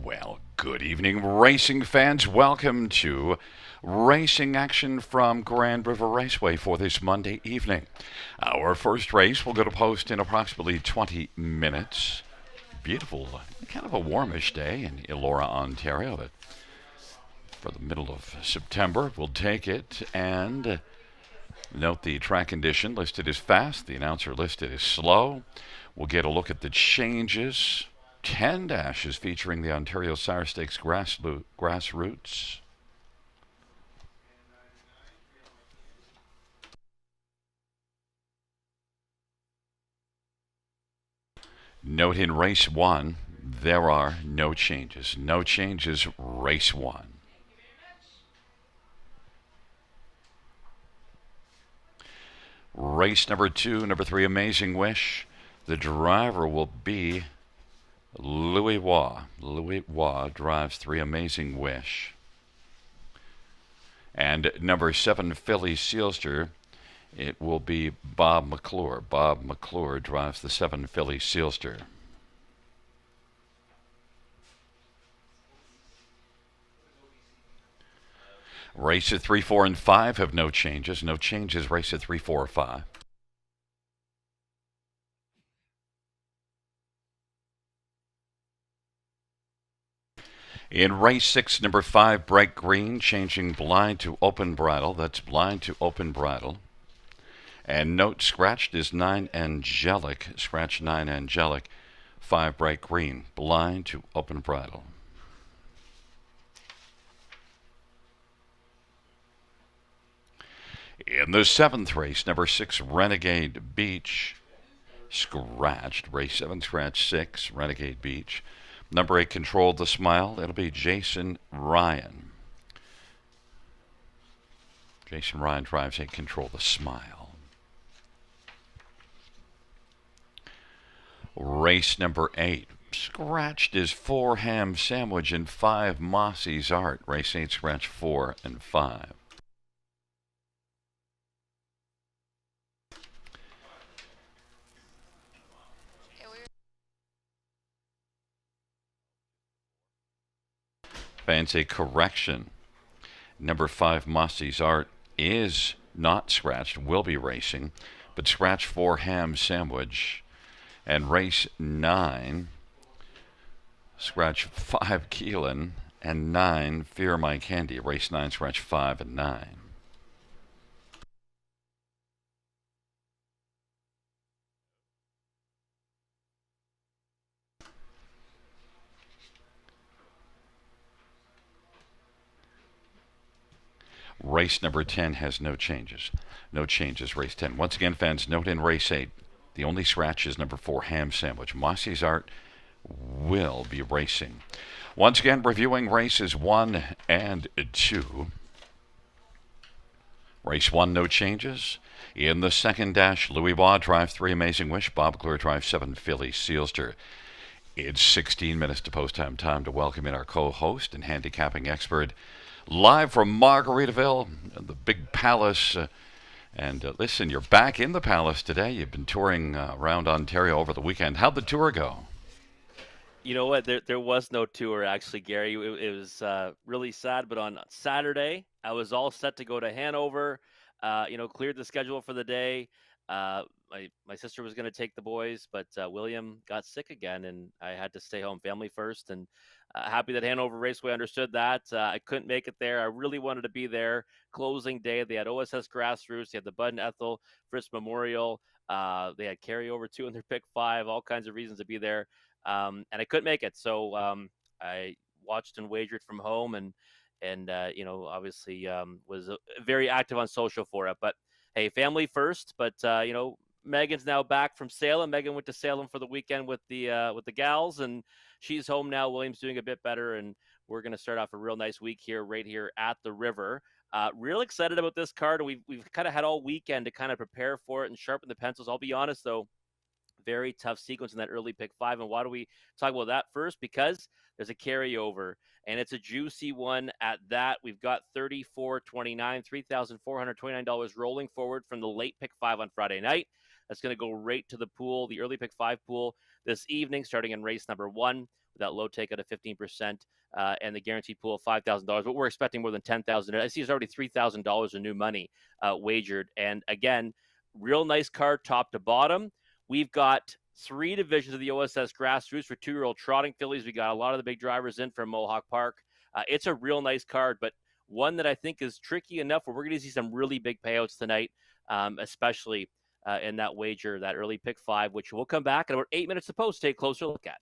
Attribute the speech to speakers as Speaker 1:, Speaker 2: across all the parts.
Speaker 1: Well, good evening, racing fans. Welcome to racing action from Grand River Raceway for this Monday evening. Our first race will go to post in approximately 20 minutes. Beautiful, kind of a warmish day in Elora, Ontario, but for the middle of September, we'll take it. And note the track condition listed as fast, the announcer listed as slow. We'll get a look at the changes. 10 dashes featuring the Ontario Sire Stakes grassroots. Note in race one, there are no changes. No changes, race one. Race number two, number three, Amazing Wish. The driver will be Louis Waugh. Louis Waugh drives three, Amazing Wish. And number seven, Philly Sealster. It will be Bob McClure. Bob McClure drives the seven, Philly Sealster. Race at 3, 4, and 5 have no changes. No changes, race at 3, 4, or 5. In race 6, number 5, Bright Green, changing blind to open bridle. That's blind to open bridle. And note scratched is 9, Angelic. Scratch 9, Angelic. 5, Bright Green, blind to open bridle. In the 7th race, number 6, Renegade Beach, scratched. Race 7, scratch 6, Renegade Beach. Number 8, Control the Smile. It'll be Jason Ryan. Jason Ryan drives 8, Control the Smile. Race number 8, scratched is 4, Ham Sandwich, and 5, Mossy's Art. Race 8, scratch 4 and 5. Fancy correction. Number 5, Mossy's Art is not scratched, will be racing, but scratch 4, Ham Sandwich. And race 9, scratch 5, Keelan, and 9, Fear My Candy. Race 9, scratch 5 and 9. Race number 10 has no changes. No changes, race 10. Once again, fans, note in race 8, the only scratch is number 4, Ham Sandwich. Mossy's Art will be racing. Once again, reviewing races 1 and 2. Race 1, no changes. In the second dash, Louis Waugh drives 3, Amazing Wish. Bob McClure drives 7, Philly Sealster. It's 16 minutes to post time to welcome in our co-host and handicapping expert, live from Margaritaville, the big palace. Listen, you're back in the palace today. You've been touring around Ontario over the weekend. How'd the tour go?
Speaker 2: You know what? There was no tour actually, Gary. It was really sad. But on Saturday, I was all set to go to Hanover. Cleared the schedule for the day. My sister was going to take the boys, but William got sick again, and I had to stay home, family first. And happy that Hanover Raceway understood that. I couldn't make it there. I really wanted to be there. Closing day, they had OSS Grassroots, they had the Bud and Ethel Frist Memorial. They had carryover two in their pick five, all kinds of reasons to be there. And I couldn't make it. So I watched and wagered from home and obviously was very active on social for it. But hey, family first. But Megan's now back from Salem. Megan went to Salem for the weekend with the gals, and she's home now. William's doing a bit better, and we're going to start off a real nice week here, right here at the river. Real excited about this card. We've kind of had all weekend to kind of prepare for it and sharpen the pencils. I'll be honest though, very tough sequence in that early pick five. And why do we talk about that first? Because there's a carryover, and it's a juicy one at that. We've got 34.29, $3,429 rolling forward from the late pick five on Friday night. That's going to go right to the pool, the early pick five pool this evening, starting in race number 1. that low take out of 15%, and the guaranteed pool of $5,000. But we're expecting more than 10,000. I see there's already $3,000 of new money wagered. And again, real nice card top to bottom. We've got 3 divisions of the OSS Grassroots for 2-year-old trotting fillies. We got a lot of the big drivers in from Mohawk Park. It's a real nice card, but one that I think is tricky enough where we're going to see some really big payouts tonight, especially in that wager, that early pick 5, which we'll come back in about 8 minutes to post, take a closer look at.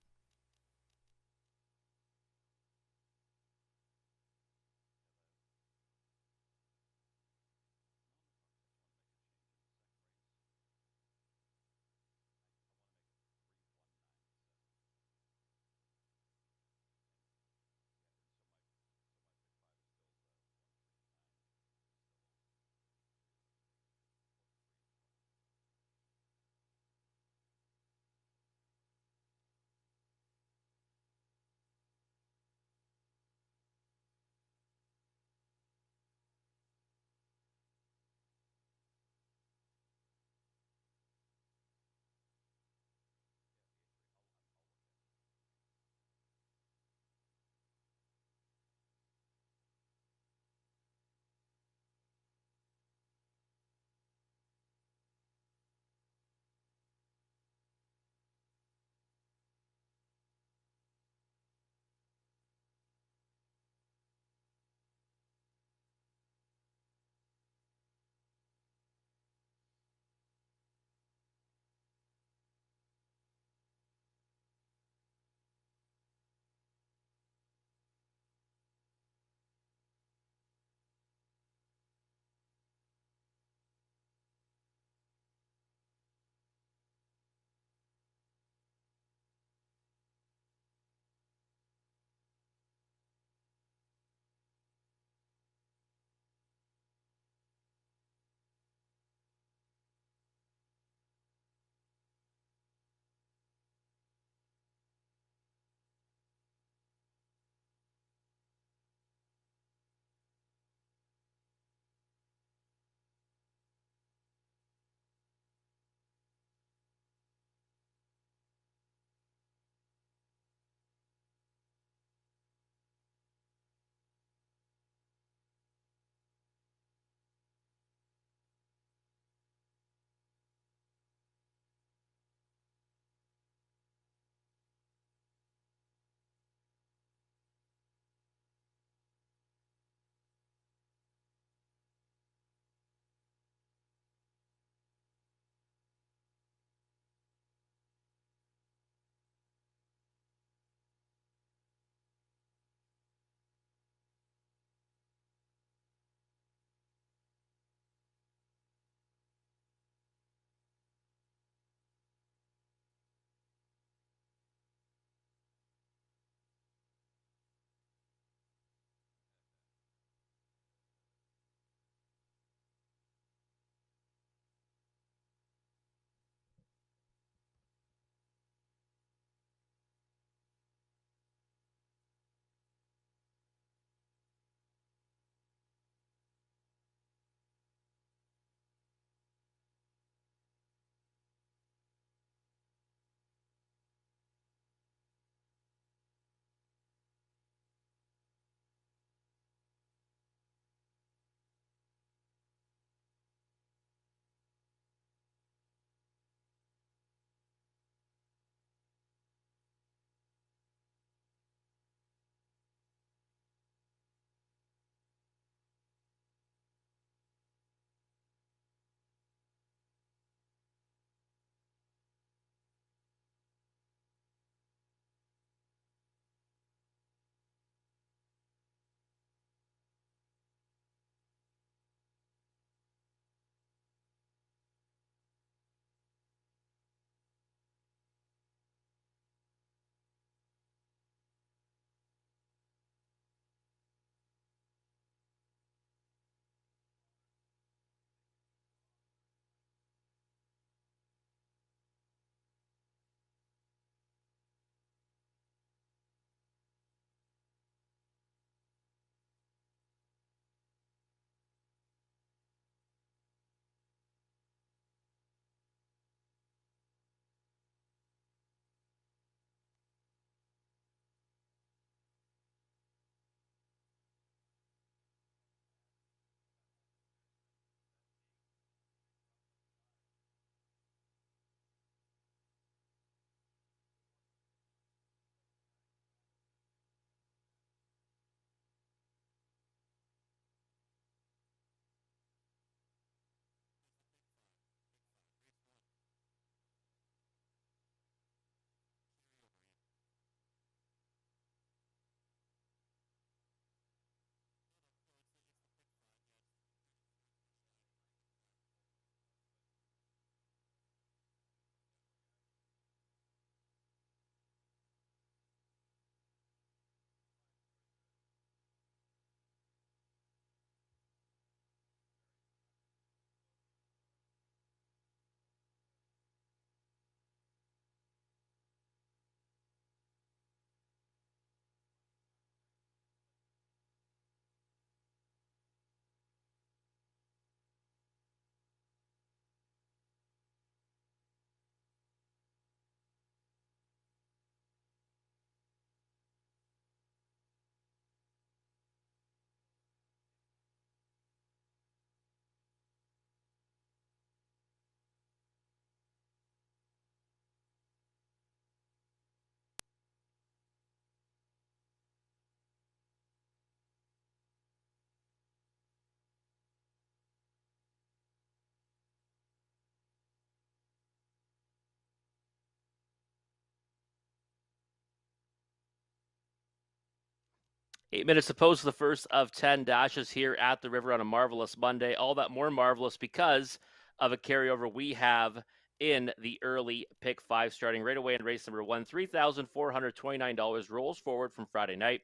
Speaker 2: 8 minutes to post the first of 10 dashes here at the river on a marvelous Monday. All that more marvelous because of a carryover we have in the early pick five, starting right away in race number one. $3,429 rolls forward from Friday night,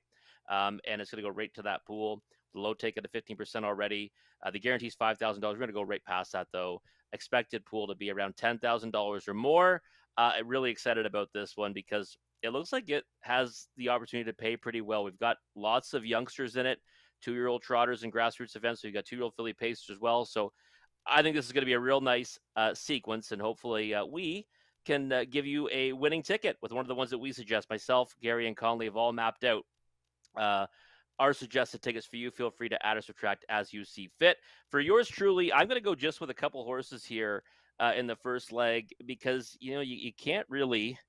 Speaker 2: and it's going to go right to that pool. The low take at a 15% already. The guarantee's $5,000. We're going to go right past that, though. Expected pool to be around $10,000 or more. I'm really excited about this one because it looks like it has the opportunity to pay pretty well. We've got lots of youngsters in it, 2-year-old trotters and grassroots events. So we've got 2-year-old filly pacers as well. So I think this is going to be a real nice sequence, and hopefully we can give you a winning ticket with one of the ones that we suggest. Myself, Gary, and Conley have all mapped out our suggested tickets for you. Feel free to add or subtract as you see fit. For yours truly, I'm going to go just with a couple horses here in the first leg because, you can't really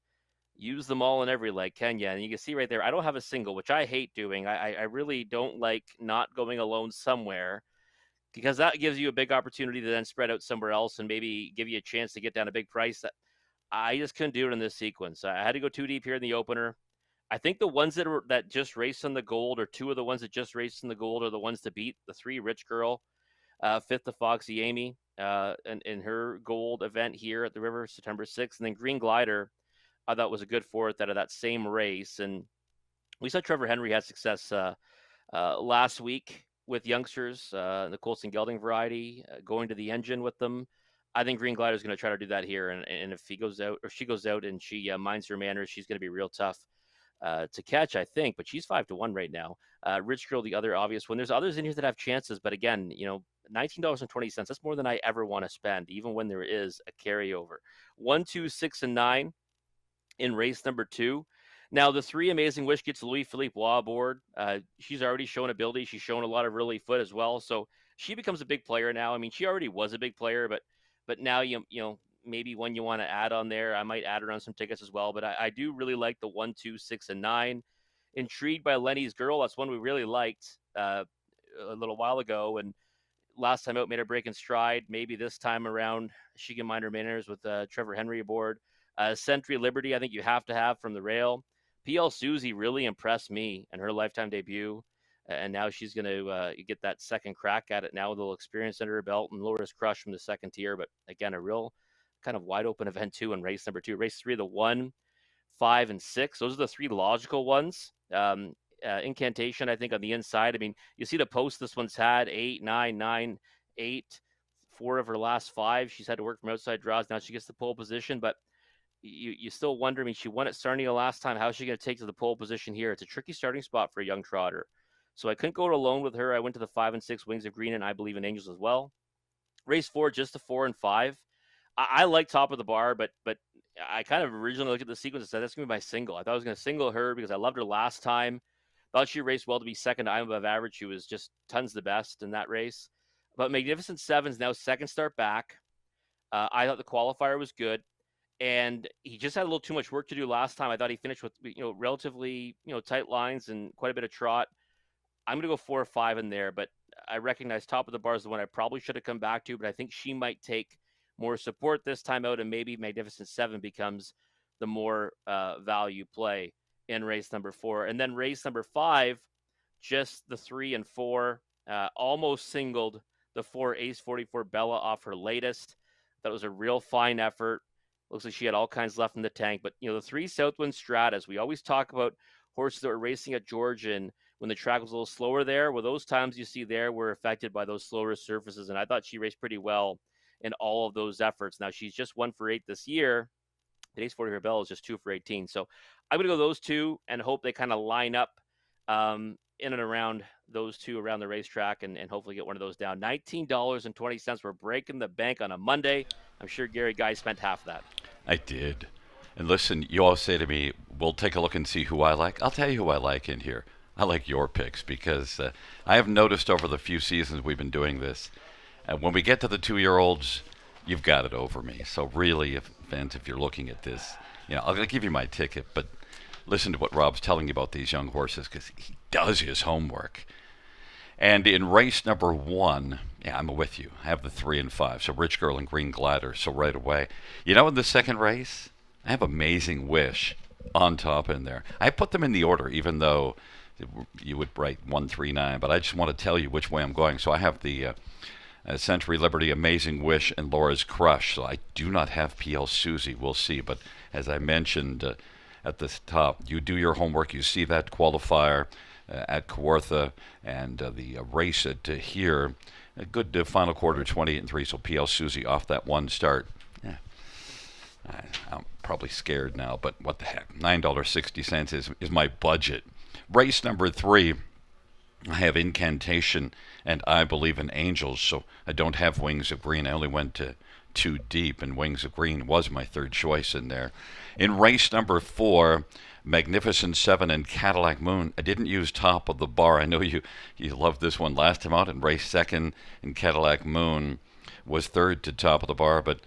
Speaker 2: use them all in every leg, can you? And you can see right there, I don't have a single, which I hate doing. I really don't like not going alone somewhere because that gives you a big opportunity to then spread out somewhere else and maybe give you a chance to get down a big price. That I just couldn't do it in this sequence. I had to go too deep here in the opener. I think the ones that just raced on the gold, or two of the ones that just raced in the gold, are the ones to beat. The three Rich Girl, fifth the Foxy Amy, in her gold event here at the River, September 6th, and then Green Glider. I thought was a good fourth out of that same race. And we saw Trevor Henry had success last week with youngsters, the Colson Gelding variety, going to the engine with them. I think Green Glider is going to try to do that here. And if he goes out, or she goes out and she minds her manners, she's going to be real tough to catch, I think. But she's 5-1 right now. Rich Girl, the other obvious one. There's others in here that have chances, but again, $19.20. That's more than I ever want to spend, even when there is a carryover. 1, 2, 6, and 9 in race number 2. Now, the three Amazing Wish gets Louis Philippe Waugh aboard. She's already shown ability. She's shown a lot of really foot as well. So she becomes a big player now. I mean, she already was a big player, but now maybe one you want to add on there. I might add her on some tickets as well. But I do really like the 1, 2, 6, and 9. Intrigued by Lenny's Girl. That's one we really liked a little while ago, and last time out made a break in stride. Maybe this time around she can mind her manners with Trevor Henry aboard. Sentry Liberty, I think you have to have from the rail. PL Susie really impressed me in her lifetime debut, and now she's going to get that second crack at it now with a little experience under her belt, and Laura's Crush from the second tier. But again, a real kind of wide open event too in race number 2. Race 3, the 1, 5, and 6. Those are the three logical ones. Incantation, I think, on the inside. I mean, you see the post this one's had 8, 9, 9, 8. 4 of her last 5. She's had to work from outside draws. Now she gets the pole position, but you still wonder. I mean, she won at Sarnia last time. How is she going to take to the pole position here? It's a tricky starting spot for a young trotter. So I couldn't go it alone with her. I went to the 5 and 6 Wings of Green, and I Believe in Angels as well. Race 4, just a 4 and 5. I like Top of the Bar, but I kind of originally looked at the sequence and said that's going to be my single. I thought I was going to single her because I loved her last time. Thought she raced well to be second. I'm above average. She was just tons the best in that race. But Magnificent Seven's now second start back. I thought the qualifier was good, and he just had a little too much work to do last time. I thought he finished with relatively tight lines and quite a bit of trot. I'm going to go 4 or 5 in there, but I recognize Top of the Bar is the one I probably should have come back to, but I think she might take more support this time out, and maybe Magnificent Seven becomes the more value play in race number 4. And then race number 5, just the 3 and 4, almost singled the 4 Ace 44 Bella off her latest. That was a real fine effort. Looks like she had all kinds left in the tank. But, the 3 Southwind Stratas, we always talk about horses that were racing at Georgian when the track was a little slower there. Well, those times you see there were affected by those slower surfaces, and I thought she raced pretty well in all of those efforts. Now, she's just 1 for 8 this year. Today's 44 Bell is just 2 for 18. So I'm going to go those two and hope they kind of line up in and around those two around the racetrack and hopefully get one of those down. $19.20. We're breaking the bank on a Monday. I'm sure Gary Guy spent half of that.
Speaker 1: I did. And listen, you always say to me, we'll take a look and see who I like. I'll tell you who I like in here. I like your picks because I have noticed over the few seasons we've been doing this, when we get to the 2-year-olds, you've got it over me. So really, fans, if you're looking at this, I'm going to give you my ticket, but listen to what Rob's telling you about these young horses because he does his homework. And in race number 1, I'm with you. I have the 3 and 5, so Rich Girl and Green Glider. So right away, in the second race, I have Amazing Wish on top in there. I put them in the order, even though You would write 139, but I just want to tell you which way I'm going. So I have the Century Liberty, Amazing Wish, and Laura's Crush. So I do not have PL Susie. We'll see. But as I mentioned at the top, you do your homework. You see that qualifier at Kawartha and the race at here. A good final quarter, 28-3. So PL Susie off that one start. Yeah. I'm probably scared now, but what the heck? $9.60 is my budget. Race number 3, I have Incantation and I Believe in Angels, so I don't have Wings of Green. I only went to too deep, and Wings of Green was my third choice in there. In race number 4, Magnificent 7 and Cadillac Moon. I didn't use Top of the Bar. I know you loved this one last time out, and race 2nd and Cadillac Moon was third to Top of the Bar, but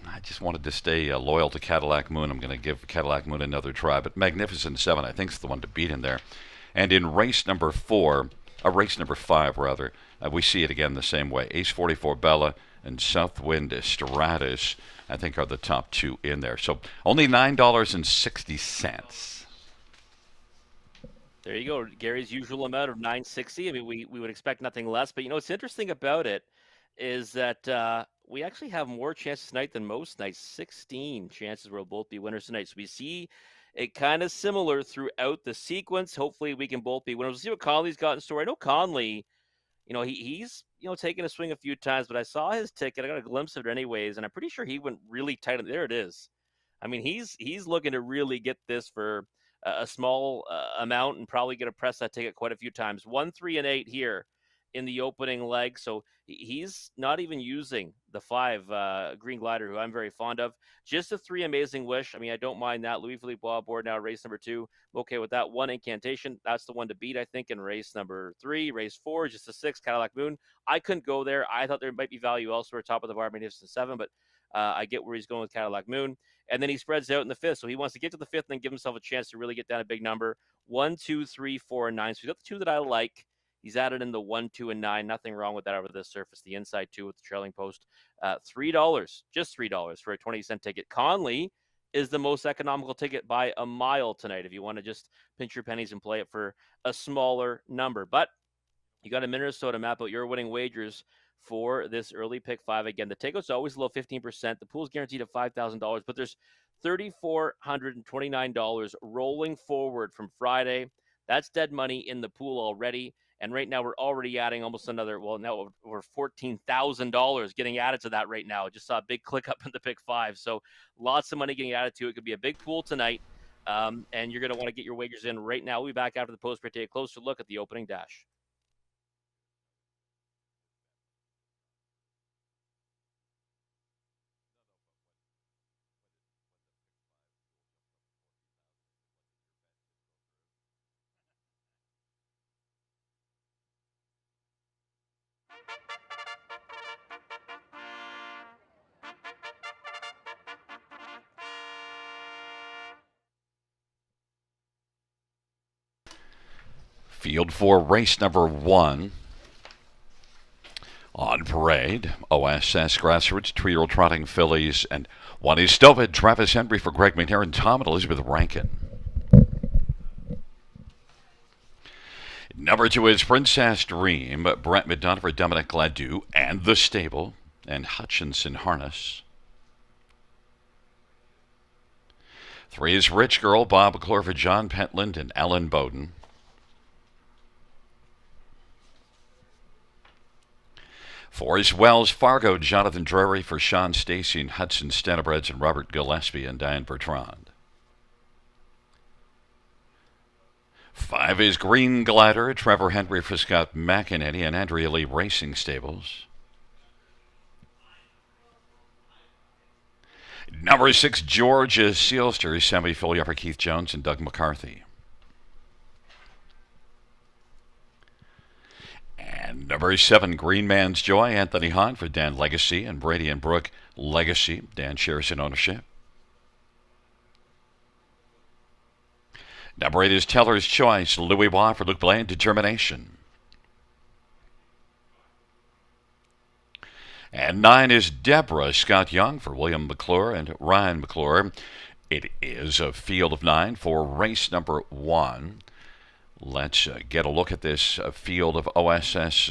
Speaker 1: I just wanted to stay loyal to Cadillac Moon. I'm going to give Cadillac Moon another try. But Magnificent 7, I think, is the one to beat in there. And in race number 5, rather, we see it again the same way. Ace 44 Bella and Southwind Stratus, I think, are the top 2 in there. So only $9.60.
Speaker 2: There you go. Gary's usual amount of $9.60. I mean, we would expect nothing less. But, what's interesting about it is that we actually have more chances tonight than most nights. 16 chances we'll both be winners tonight. So we see it kind of similar throughout the sequence. Hopefully we can both be winners. We'll see what Conley's got in store. I know Conley, he's taken a swing a few times, but I saw his ticket. I got a glimpse of it anyways, and I'm pretty sure he went really tight. There it is. I mean, he's looking to really get this for a small amount and probably going to press that ticket quite a few times. 1, 3, and 8 here in the opening leg. So he's not even using the 5 Green Glider, who I'm very fond of. Just a 3 Amazing Wish. I mean, I don't mind that. Louis Philippe aboard now, race number 2. I'm okay with that. 1 Incantation. That's the one to beat, I think, in race number 3. Race 4, just a 6 Cadillac Moon. I couldn't go there. I thought there might be value elsewhere, top of the bar, Magnificent 7, but I get where he's going with Cadillac Moon. And then he spreads out in the 5th. So he wants to get to the 5th and then give himself a chance to really get down a big number. 1, 2, 3, 4, and 9. So he's got the 2 that I like. He's added in the 1, 2, and 9. Nothing wrong with that over the surface. The inside 2 with the trailing post. $3, just $3 for a 20-cent ticket. Conley is the most economical ticket by a mile tonight if you want to just pinch your pennies and play it for a smaller number. But you got a minute or so to map out your winning wagers for this early pick 5. Again, the takeout's always low, 15%. The pool's guaranteed at $5,000, but there's $3,429 rolling forward from Friday. That's dead money in the pool already. And right now we're already adding almost another, now we're $14,000 getting added to that right now. Just saw a big click up in the pick 5. So lots of money getting added to it. Could be a big pool tonight. And you're going to want to get your wagers in right now. We'll be back after the post break to take a closer look at the opening dash.
Speaker 1: Field for race number 1. On parade, OSS Grassroots, 3-year-old trotting fillies, and one is Stoved, Travis Henry for Greg McNair, and Tom and Elizabeth Rankin. Number 2 is Princess Dream, Brett McDonough for Dominic Gladue, and The Stable, and Hutchinson Harness. 3 is Rich Girl, Bob McClure for John Pentland and Alan Bowden. 4 is Wells Fargo, Jonathan Drury for Sean Stacy and Hudson Stennebreds and Robert Gillespie and Diane Bertrand. 5 is Green Glider, Trevor Henry for Scott McEnany and Andrea Lee Racing Stables. Number 6, Georgia Sealster, Sammy Foley for Keith Jones and Doug McCarthy. And number 7, Green Man's Joy, Anthony Hahn for Dan Legacy and Brady and Brooke Legacy. Dan shares in ownership. Number 8 is Teller's Choice, Louis Bois for Luke Bland, Determination. And 9 is Deborah, Scott Young for William McClure and Ryan McClure. It is a field of 9 for race number 1. Let's get a look at this field of OSS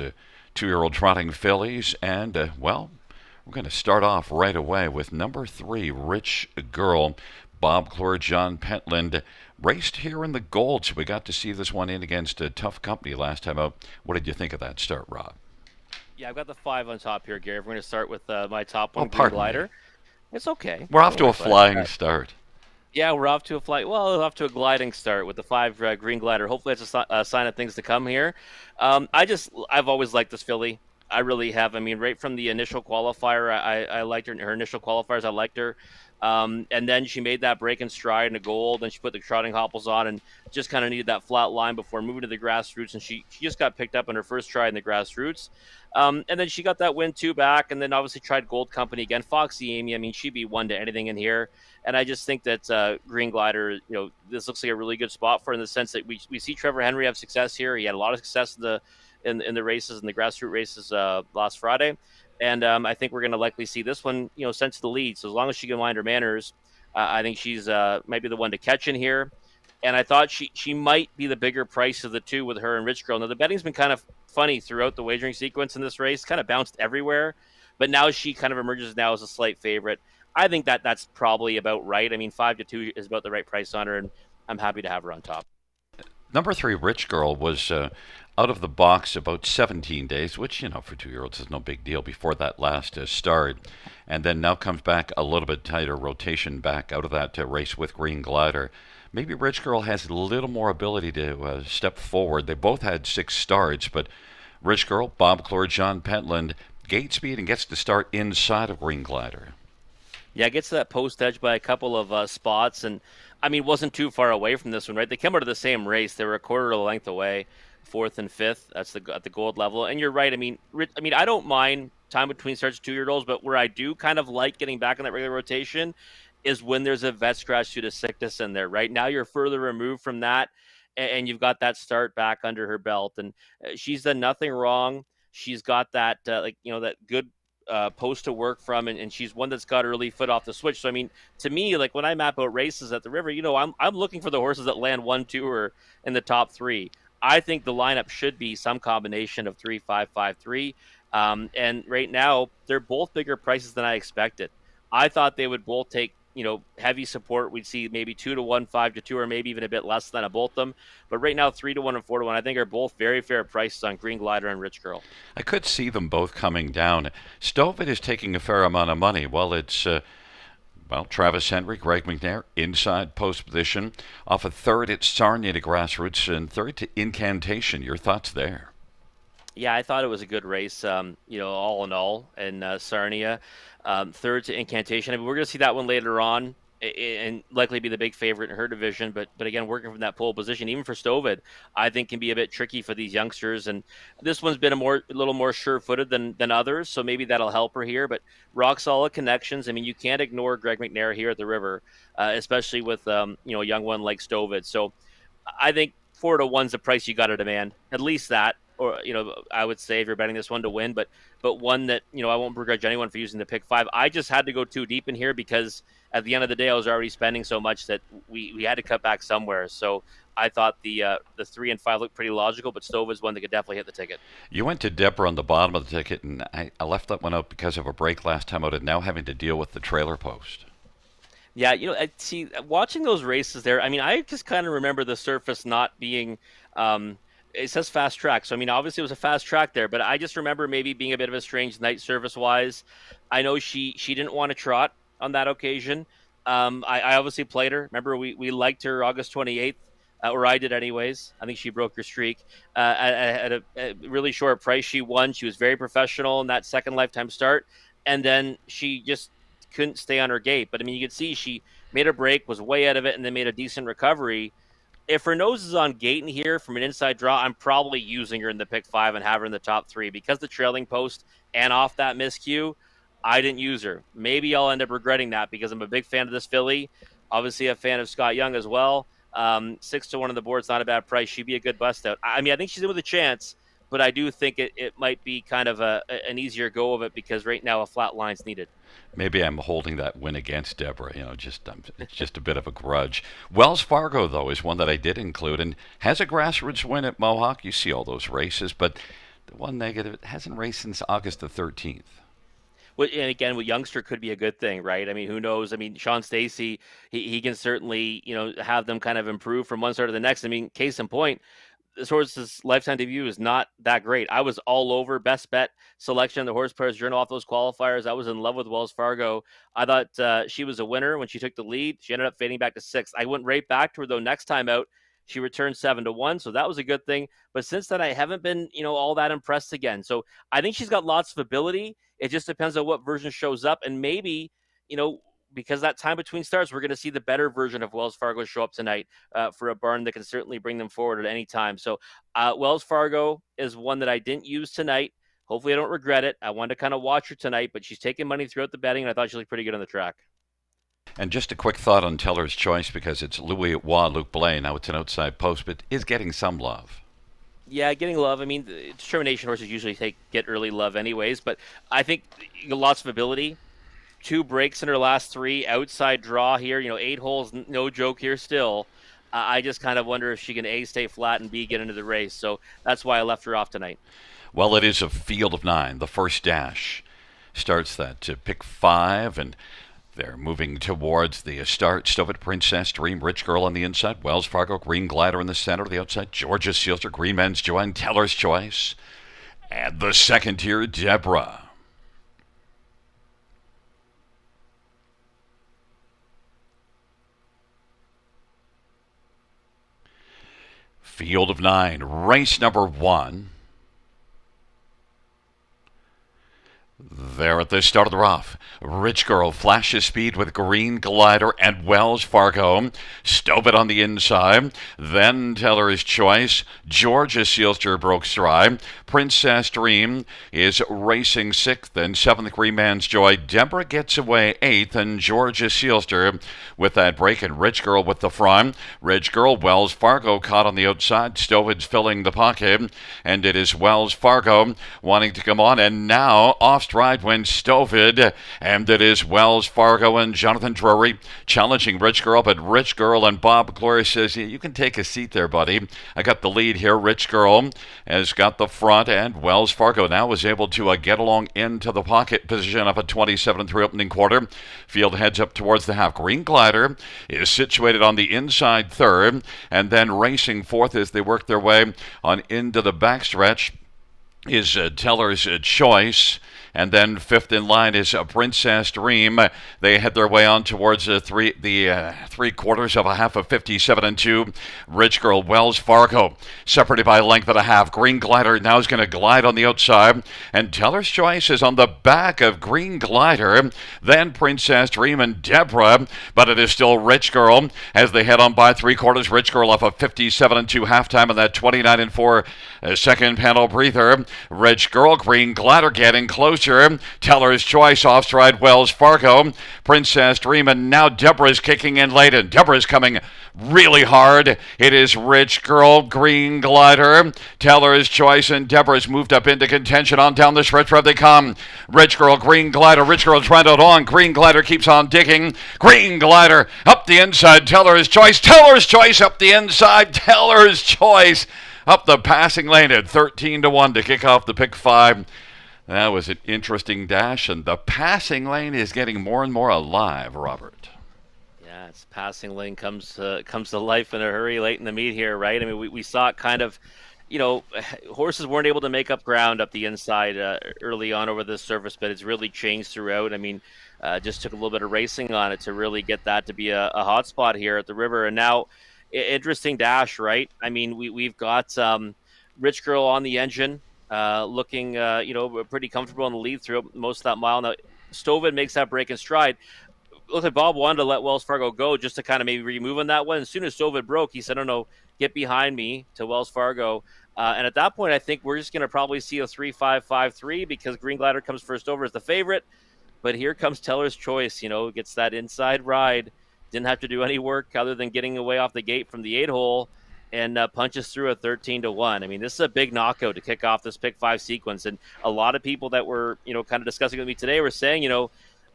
Speaker 1: 2-year-old trotting fillies. And, well, we're going to start off right away with number 3, Rich Girl. Bob Clore, John Pentland raced here in the gold, so we got to see this one in against a tough company last time out. What did you think of that start, Rob?
Speaker 2: Yeah, I've got the 5 on top here, Gary. We're going to start with my top
Speaker 1: Oh,
Speaker 2: one, Green
Speaker 1: pardon me.
Speaker 2: Glider. It's okay.
Speaker 1: We're off
Speaker 2: Don't
Speaker 1: to
Speaker 2: worry
Speaker 1: a
Speaker 2: about it.
Speaker 1: flying start.
Speaker 2: Yeah, we're off to a flight. Well, off to a gliding start with the 5 Green Glider. Hopefully, that's a sign of things to come here. I've always liked this filly. I really have. I mean, right from the initial qualifier, I liked her. Her initial qualifiers, I liked her. And then she made that break in stride in a gold, and she put the trotting hopples on, and just kind of needed that flat line before moving to the grassroots. And she just got picked up on her first try in the grassroots. And then she got that win two back, and then obviously tried Gold Company again. Foxy Amy, I mean, she'd be one to anything in here. And I just think that Green Glider, this looks like a really good spot for her in the sense that we see Trevor Henry have success here. He had a lot of success in the races, in the grassroots races last Friday. And I think we're going to likely see this one, sent to the lead. So as long as she can mind her manners, I think she's might be the one to catch in here. And I thought she might be the bigger price of the two with her and Rich Girl. Now, the betting's been kind of funny throughout the wagering sequence in this race, kind of bounced everywhere. But now she kind of emerges now as a slight favorite. I think that's probably about right. I mean, 5-2 is about the right price on her, and I'm happy to have her on top.
Speaker 1: Number 3, Rich Girl, was out of the box about 17 days, which, for 2-year-olds is no big deal before that last start. And then now comes back a little bit tighter rotation back out of that race with Green Glider. Maybe Rich Girl has a little more ability to step forward. They both had 6 starts, but Rich Girl, Bob Clore, John Pentland, gate speed and gets to start inside of Green Glider.
Speaker 2: Yeah, gets to that post edge by a couple of spots, and I mean, wasn't too far away from this one, right? They came out of the same race; they were a quarter of a length away, 4th and 5th. That's at the gold level. And you're right. I don't mind time between starts of 2-year-olds, but where I do kind of like getting back in that regular rotation is when there's a vet scratch due to sickness in there. Right now, you're further removed from that, and you've got that start back under her belt, and she's done nothing wrong. She's got that that good post to work from, and she's one that's got her early foot off the switch. So I mean, to me, like when I map out races at the river, I'm looking for the horses that land 1, 2, or in the top 3. I think the lineup should be some combination of 3, 5, 5, 3. And right now, they're both bigger prices than I expected. I thought they would both take heavy support. We'd see maybe 2-1, 5-2, or maybe even a bit less than both of them. But right now, 3-1 and 4-1, I think are both very fair prices on Green Glider and Rich Girl.
Speaker 1: I could see them both coming down. Stovit is taking a fair amount of money. Well, it's Travis Henry, Greg McNair, inside post position. Off of 3rd, it's Sarnia to Grassroots, and 3rd to Incantation. Your thoughts there?
Speaker 2: Yeah, I thought it was a good race, all in all, in Sarnia. 3rd to Incantation. I mean, we're going to see that one later on and likely be the big favorite in her division. But again, working from that pole position, even for Stovid, I think can be a bit tricky for these youngsters. And this one's been a little more sure-footed than others, so maybe that'll help her here. But rock solid connections. I mean, you can't ignore Greg McNair here at the river, especially with a young one like Stovid. So I think 4-1's the price you got to demand, at least that. Or I would say if you're betting this one to win, but one that I won't begrudge anyone for using the pick 5. I just had to go too deep in here because at the end of the day I was already spending so much that we had to cut back somewhere. So I thought the 3 and 5 looked pretty logical, but Stove is one that could definitely hit the ticket.
Speaker 1: You went to Deborah on the bottom of the ticket, and I left that one out because of a break last time out, and now having to deal with the trailer post.
Speaker 2: Yeah, I see watching those races there. I mean, I just kind of remember the surface not being. It says fast track, so I mean, obviously it was a fast track there, but I just remember maybe being a bit of a strange night service-wise. I know she didn't want to trot on that occasion. I obviously played her. Remember, we liked her August 28th, or I did anyways. I think she broke her streak at a really short price. She won. She was very professional in that second lifetime start, and then she just couldn't stay on her gate. But I mean, you could see she made a break, was way out of it, and then made a decent recovery. If her nose is on gate in here from an inside draw, I'm probably using her in the pick 5 and have her in the top 3 because the trailing post and off that miscue, I didn't use her. Maybe I'll end up regretting that because I'm a big fan of this filly. Obviously, a fan of Scott Young as well. 6-1 on the board's not a bad price. She'd be a good bust out. I mean, I think she's in with a chance, but I do think it might be kind of an easier go of it because right now a flat line's needed.
Speaker 1: Maybe I'm holding that win against Deborah. It's just a bit of a grudge. Wells Fargo, though, is one that I did include and has a grassroots win at Mohawk. You see all those races, but the one negative, it hasn't raced since August the 13th.
Speaker 2: And again, with youngster could be a good thing, right? I mean, who knows? I mean, Sean Stacy, he can certainly, have them kind of improve from one start to the next. I mean, case in point, this horse's lifetime debut is not that great. I was all over best bet selection, the Horse Players Journal off those qualifiers. I was in love with Wells Fargo. I thought she was a winner when she took the lead. She ended up fading back to sixth. I went right back to her though. Next time out, she returned 7-1, so that was a good thing. But since then, I haven't been, all that impressed again. So I think she's got lots of ability. It just depends on what version shows up, and maybe, because that time between starts, we're going to see the better version of Wells Fargo show up tonight for a barn that can certainly bring them forward at any time. So Wells Fargo is one that I didn't use tonight. Hopefully I don't regret it. I wanted to kind of watch her tonight, but she's taking money throughout the betting, and I thought she looked pretty good on the track.
Speaker 1: And just a quick thought on Teller's Choice because it's Louis Waugh, Luke Blaine. Now it's an outside post, but is getting some love.
Speaker 2: Yeah, getting love. I mean, the determination horses usually get early love anyways, but I think lots of ability. 2 breaks in her last 3, outside draw here. 8 holes, no joke here still. I just kind of wonder if she can A, stay flat, and B, get into the race. So that's why I left her off tonight.
Speaker 1: Well, it is a field of 9. The first dash starts that to pick 5, and they're moving towards the start. Stovet, Princess Dream, Rich Girl on the inside. Wells Fargo, Green Glider in the center. The outside, Georgia Sealster, Green Man's Joy, and Teller's Choice. And the second tier, Deborah. Field of 9, race number 1. There at the start of the rough, Rich Girl flashes speed with Green Glider and Wells Fargo. Stovet on the inside. Then Teller's Choice. Georgia Sealster broke stride. Princess Dream is racing 6th and 7th. Green Man's Joy. Deborah gets away 8th and Georgia Sealster with that break and Rich Girl with the front. Rich Girl, Wells Fargo caught on the outside. Stovet's filling the pocket and it is Wells Fargo wanting to come on and now off stride wins Stovid, and it is Wells Fargo and Jonathan Drury challenging Rich Girl, but Rich Girl and Bob Gloria says, you can take a seat there, buddy. I got the lead here. Rich Girl has got the front, and Wells Fargo now is able to get along into the pocket position of a 27-3 opening quarter. Field heads up towards the half. Green Glider is situated on the inside third, and then racing fourth as they work their way on into the backstretch is Teller's Choice. And then 5th in line is Princess Dream. They head their way on towards the 3/4 of a half of 57-2. Rich Girl, Wells Fargo, separated by a length and a half. Green Glider now is going to glide on the outside. And Teller's Choice is on the back of Green Glider. Then Princess Dream and Deborah. But it is still Rich Girl as they head on by 3/4. Rich Girl off of 57-2 halftime and that 29-4 second panel breather. Rich Girl, Green Glider getting closer. Teller's Choice off stride Wells Fargo. Princess Dream, and now Deborah's kicking in late, and Deborah's coming really hard. It is Rich Girl, Green Glider, Teller's Choice, and Deborah's moved up into contention. On down the stretch where they come. Rich Girl, Green Glider, Rich Girl trying it on. Green Glider keeps on digging. Green Glider up the inside. Teller's Choice up the inside. Teller's Choice up the passing lane at 13-1 to kick off the pick 5. That was an interesting dash, and the passing lane is getting more and more alive, Robert.
Speaker 2: Yeah, it's passing lane comes to life in a hurry late in the meet here, right? I mean, we saw it kind of, horses weren't able to make up ground up the inside early on over the surface, but it's really changed throughout. I mean, just took a little bit of racing on it to really get that to be a hot spot here at the river. And now, interesting dash, right? I mean, we've got Rich Girl on the engine. Looking, pretty comfortable in the lead through most of that mile. Now, Stovid makes that break in stride. Looked like Bob wanted to let Wells Fargo go just to kind of maybe remove on that one. As soon as Stovid broke, he said, no, get behind me to Wells Fargo. And at that point, I think we're just going to probably see a 3-5-5-3 because Green Glider comes first over as the favorite. But here comes Teller's Choice, gets that inside ride. Didn't have to do any work other than getting away off the gate from the 8-hole. And punches through a 13-1. I mean, this is a big knockout to kick off this pick 5 sequence. And a lot of people that were, kind of discussing with me today were saying,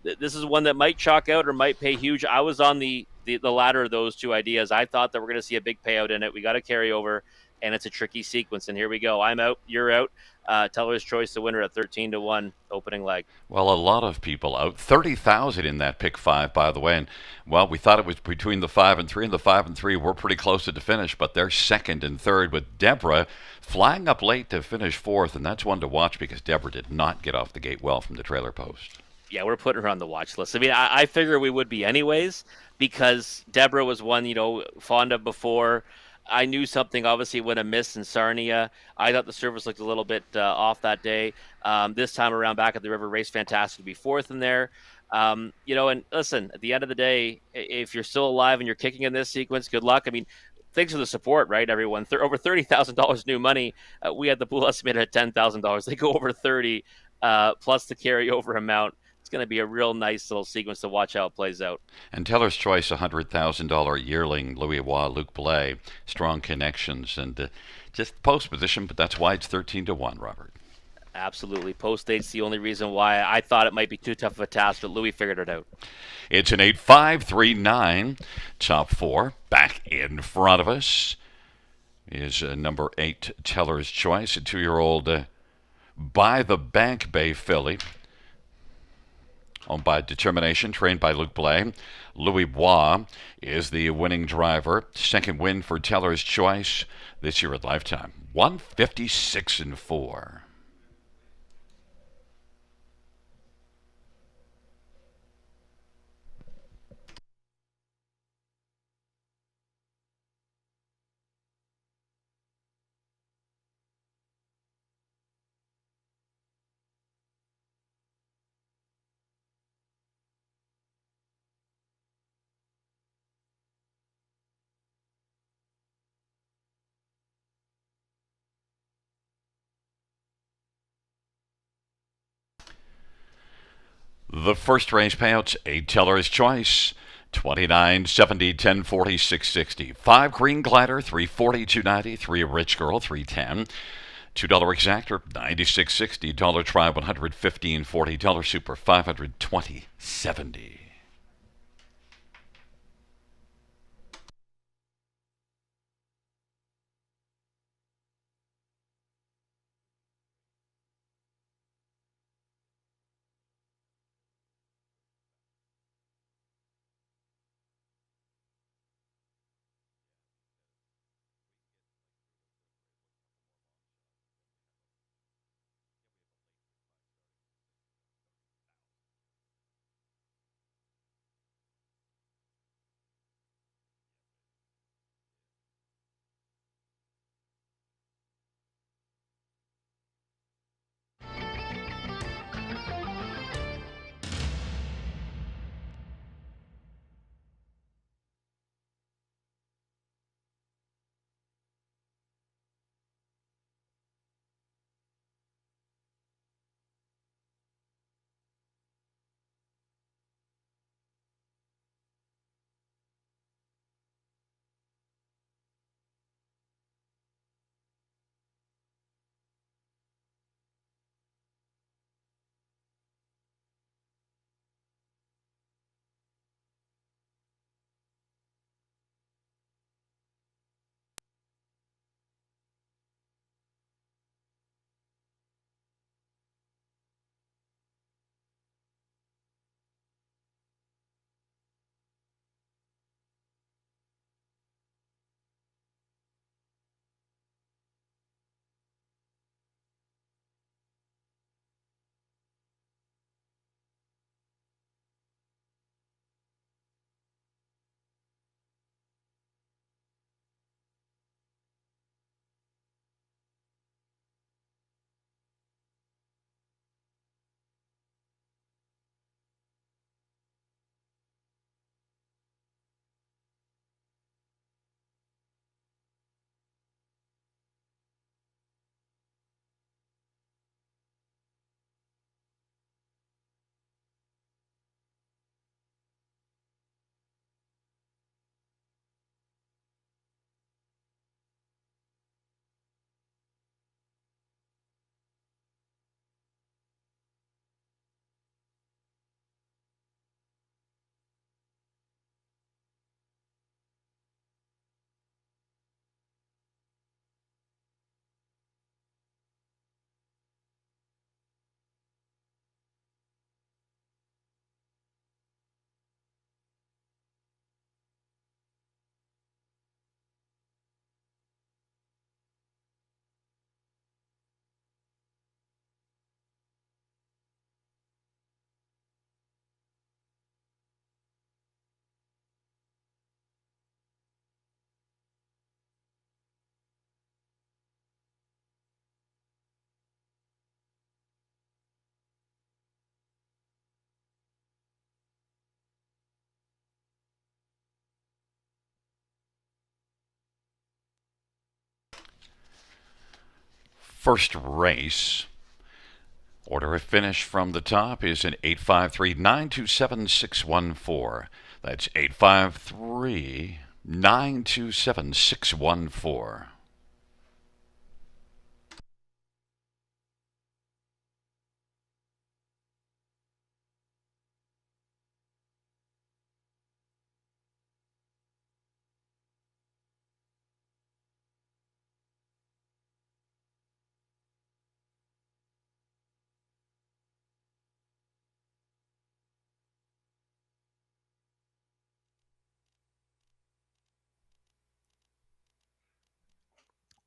Speaker 2: This is one that might chalk out or might pay huge. I was on the latter of those two ideas. I thought that we're going to see a big payout in it. We got a carryover, and it's a tricky sequence. And here we go. I'm out. You're out. Teller's Choice, the winner at 13-1 opening leg.
Speaker 1: Well, a lot of people out. 30,000 in that pick five, by the way. And, well, we thought it was between the 5 and 3, and the 5 and 3 were pretty close to the finish, but they're second and third with Deborah flying up late to finish fourth. And that's one to watch because Deborah did not get off the gate well from the trailer post.
Speaker 2: Yeah, we're putting her on the watch list. I mean, I figure we would be anyways because Deborah was one, fond of before. I knew something obviously when a miss in Sarnia. I thought the service looked a little bit off that day. This time around back at the river race, fantastic to be fourth in there. And listen, at the end of the day, if you're still alive and you're kicking in this sequence, good luck. I mean, thanks for the support, right, everyone? Over $30,000 new money. We had the pool estimated at $10,000. They go over 30 plus the carryover amount. It's going to be a real nice little sequence to watch how it plays out.
Speaker 1: And Teller's Choice, $100,000 yearling, Louis Waugh, Luc Blais, strong connections, and just post position, but that's why it's 13-1, Robert.
Speaker 2: Absolutely. Post date's the only reason why I thought it might be too tough of a task, but Louis figured it out.
Speaker 1: It's an 8-5-3-9. Top four. Back in front of us is number 8, Teller's Choice, a 2-year-old By the Bank Bay filly. Owned by Determination, trained by Luc Blais. Louis Waugh is the winning driver. Second win for Teller's Choice this year at Lifetime. 156-4. The first race payouts, 8 Teller's Choice. 29.70, 10.40, 6.60. 5 Green Glider, 3.40, 2.90. 3 Rich Girl, 3.10. $2 Exactor, 96.60. Dollar Try, 115.40. Dollar Super, 520.70. first race. Order of finish from the top is an 853-927-614. That's 853-927-614.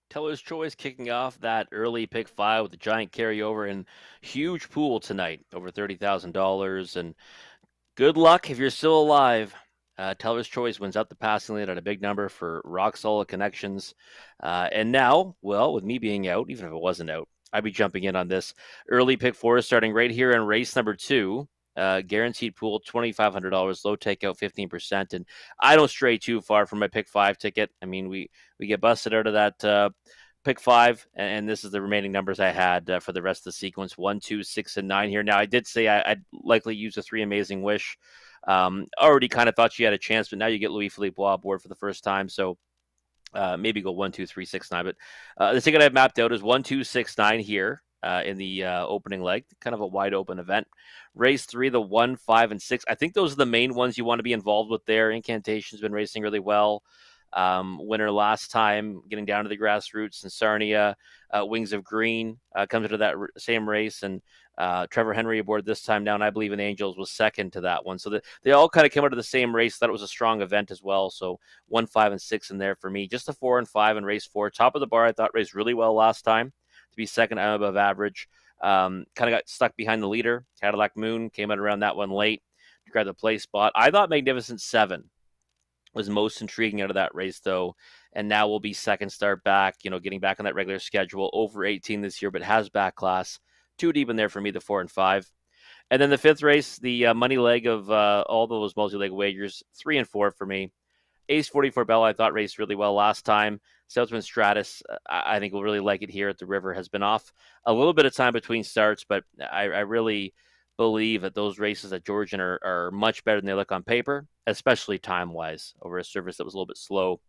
Speaker 2: Teller's Choice kicking off that early pick five with a giant carryover and huge pool tonight, over $30,000. And good luck if you're still alive. Teller's Choice wins out the passing lane at a big number for rock solid connections. And now, well, with me being out, even if it wasn't out, I'd be jumping in on this early pick four starting right here in race number two. Guaranteed pool $2,500, low takeout 15%, and I don't stray too far from my pick five ticket. I mean, we get busted out of that pick five, and this is the remaining numbers I had for the rest of the sequence: 1, 2, 6, and 9 here. Now, I did say I'd likely use a three Amazing Wish. Already kind of thought she had a chance, but now you get Louis Philippe aboard for the first time, so maybe go 1, 2, 3, 6, 9. But the ticket I've mapped out is 1, 2, 6, 9 here in the opening leg, kind of a wide open event. Race 3, the 1, 5, and 6. I think those are the main ones you want to be involved with there. Incantation's been racing really well. Winner last time, getting down to the grassroots, and Sarnia, Wings of Green comes into that same race, and Trevor Henry aboard this time now, and I believe in Angels was second to that one. So they all kind of came out of the same race. Thought it was a strong event as well. So 1, 5, and 6 in there for me. Just a 4 and 5 in race 4. Top of the bar, I thought raced really well last time. To be second, I'm above average. Kind of got stuck behind the leader. Cadillac Moon came out around that one late to grab the place spot. I thought Magnificent 7 was most intriguing out of that race, though, and now will be second start back, getting back on that regular schedule, over 18 this year, but has back class. Too deep in there for me, the 4 and 5. And then the fifth race, the money leg of all those multi-leg wagers, 3 and 4 for me. Ace 44 Bell, I thought raced really well last time. Southwind Stratus, I think will really like it here at the River. Has been off a little bit of time between starts, but I really believe that those races at Georgian are much better than they look on paper, especially time-wise, over a surface that was a little bit slow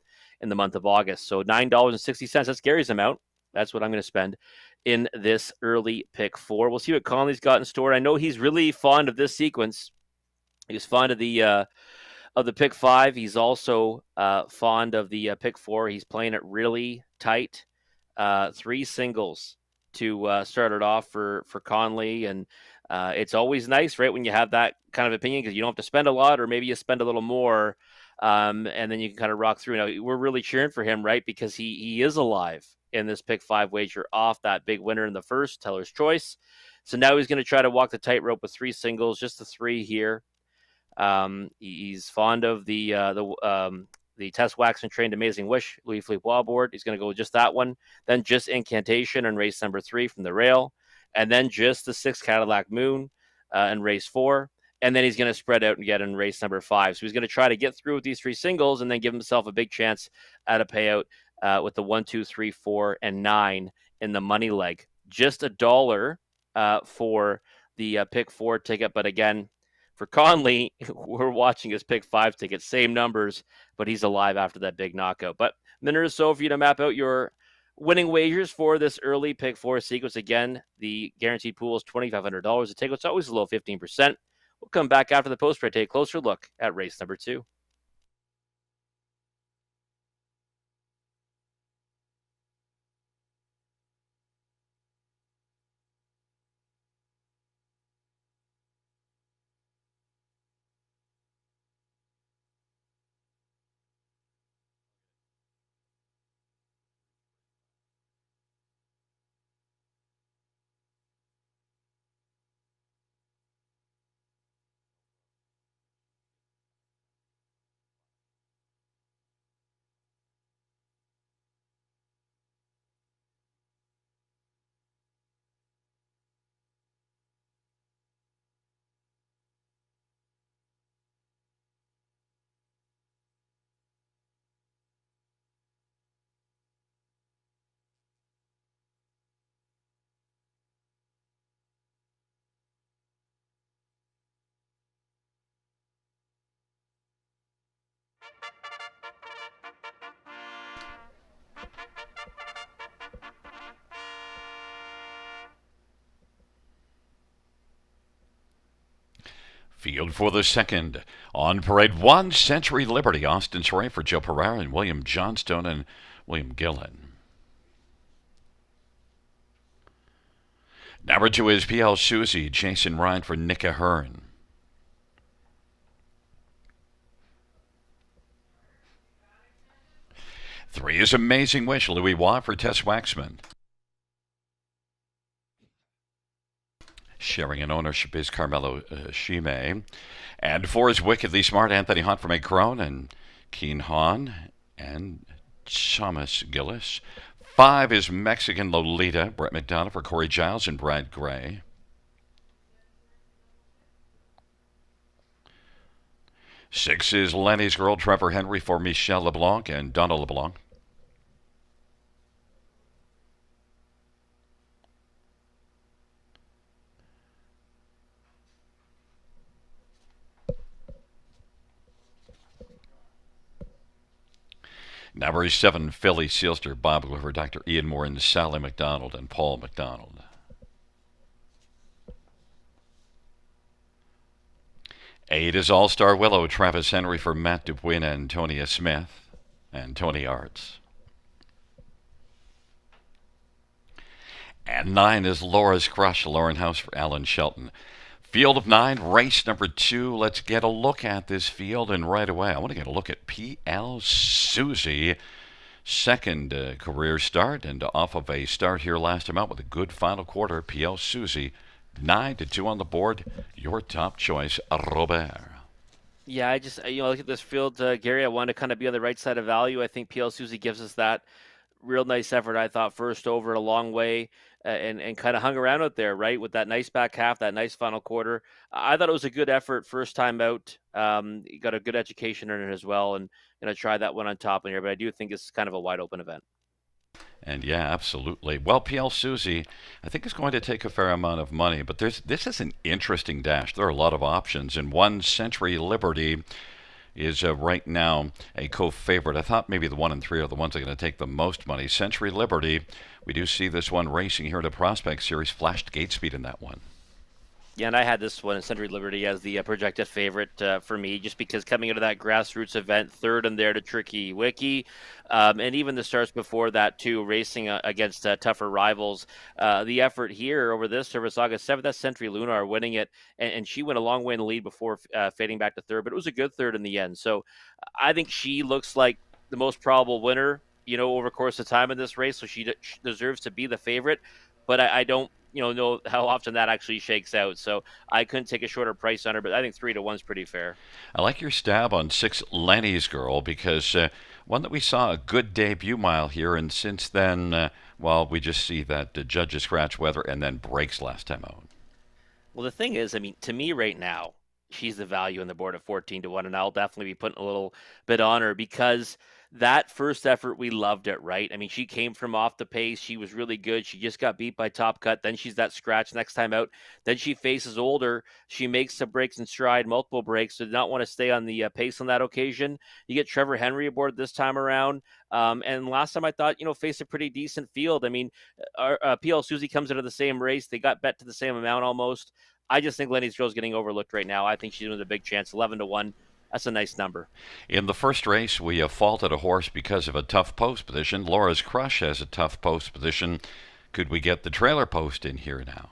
Speaker 2: in the month of August. So $9.60, that's Gary's amount. That's what I'm going to spend in this early pick four. We'll see what Conley's got in store. I know he's really fond of this sequence. He's fond of the pick five. He's also fond of the pick four. He's playing it really tight. 3 singles to start it off for Conley. And it's always nice, right, when you have that kind of opinion, because you don't have to spend a lot, or maybe you spend a little more, and then you can kind of rock through. Now, we're really cheering for him, right, because he is alive in this pick five wager off that big winner in the first, Teller's Choice. So now he's going to try to walk the tightrope with 3 singles, just the 3 here. He's fond of the Test Wax and Trained Amazing Wish, Louis Philippe Wallboard. He's going to go with just that one. Then just Incantation in race number 3 from the rail. And then just the 6 Cadillac Moon in race 4. And then he's going to spread out and get in race number 5. So he's going to try to get through with these 3 singles and then give himself a big chance at a payout with the 1, 2, 3, 4, and 9 in the money leg. Just $1 for the pick 4 ticket. But again, for Conley, we're watching his pick 5 ticket, same numbers, but he's alive after that big knockout. But a minute or so for you to map out your winning wagers for this early pick 4 sequence. Again, the guaranteed pool is $2,500. The takeout's always a low 15%. We'll come back after the post spread, take a closer look at race number 2.
Speaker 1: Field for the second. On parade, 1 Century Liberty. Austin Sorey for Joe Pereira and William Johnstone and William Gillen. Number 2 is PL Susie. Jason Ryan for Nick Ahern. Three is Amazing Wish. Louis Watt for Tess Waxman. Sharing in ownership is Carmelo Shime. And 4 is Wickedly Smart. Anthony Hunt for Meg Crone and Keen Hahn and Thomas Gillis. 5 is Mexican Lolita. Brett McDonough for Corey Giles and Brad Gray. 6 is Lenny's Girl. Trevor Henry for Michelle LeBlanc and Donna LeBlanc. Number 7, Philly Sealster, Bob Glover, Dr. Ian Moore, and Sally McDonald and Paul McDonald. 8 is All-Star Willow, Travis Henry for Matt Dupuin and Tonia Smith and Tony Arts. And 9 is Laura's Crush, Lauren House for Alan Shelton. Field of 9, race number 2. Let's get a look at this field, and right away I want to get a look at PL Susie. Second career start, and off of a start here last time out with a good final quarter. PL Susie, 9-2 on the board. Your top choice, Robert.
Speaker 2: Yeah, I just look at this field, Gary. I want to kind of be on the right side of value. I think PL Susie gives us that real nice effort. I thought first over a long way. And kind of hung around out there, right, with that nice back half, that nice final quarter. I thought it was a good effort first time out. You got a good education in it as well, and going to try that one on top in here. But I do think it's kind of a wide open event.
Speaker 1: And yeah, absolutely. Well, PL Susie, I think is going to take a fair amount of money, but this is an interesting dash. There are a lot of options, and 1 Century Liberty is right now a co-favorite. I thought maybe the 1 and 3 are the ones that are going to take the most money. Century Liberty, we do see this one racing here at the Prospect Series, flashed gate speed in that one.
Speaker 2: Yeah, and I had this one in Century Liberty as the projected favorite for me, just because coming into that grassroots event, third in there to Tricky Wiki, and even the starts before that too, racing against tougher rivals. The effort here over this service, August 7th, that's Century Lunar winning it, and she went a long way in the lead before fading back to third, but it was a good third in the end. So I think she looks like the most probable winner, over the course of time in this race, so she deserves to be the favorite, but I don't know how often that actually shakes out. So I couldn't take a shorter price on her, but I think 3-1 is pretty fair.
Speaker 1: I like your stab on 6 Lenny's Girl because one that we saw a good debut mile here, and since then, we just see that judges scratch weather and then breaks last time out.
Speaker 2: Well, the thing is, to me right now, she's the value on the board at 14-1, and I'll definitely be putting a little bit on her because that first effort, we loved it, right? She came from off the pace. She was really good. She just got beat by Top Cut. Then she's that scratch next time out. Then she faces Older. She makes some breaks in stride, multiple breaks. So did not want to stay on the pace on that occasion. You get Trevor Henry aboard this time around. And last time I thought, faced a pretty decent field. Our PL Susie comes into the same race. They got bet to the same amount almost. I just think Lenny's Girl's getting overlooked right now. I think she's with a big chance, 11-1. That's a nice number.
Speaker 1: In the first race, we faulted a horse because of a tough post position. Laura's Crush has a tough post position. Could we get the trailer post in here now?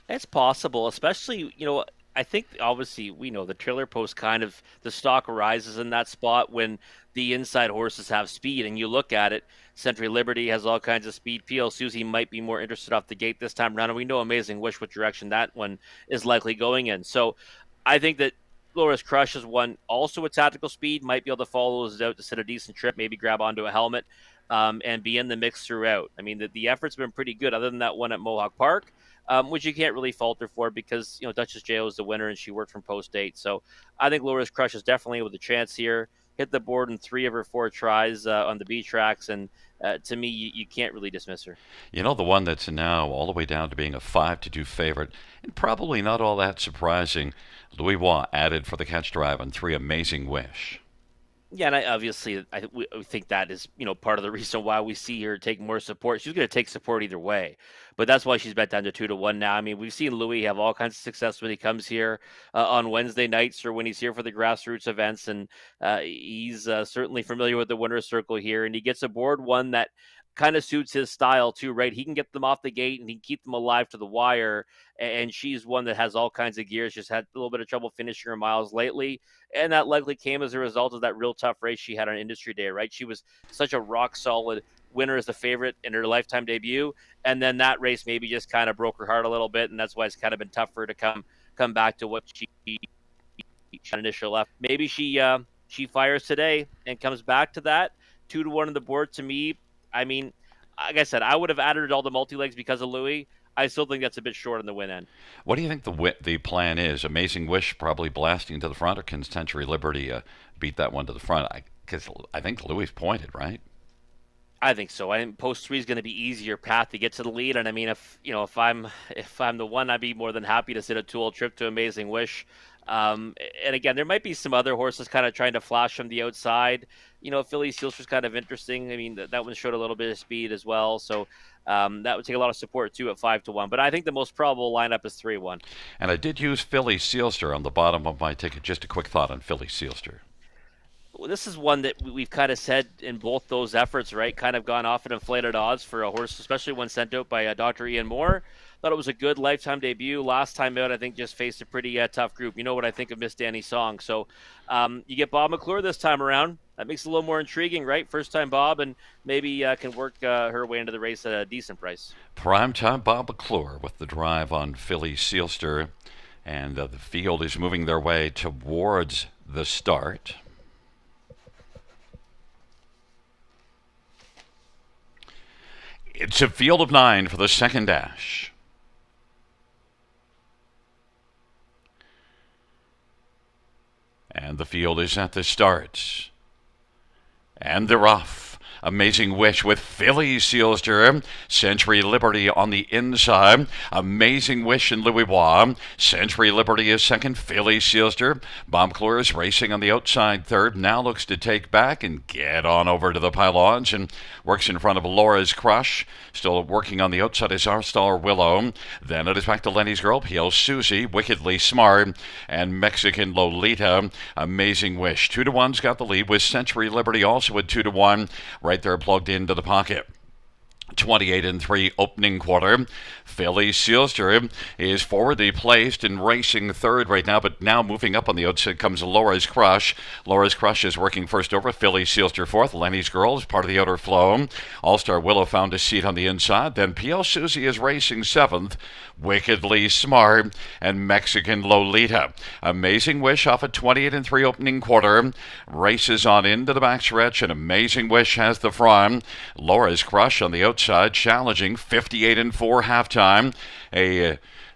Speaker 2: It's possible, especially, I think obviously we know the trailer post kind of the stock rises in that spot when the inside horses have speed. And you look at it, Century Liberty has all kinds of speed. PL Susie might be more interested off the gate this time around. And we know Amazing Wish what direction that one is likely going in. So I think that Laura's Crush is one also with tactical speed, might be able to follow those out to set a decent trip, maybe grab onto a helmet, and be in the mix throughout. The effort's been pretty good other than that one at Mohawk Park, which you can't really fault her for because, Duchess J.O. is the winner and she worked from post 8. So I think Laura's Crush is definitely with a chance here. Hit the board in 3 of her 4 tries on the B tracks, and to me, you can't really dismiss her.
Speaker 1: The one that's now all the way down to being a 5-2 favorite, and probably not all that surprising, Louis Watt added for the catch drive on 3 Amazing Wish.
Speaker 2: Yeah, and we think that is part of the reason why we see her take more support. She's going to take support either way, but that's why she's bet down to 2-1 now. I mean, we've seen Louis have all kinds of success when he comes here on Wednesday nights or when he's here for the grassroots events, and he's certainly familiar with the winner's circle here, and he gets aboard one that kind of suits his style too, right? He can get them off the gate and he can keep them alive to the wire, and she's one that has all kinds of gears. Just had a little bit of trouble finishing her miles lately, and that likely came as a result of that real tough race she had on Industry Day, right? She was such a rock solid winner as the favorite in her lifetime debut, and then that race maybe just kind of broke her heart a little bit, and that's why it's kind of been tough for her to come back to what she initial left. Maybe she fires today and comes back to that 2-1 on the board. To me, I mean, like I said, I would have added all the multi legs because of Louis. I still think that's a bit short on the win end.
Speaker 1: What do you think the plan is? Amazing Wish probably blasting to the front, or can Century Liberty beat that one to the front? Because I think Louis pointed, right?
Speaker 2: I think so. I think post three is going to be easier path to get to the lead, and I mean, if I'm the one, I'd be more than happy to sit a 2-hole trip to Amazing Wish. And again, there might be some other horses kind of trying to flash from the outside. Philly Seals was kind of interesting. I mean, that one showed a little bit of speed as well, so that would take a lot of support too at 5-1. But I think the most probable lineup is 3-1.
Speaker 1: And I did use Philly Sealster on the bottom of my ticket. Just a quick thought on Philly Sealster.
Speaker 2: This is one that we've kind of said in both those efforts, right? Kind of gone off at inflated odds for a horse, especially when sent out by Dr. Ian Moore. Thought it was a good lifetime debut. Last time out, I think just faced a pretty tough group. You know what I think of Miss Danny Song. So you get Bob McClure this time around. That makes it a little more intriguing, right? First time Bob, and maybe can work her way into the race at a decent price.
Speaker 1: Primetime Bob McClure with the drive on Philly Sealster. And the field is moving their way towards the start. It's a field of 9 for the second dash. And the field is at the start. And they're off. Amazing Wish with Philly Sealster. Century Liberty on the inside. Amazing Wish and Louis Bois. Century Liberty is second. Philly Sealster. Bob McClure is racing on the outside third. Now looks to take back and get on over to the pylons and works in front of Laura's Crush. Still working on the outside is Our Star Willow. Then it is back to Lenny's Girl, P.L. Susie, Wickedly Smart, and Mexican Lolita. Amazing Wish. 2-1's got the lead with Century Liberty also at 2-1. Right there plugged into the pocket. 28-3 opening quarter. Philly Sealster is forwardly placed and racing third right now, but now moving up on the outside comes Laura's Crush. Laura's Crush is working first over. Philly Sealster fourth. Lenny's Girl is part of the outer flow. All-Star Willow found a seat on the inside. Then P.L. Susie is racing seventh. Wickedly Smart and Mexican Lolita. Amazing Wish off a 28-3 opening quarter. Races on into the backstretch, and Amazing Wish has the front. Laura's Crush on the outside, challenging 58-4 halftime.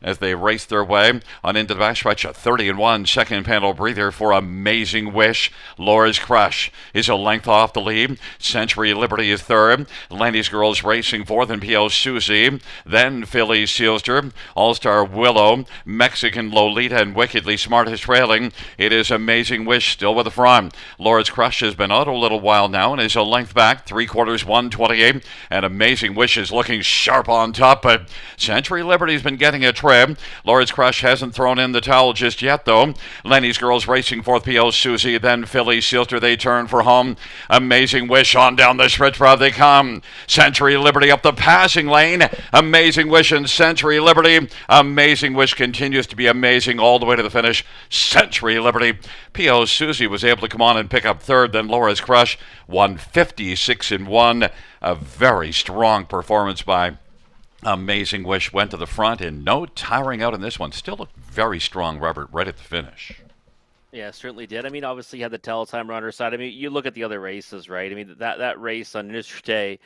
Speaker 1: As they race their way on into the backstretch, a 30-1 second panel breather for Amazing Wish. Laura's Crush is a length off the lead. Century Liberty is third. Lenny's Girls racing fourth, and P.L. Susie. Then Philly Sealster, All-Star Willow, Mexican Lolita, and Wickedly Smart is trailing. It is Amazing Wish still with the front. Laura's Crush has been out a little while now and is a length back, 3/4 128, and Amazing Wish is looking sharp on top, but Century Liberty's been getting a trip. Laura's Crush hasn't thrown in the towel just yet, though. Lenny's Girls racing fourth, P.L. Susie, then Philly Sealster. They turn for home. Amazing Wish on down the stretch route they come. Century Liberty up the passing lane. Amazing Wish and Century Liberty. Amazing Wish continues to be amazing all the way to the finish. Century Liberty. P.L. Susie was able to come on and pick up third. Then Laura's Crush won 56-1. A very strong performance by Amazing Wish. Went to the front and no tiring out in this one. Still looked very strong, Robert, right at the finish.
Speaker 2: Yeah, certainly did. I mean, obviously had the tell-time on her side. I mean, you look at the other races, right? I mean, that race on Industry Day,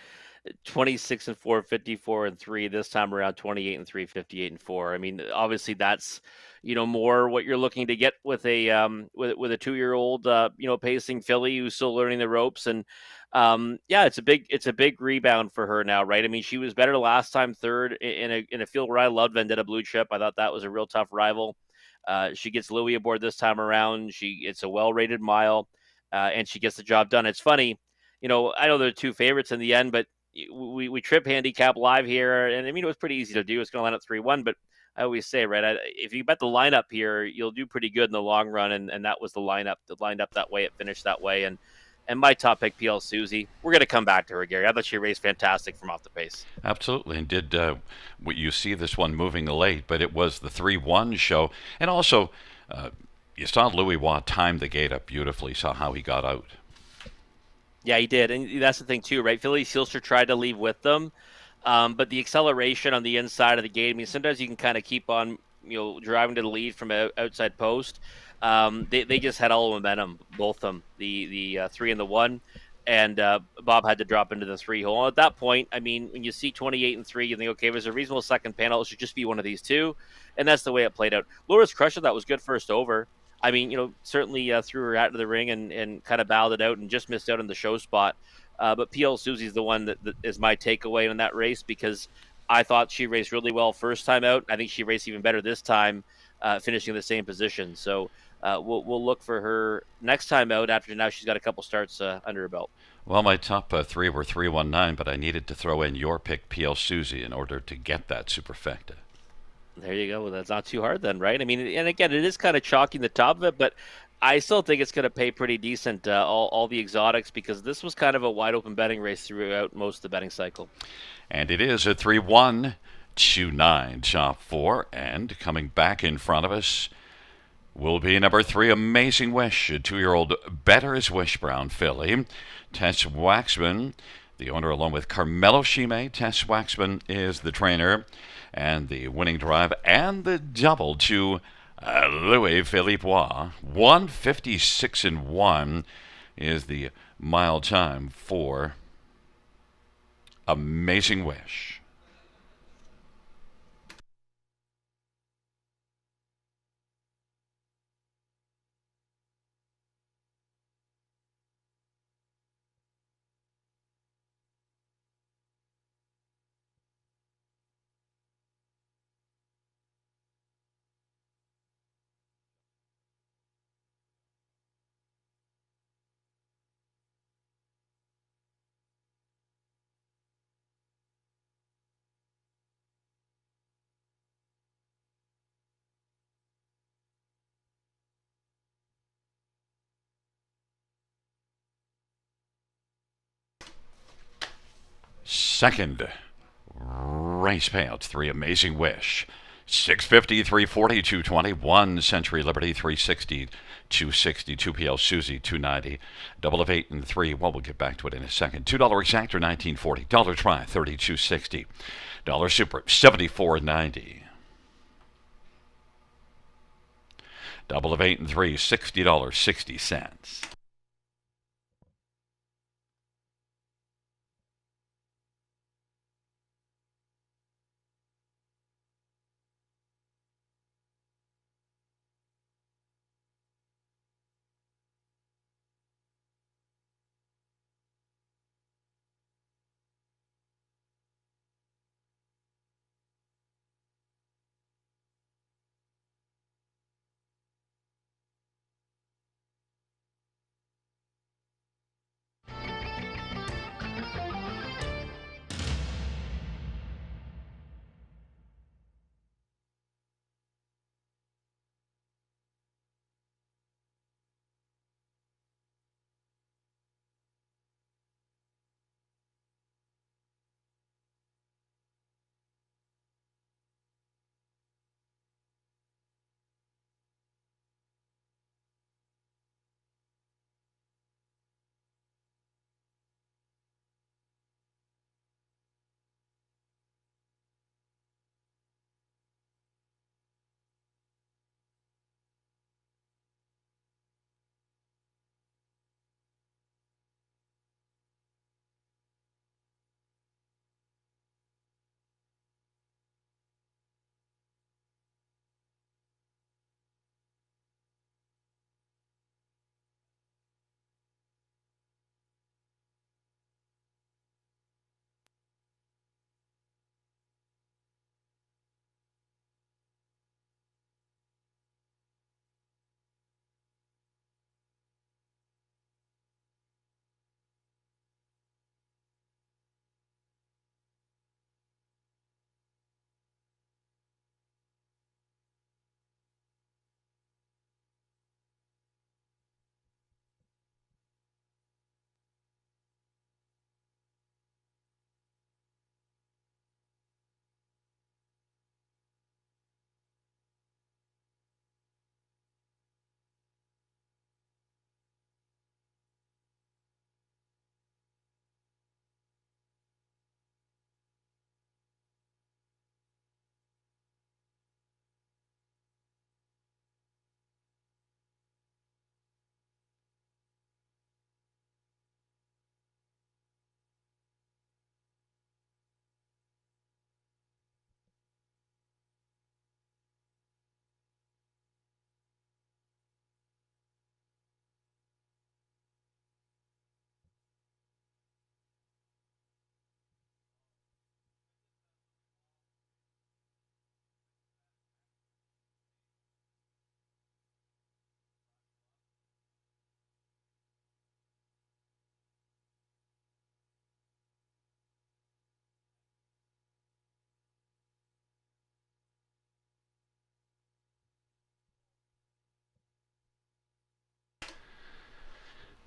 Speaker 2: 26-4, 54-3. This time around, 28-3, 58-4. I mean, obviously that's more what you're looking to get with a with a 2-year-old pacing filly who's still learning the ropes. And yeah, it's a big rebound for her now, right? I mean, she was better last time, third in a field where I loved Vendetta Blue Chip. I thought that was a real tough rival. She gets Louis aboard this time around. It's a well-rated mile. and she gets the job done. It's funny, I know they're two favorites in the end, but we trip handicap live here, and I mean it was pretty easy to do. It's going to line up 3-1, but I always say, right, if you bet the lineup here, you'll do pretty good in the long run, and that was the lineup. That lined up that way, it finished that way, and my top pick, PL Susie. We're going to come back to her, Gary. I thought she raced fantastic from off the pace.
Speaker 1: Absolutely, and did you see this one moving late? But it was the 3-1 show, and also you saw Louis Watt time the gate up beautifully. Saw how he got out.
Speaker 2: Yeah, he did, and that's the thing too, right? Philly Sealster tried to leave with them, but the acceleration on the inside of the gate. I mean, sometimes you can kind of keep on, driving to the lead from outside post. They just had all the momentum, both of them, the 3 and the 1, and Bob had to drop into the 3 hole. At that point, I mean, when you see 28 and 3, you think, okay, there's a reasonable second panel. It should just be one of these two, and that's the way it played out. Laura's Crusher, that was good first over. I mean, certainly threw her out of the ring and kind of bowed it out and just missed out on the show spot. But PL Susie's the one that is my takeaway in that race, because I thought she raced really well first time out. I think she raced even better this time, finishing in the same position. So we'll look for her next time out. After now, she's got a couple starts under her belt.
Speaker 1: Well, my top three were 319, but I needed to throw in your pick, PL Susie, in order to get that superfecta.
Speaker 2: There you go. Well, that's not too hard then, right? I mean, and again, it is kind of chalking the top of it, but I still think it's going to pay pretty decent, all the exotics, because this was kind of a wide open betting race throughout most of the betting cycle.
Speaker 1: And it is a 3-1, 2-9, top four. And coming back in front of us will be number 3, Amazing Wish, a 2-year-old Better as Wish Brown filly. Tess Waxman, the owner, along with Carmelo Shime. Tess Waxman is the trainer. And the winning drive and the double to Louis Philippe Bois. 156 and 1 is the mile time for Amazing Wish. Second race payouts, 3 Amazing Wish. 650, 340, 220, 1 Century Liberty, 360, 260, 2 PL Susie, 290, double of 8 and 3. Well, we'll get back to it in a second. $2 exactor, 1940. Dollar try, 32.60. Dollar super, 74.90. Double of 8 and 3, $60.60.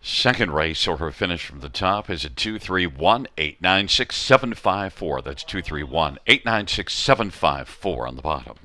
Speaker 1: Second race, or her finish from the top, is at 231-896-754. That's 231-896-754 on the bottom.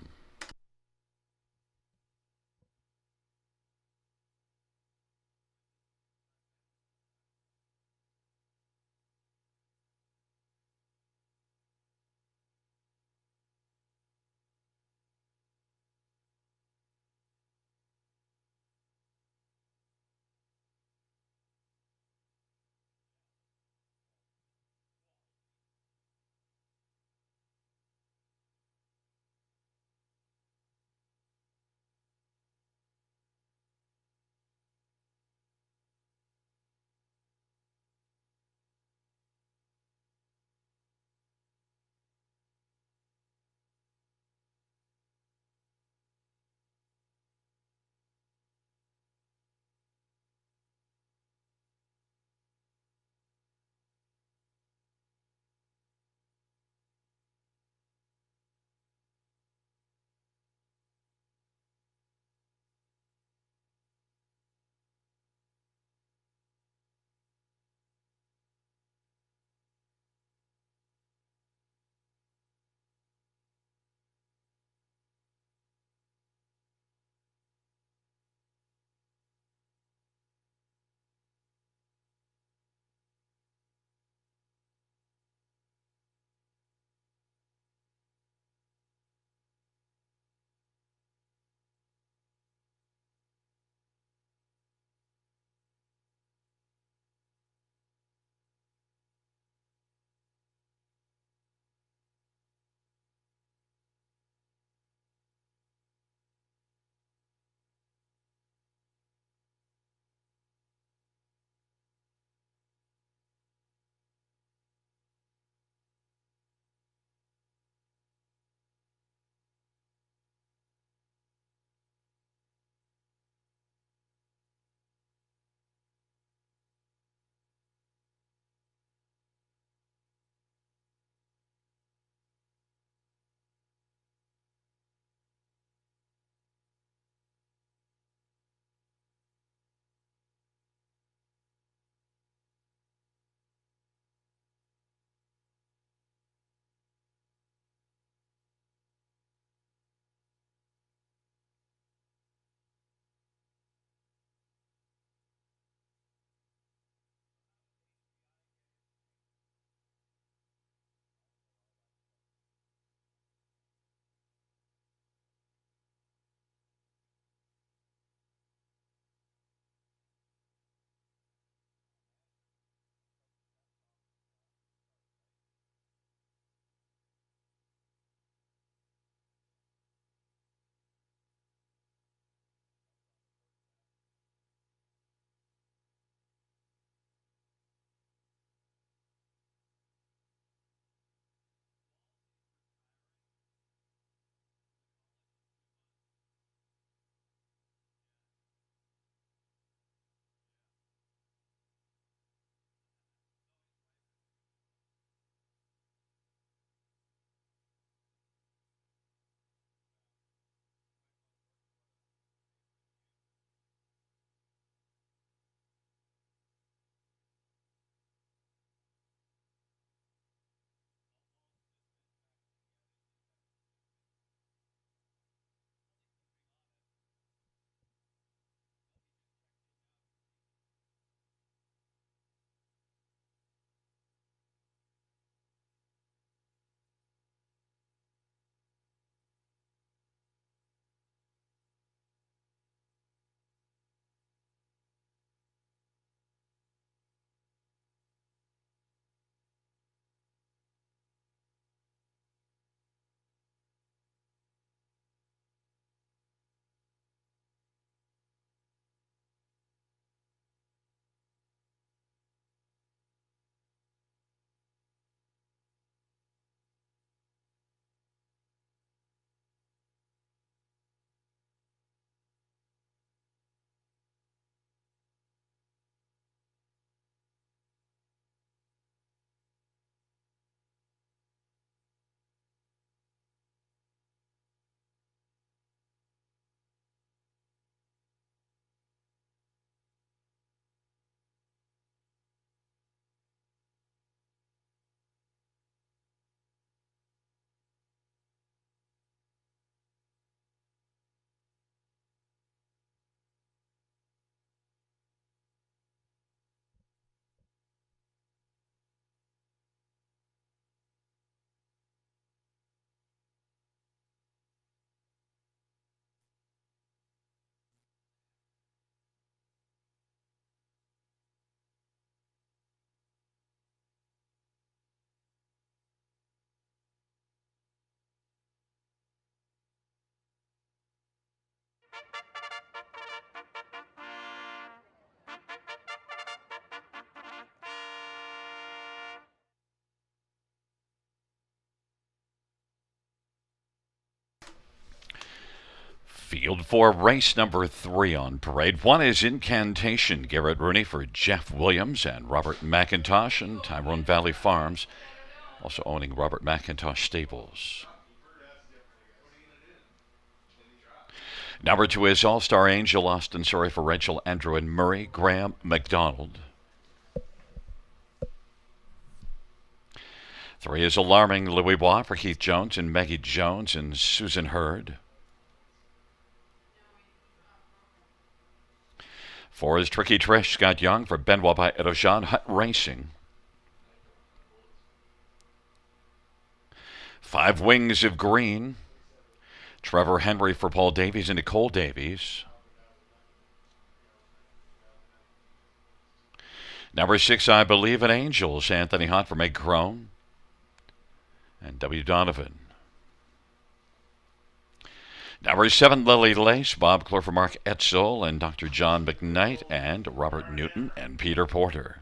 Speaker 1: Field for race number 3 on parade. 1 is Incantation. Garrett Rooney for Jeff Williams and Robert McIntosh and Tyrone Valley Farms, also owning Robert McIntosh Stables. Number 2 is All Star Angel, Austin Surrey for Rachel, Andrew, and Murray, Graham McDonald. 3 is Alarming Louis Bois for Keith Jones and Maggie Jones and Susan Hurd. 4 is Tricky Trish, Scott Young for Benoit by Edojan Hut Racing. 5 Wings of Green, Trevor Henry for Paul Davies and Nicole Davies. Number 6, I Believe in Angels, Anthony Hunt for Meg Crone and W. Donovan. Number 7, Lily Lace, Bob Clore for Mark Etzel and Dr. John McKnight and Robert Newton and Peter Porter.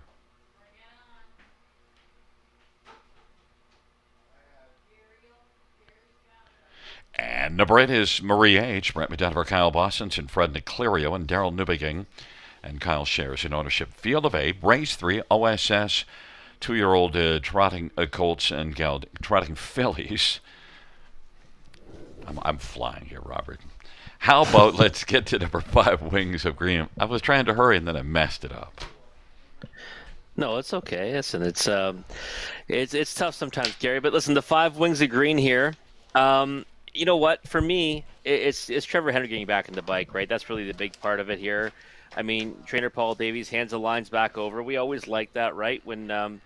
Speaker 1: And number 8 is Marie H., Brent McDonough for Kyle Bossens and Fred Niclerio and Daryl Newbegin. And Kyle shares in ownership. Field of 8, race 3, OSS, 2-year-old trotting colts and trotting fillies. I'm flying here, Robert. How about let's get to number 5, Wings of Green. I was trying to hurry and then I messed it up.
Speaker 2: No, it's okay. Listen, it's tough sometimes, Gary. But listen, the 5 Wings of Green here. You know what? For me, it's Trevor Henry getting back in the bike, right? That's really the big part of it here. I mean, trainer Paul Davies hands the lines back over. We always like that, right? When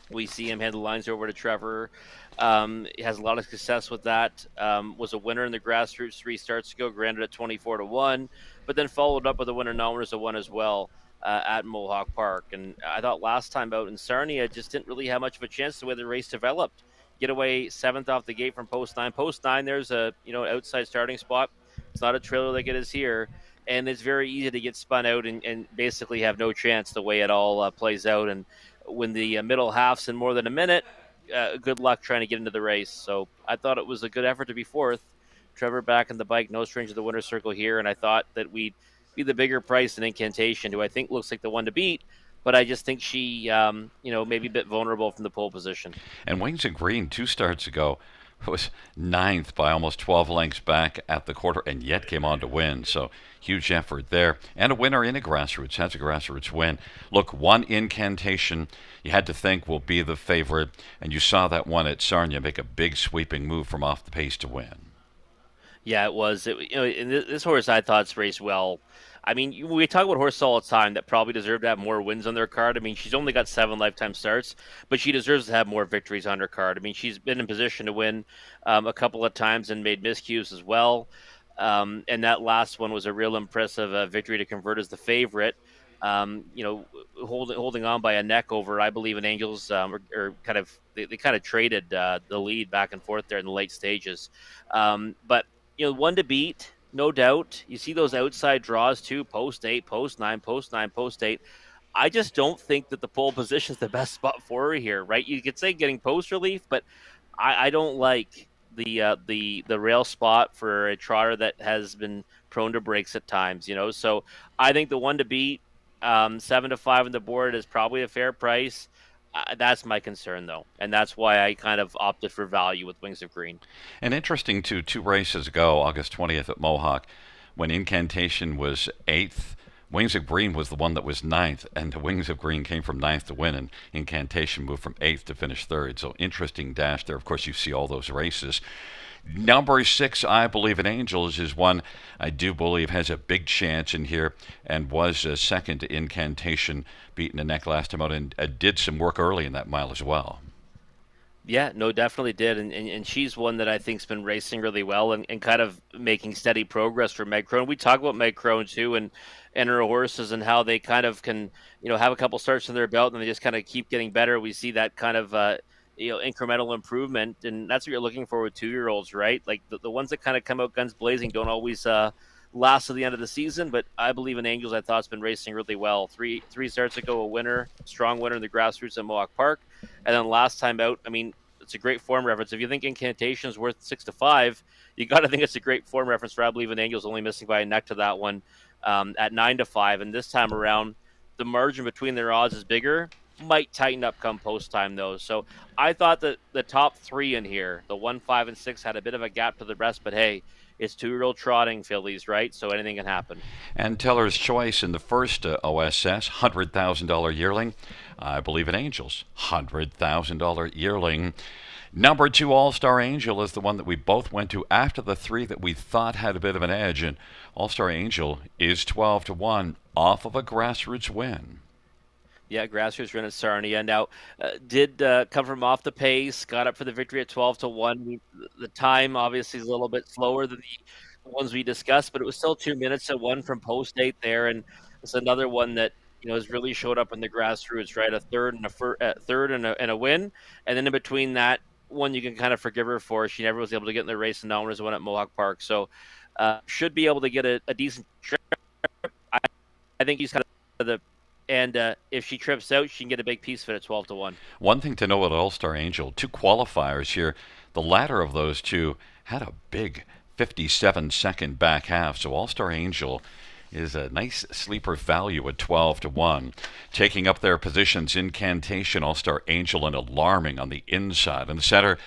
Speaker 2: we see him hand the lines over to Trevor. He has a lot of success with that. Was a winner in the grassroots 3 starts ago, granted at 24-1, but then followed up with a winner non-winners of 1 as well at Mohawk Park. And I thought last time out in Sarnia just didn't really have much of a chance the way the race developed. Get away 7th off the gate from post 9. Post 9, there's a outside starting spot. It's not a trailer like it is here. And it's very easy to get spun out and basically have no chance the way it all plays out. And when the middle half's in more than a minute, good luck trying to get into the race. So I thought it was a good effort to be 4th. Trevor back in the bike, no stranger to the winner's circle here. And I thought that we'd be the bigger price than Incantation, who I think looks like the one to beat. But I just think she, maybe a bit vulnerable from the pole position.
Speaker 1: And Wings of Green 2 starts ago was 9th by almost 12 lengths back at the quarter and yet came on to win. So huge effort there. And a winner in a grassroots. Has a grassroots win. Look, 1 Incantation you had to think will be the favorite. And you saw that one at Sarnia make a big sweeping move from off the pace to win.
Speaker 2: Yeah, it was. And this horse I thought's raced well. I mean, we talk about horses all the time that probably deserve to have more wins on their card. I mean, she's only got 7 lifetime starts, but she deserves to have more victories on her card. I mean, she's been in position to win a couple of times and made miscues as well. And that last one was a real impressive victory to convert as the favorite. Holding on by a neck over, I Believe in Angels, or kind of they kind of traded the lead back and forth there in the late stages. But one to beat. No doubt. You see those outside draws too, post 8, post 9, post 9, post 8. I just don't think that the pole position is the best spot for her here, right? You could say getting post relief, but I don't like the rail spot for a trotter that has been prone to breaks at times, So I think the one to beat, 7-5 on the board is probably a fair price. That's my concern, though, and that's why I kind of opted for value with Wings of Green.
Speaker 1: And interesting, too, 2 races ago, August 20th at Mohawk, when Incantation was 8th, Wings of Green was the one that was 9th, and the Wings of Green came from 9th to win, and Incantation moved from 8th to finish 3rd. So interesting dash there. Of course, you see all those races. Number 6, I Believe in Angels, is one I do believe has a big chance in here and was second to Incantation, beating the neck last time out, and did some work early in that mile as well.
Speaker 2: Yeah, no, definitely did. And she's one that I think's been racing really well and kind of making steady progress for Meg Crone. We talk about Meg Crone, too, and her horses and how they kind of can, have a couple starts in their belt and they just kind of keep getting better. We see that kind of incremental improvement, and that's what you're looking for with 2-year-olds, right? Like the ones that kind of come out guns blazing don't always last to the end of the season. But I believe in Angels. I thought it's been racing really well. Three starts ago, a winner, strong winner in the grassroots at Mohawk Park, and then last time out, I mean, it's a great form reference. If you think Incantation is worth 6-5, you got to think it's a great form reference for I believe in Angels, only missing by a neck to that one at 9-5. And this time around, the margin between their odds is bigger. Might tighten up come post time though. So I thought that the top three in here, the 1, 5, and 6, had a bit of a gap to the rest. But hey, it's 2-year-old trotting fillies, right? So anything can happen.
Speaker 1: And Teller's Choice in the first OSS, $100,000 yearling. I believe in Angels, $100,000 yearling. Number 2 All-Star Angel is the one that we both went to after the 3 that we thought had a bit of an edge. And All-Star Angel is 12-1 off of a grassroots win.
Speaker 2: Yeah, grassroots run at Sarnia. Now, did come from off the pace, got up for the victory at 12-1. The time obviously is a little bit slower than the ones we discussed, but it was still 2 minutes at one from post 8 there, and it's another one that has really showed up in the grassroots, right? A third and a win, and then in between that one, you can kind of forgive her for. She never was able to get in the race, and now was one at Mohawk Park, so should be able to get a decent trip. I think he's kind of the and if she trips out, she can get a big piece of it at 12-1.
Speaker 1: One thing to know about All-Star Angel, 2 qualifiers here. The latter of those 2 had a big 57-second back half, so All-Star Angel is a nice sleeper value at 12-1. Taking up their positions, Incantation, All-Star Angel, and Alarming on the inside. In the center,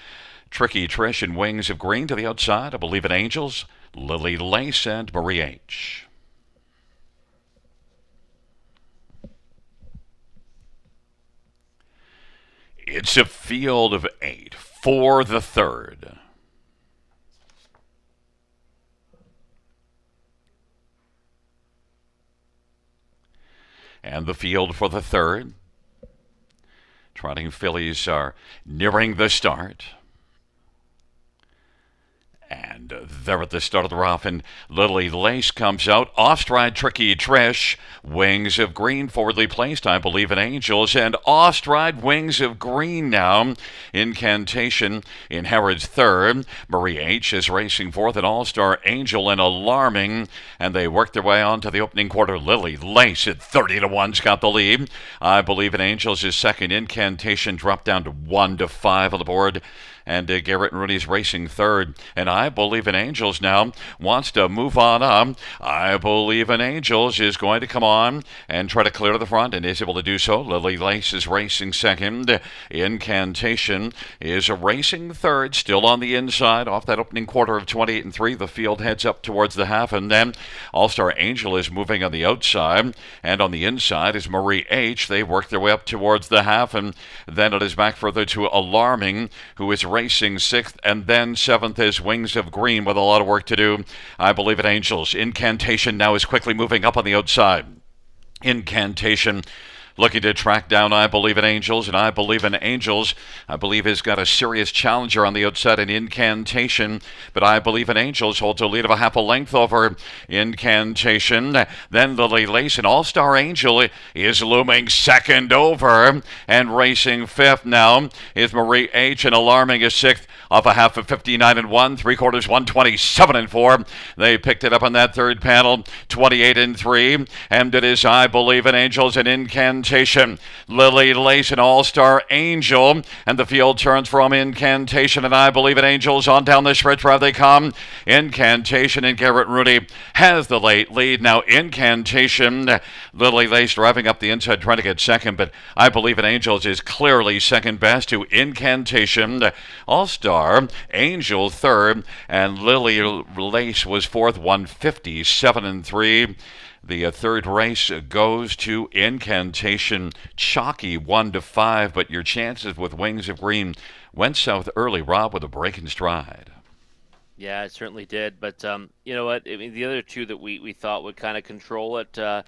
Speaker 1: Tricky Trish and Wings of Green to the outside. I believe in Angels, Lily Lace, and Marie H. It's a field of 8 for the third. And the field for the third. Trotting fillies are nearing the start. And they're at the start of the rough, and Lily Lace comes out. Off-stride Tricky Trish. Wings of Green forwardly placed, I believe in Angels. And off-stride Wings of Green now. Incantation in Harrod's third. Marie H. is racing fourth, and All-Star Angel and Alarming. And they work their way on to the opening quarter. Lily Lace at 30-1's got the lead. I believe in Angels is second. Incantation dropped down to 1-5 on the board. And Garrett and Rooney's racing third. And I believe in Angels now wants to move on up. I believe in Angels is going to come on and try to clear to the front and is able to do so. Lily Lace is racing second. Incantation is racing third, still on the inside off that opening quarter of 28-3. The field heads up towards the half, and then All-Star Angel is moving on the outside, and on the inside is Marie H. They work their way up towards the half, and then it is back further to Alarming, who is racing sixth, and then seventh is Wings of Green with a lot of work to do. I believe in Angels. Incantation now is quickly moving up on the outside. Incantation looking to track down I believe in Angels, and I believe in Angels. I believe has got a serious challenger on the outside in Incantation, but I believe in Angels holds a lead of a half a length over Incantation. Then Lily Lace and All-Star Angel is looming second over, and racing fifth now is Marie H. and Alarming is sixth off a half of 59-1, 3/4 127-4. They picked it up on that third panel, 28-3, and it is I believe in Angels and Incantation. Lily Lace and All-Star Angel, and the field turns from Incantation and I believe in Angels on down the stretch where they come. Incantation and Garrett Rooney has the late lead. Now Incantation, Lily Lace driving up the inside trying to get second, but I believe in Angels is clearly second best to Incantation. All-Star Angel third, and Lily Lace was fourth, 157-3. The third race goes to Incantation. Chalky 1-5, but your chances with Wings of Green went south early. Rob with a break in stride.
Speaker 2: Yeah, it certainly did. But you know what? I mean, the other two that we thought would kind of control it kind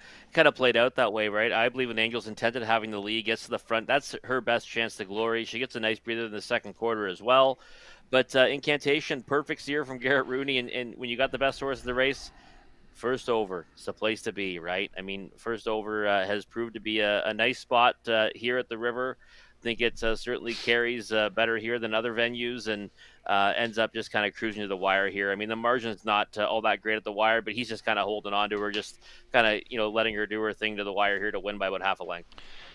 Speaker 2: of played out that way, right? I believe in Angels intended having the lead, gets to the front. That's her best chance to glory. She gets a nice breather in the second quarter as well. But Incantation, perfect steer from Garrett Rooney. And when you got the best horse in the race, first over, it's the place to be, right? I mean, first over has proved to be a nice spot here at the River. I think it certainly carries better here than other venues, and ends up just kind of cruising to the wire here. I mean, the margin's not all that great at the wire, but he's just kind of holding on to her, just kind of letting her do her thing to the wire here to win by about half a length.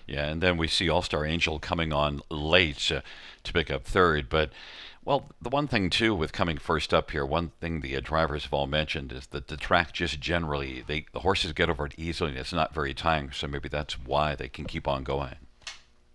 Speaker 1: Yeah, and then we see All Star Angel coming on late to pick up third. But, well, the one thing, too, with coming first up here, one thing the drivers have all mentioned is that the track just generally, the horses get over it easily and it's not very tiring. So maybe that's why they can keep on going.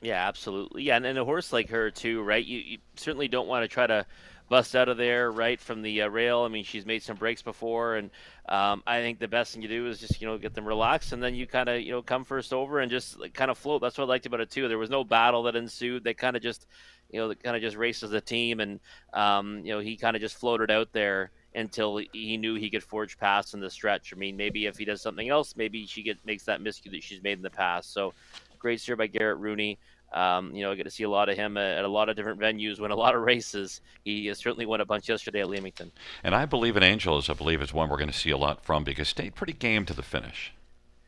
Speaker 2: Yeah, absolutely. Yeah, and a horse like her too, right? You certainly don't want to try to bust out of there right from the rail. I mean, she's made some breaks before, and I think the best thing you do is just get them relaxed, and then you kind of come first over and just like, kind of float. That's what I liked about it too. There was no battle that ensued. They kind of just kind of just raced as a team, and he kind of just floated out there until he knew he could forge past in the stretch. I mean, maybe if he does something else, maybe she makes that miscue that she's made in the past. So great steer by Garrett Rooney. I get to see a lot of him at a lot of different venues, win a lot of races. He certainly won a bunch yesterday at Leamington.
Speaker 1: And I believe in Angels. I believe is one we're going to see a lot from because stayed pretty game to the finish.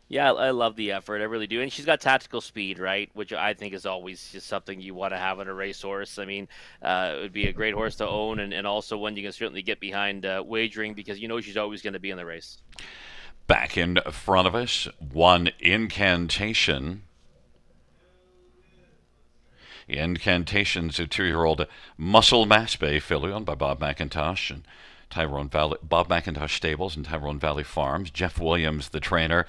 Speaker 2: Yeah, I love the effort. I really do. And she's got tactical speed, right? Which I think is always just something you want to have in a racehorse. I mean, it would be a great horse to own and also one you can certainly get behind wagering because she's always going to be in the race.
Speaker 1: Back in front of us, one Incantation. Incantation's a 2-year-old Muscle Mass Bay filly owned by Bob McIntosh and Tyrone Valley, Bob McIntosh Stables and Tyrone Valley Farms. Jeff Williams, the trainer.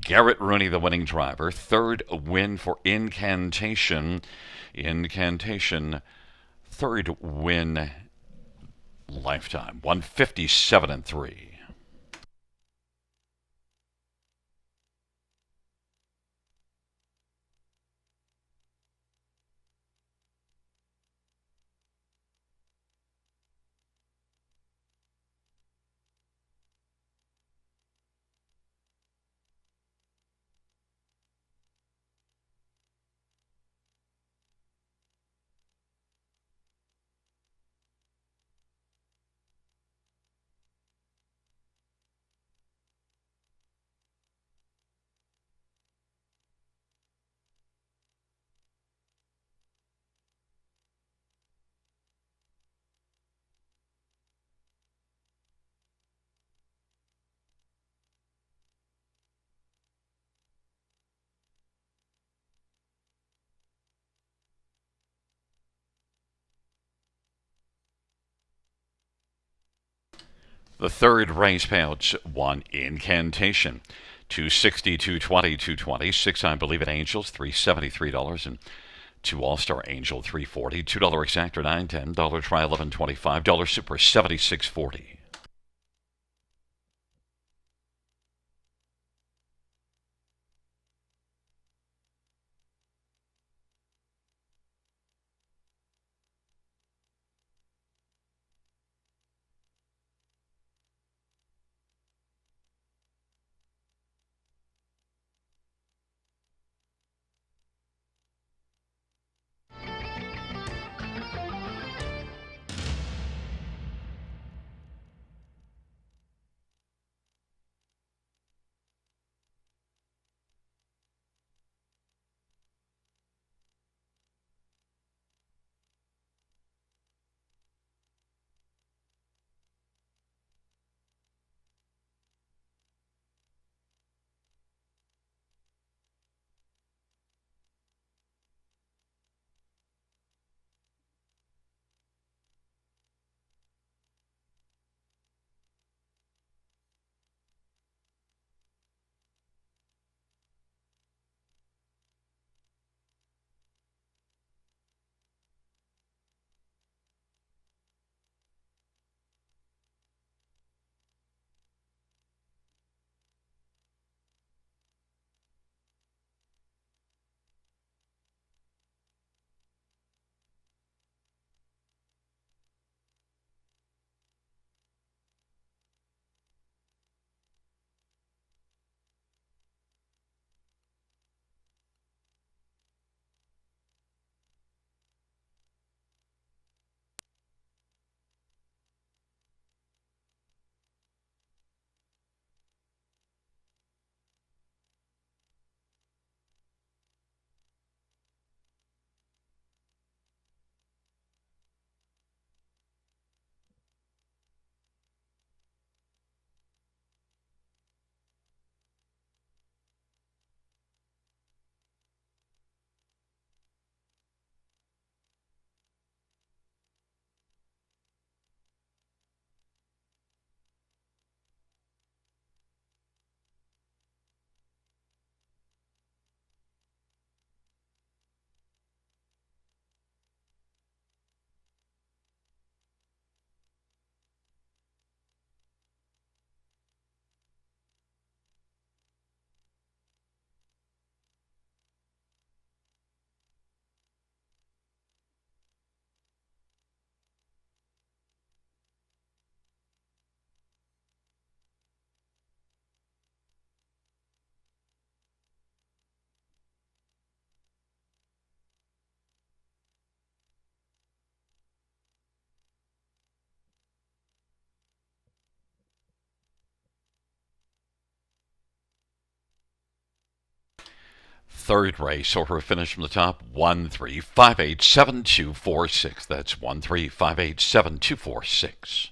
Speaker 1: Garrett Rooney, the winning driver. Third win for Incantation. Incantation, third win lifetime. 157-3. The third race payouts, one Incantation. 260, 220, 220. Six I Believe It Angels, $373. And two All-Star Angel, $340. $2 Exactor, $910. Dollar Try, $1125. Dollar Super, $76.40. Third race, order of finish from the top, 13587246. That's 13587246.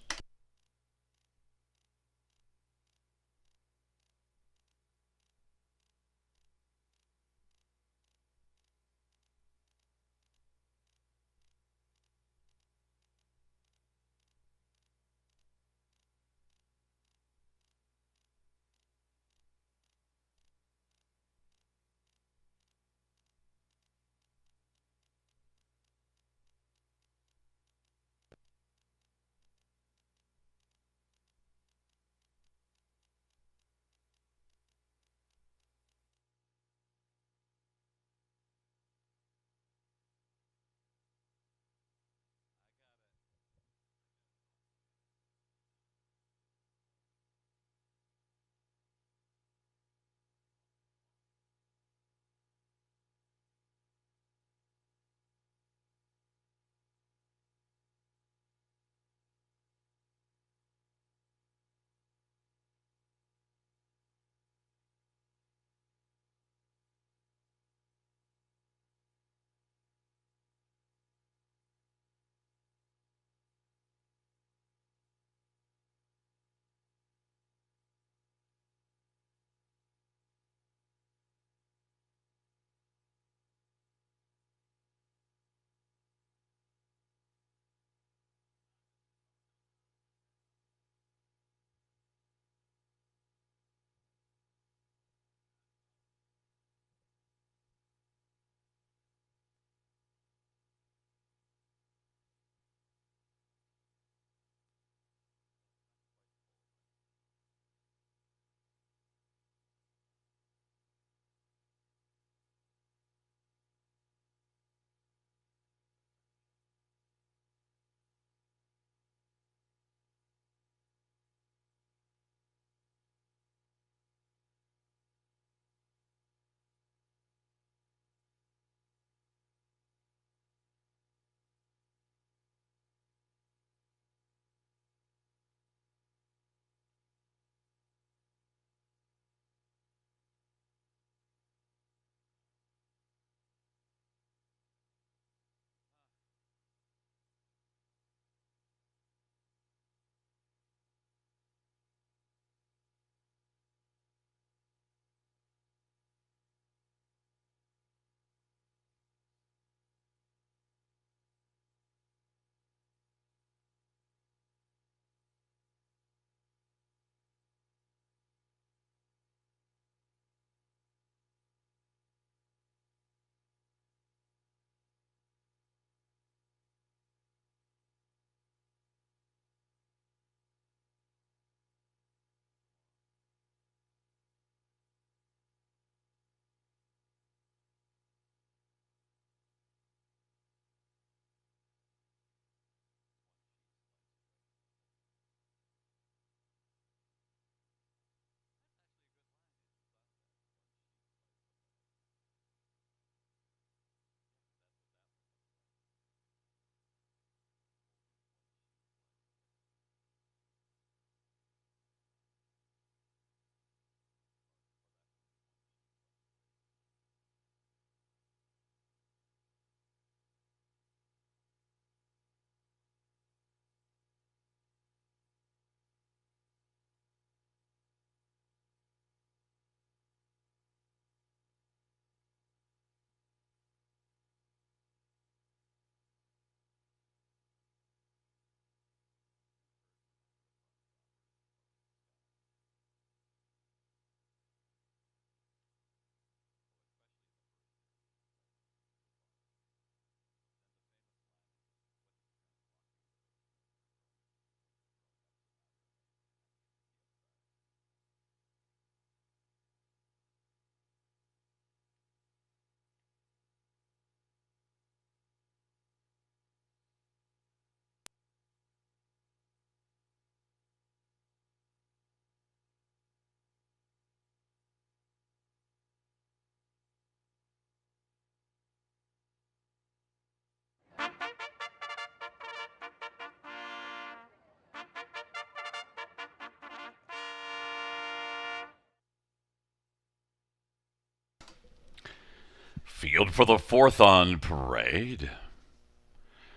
Speaker 1: Field for the fourth on parade.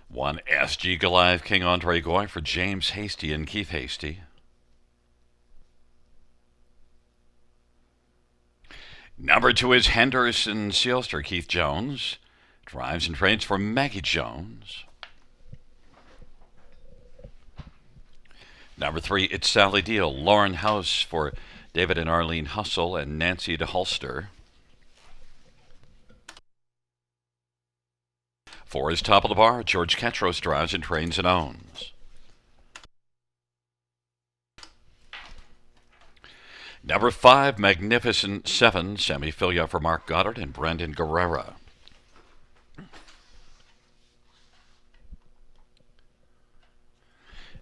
Speaker 1: One SG Goliath King Andre Goy for James Hasty and Keith Hasty. Number 2 is Henderson Sealster Keith Jones. Drives and trades for Maggie Jones. Number 3, it's Sally Deal. Lauren House for David and Arlene Hustle and Nancy DeHolster. 4 is Top of the Bar. George Ketros drives and trains and owns. Number 5, Magnificent 7, Sammy Filia for Mark Goddard and Brendan Guerrera.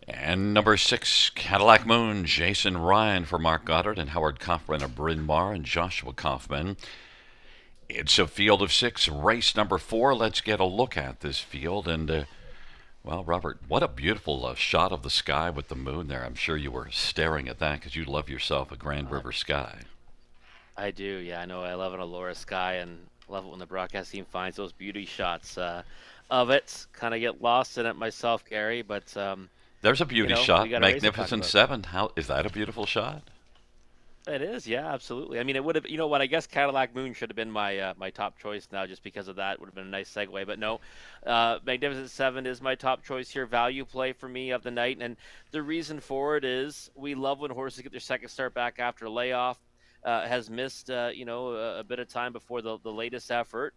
Speaker 1: And number 6, Cadillac Moon, Jason Ryan for Mark Goddard and Howard Kaufman of Bryn Mawr and Joshua Kaufman. It's a field of 6, race number 4. Let's get a look at this field. And, well, Robert, what a beautiful shot of the sky with the moon there. I'm sure you were staring at that because you love yourself a Grand River sky.
Speaker 2: I do, yeah. I know I love an Allura sky and love it when the broadcast team finds those beauty shots of it. Kind of get lost in it myself, Gary, but
Speaker 1: there's a beauty shot, Magnificent 7. How is that a beautiful shot?
Speaker 2: It is, yeah, absolutely. I mean, it would have, you know what? I guess Cadillac Moon should have been my my top choice now, just because of that. Would have been a nice segue, but no, Magnificent 7 is my top choice here, value play for me of the night, and the reason for it is we love when horses get their second start back after layoff. Has missed, a bit of time before the latest effort.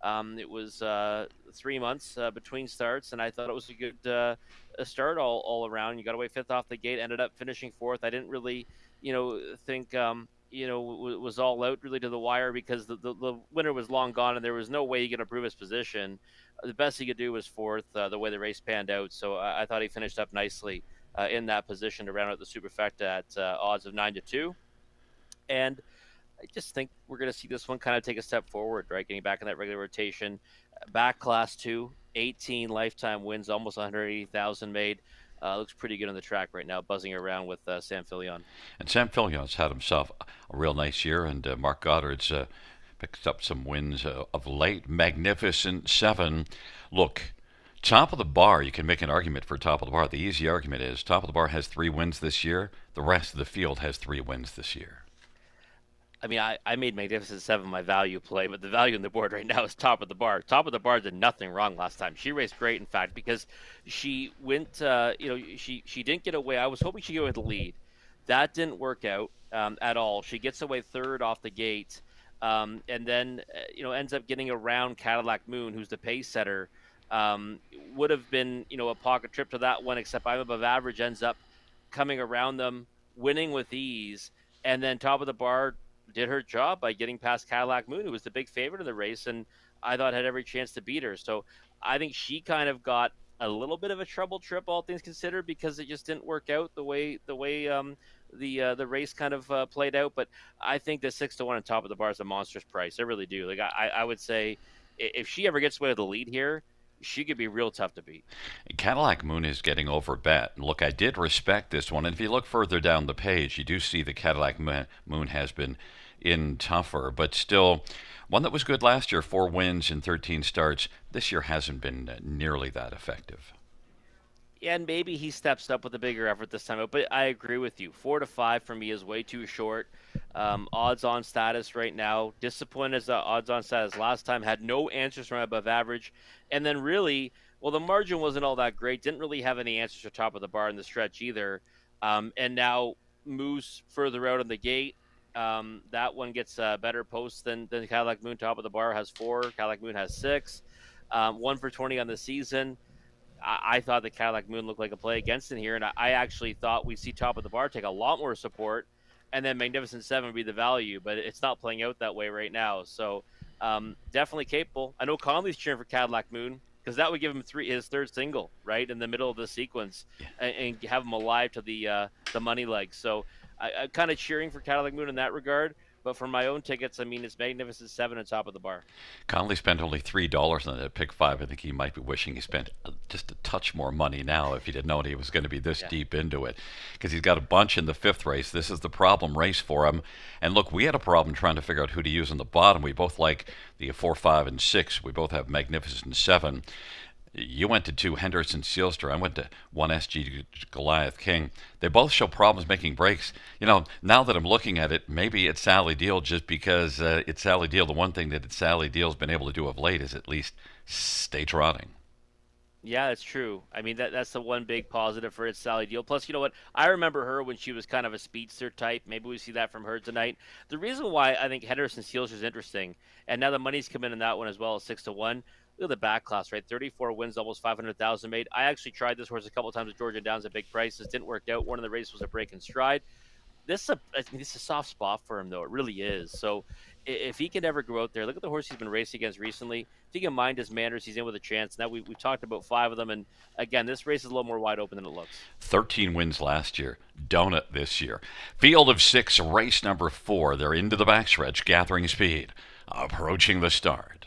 Speaker 2: It was 3 months between starts, and I thought it was a good a start all around. You got away fifth off the gate, ended up finishing fourth. I didn't really, think, was all out really to the wire because the winner was long gone, and there was no way he could improve his position. The best he could do was fourth, the way the race panned out. So I thought he finished up nicely in that position to round out the Superfecta at odds of 9-2. And I just think we're going to see this one kind of take a step forward, right? Getting back in that regular rotation. Back class 2, 18 lifetime wins, almost 180,000 made. Looks pretty good on the track right now, buzzing around with Sam Filion.
Speaker 1: And Sam Filion's had himself a real nice year, and Mark Goddard's picked up some wins of late. Magnificent 7. Look, Top of the Bar, you can make an argument for Top of the Bar. The easy argument is Top of the Bar has 3 wins this year. The rest of the field has 3 wins this year.
Speaker 2: I mean, I made Magnificent 7 my value play, but the value on the board right now is Top of the Bar. Top of the Bar did nothing wrong last time. She raced great, in fact, because she went, she didn't get away. I was hoping she'd go with the lead. That didn't work out at all. She gets away third off the gate, and then, ends up getting around Cadillac Moon, who's the pace setter. Would have been, a pocket trip to that one, except I'm above average, ends up coming around them, winning with ease, and then Top of the Bar did her job by getting past Cadillac Moon, who was the big favorite of the race, and I thought had every chance to beat her. So I think she kind of got a little bit of a trouble trip, all things considered, because it just didn't work out the way the race kind of played out. But I think the 6-1 on Top of the Bar is a monstrous price. I really do. Like I would say, if she ever gets away with the lead here, she could be real tough to beat.
Speaker 1: Cadillac Moon is getting overbet. Look, I did respect this one. And if you look further down the page, you do see the Cadillac Moon has been in tougher, but still one that was good last year, 4 wins in 13 starts. This year hasn't been nearly that effective.
Speaker 2: Yeah, and maybe he steps up with a bigger effort this time out. But I agree with you. 4-5 for me is way too short. Odds-on status right now. Disappointed as the odds-on status last time. Had no answers from above average. And then really, well, the margin wasn't all that great. Didn't really have any answers to Top of the Bar in the stretch either. And now moves further out on the gate. That one gets better posts than Cadillac Moon. Top of the Bar has 4. Cadillac Moon has 6. 1 for 20 on the season. I thought the Cadillac Moon looked like a play against in here, and I actually thought we'd see Top of the Bar take a lot more support, and then Magnificent 7 would be the value, but it's not playing out that way right now. So definitely capable. I know Conley's cheering for Cadillac Moon because that would give him his third single, right, in the middle of the sequence, and have him alive to the money leg. So I'm kind of cheering for Cadillac Moon in that regard. But for my own tickets, I mean, it's Magnificent Seven on top of the bar.
Speaker 1: Conley spent only $3 on that pick five. I think he might be wishing he spent just a touch more money now if he didn't know he was going to be this
Speaker 2: Yeah.
Speaker 1: deep into it, because he's got a bunch in the fifth race. This is the problem race for him. And look, we had a problem trying to figure out who to use in the bottom. We both like the 4, 5, and 6. We both have Magnificent 7. You went to 2 Henderson Sealster. I went to 1 SG Goliath King. They both show problems making breaks. Now that I'm looking at it, maybe it's Sally Deal just because it's Sally Deal. The one thing that Sally Deal's been able to do of late is at least stay trotting.
Speaker 2: Yeah, that's true. I mean, that's the one big positive for its Sally Deal. Plus, you know what? I remember her when she was kind of a speedster type. Maybe we see that from her tonight. The reason why I think Henderson Seals is interesting, and now the money's come in that one as well as 6-1. Look at the back class, right? 34 wins, almost 500,000 made. I actually tried this horse a couple of times with Georgia Downs at big prices. Didn't work out. One of the races was a break in stride. I think this is a soft spot for him, though. It really is. So if he can ever go out there, look at the horse he's been racing against recently. If he can mind his manners, he's in with a chance. Now we've talked about 5 of them, and again, this race is a little more wide open than it looks.
Speaker 1: 13 wins last year. Donut this year. Field of 6, race number 4. They're into the backstretch, gathering speed. Approaching the start.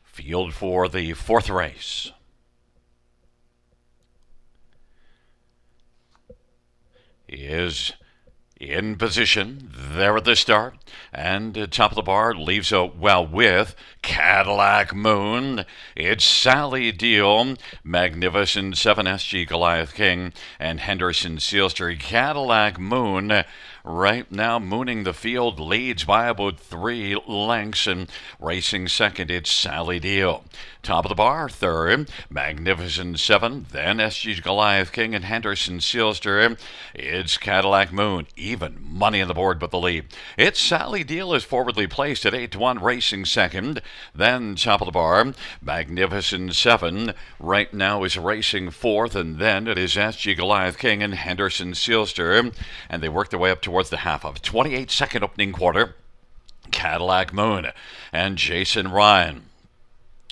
Speaker 1: Field for the 4th race. Is in position there at the start, and top of the bar leaves well with Cadillac Moon. It's Sally Deal, Magnificent 7 SG Goliath King, and Henderson Sealster. Cadillac Moon right now mooning the field, leads by about 3 lengths, and racing second, it's Sally Deal. Top of the bar, third, Magnificent 7, then SG Goliath King and Henderson Sealster. It's Cadillac Moon. Even money on the board but the lead. It's Sally Deal is forwardly placed at 8-1, racing second. Then top of the bar, Magnificent 7 right now is racing fourth, and then it is SG Goliath King and Henderson Sealster. And they work their way up towards the half of 28-second opening quarter. Cadillac Moon and Jason Ryan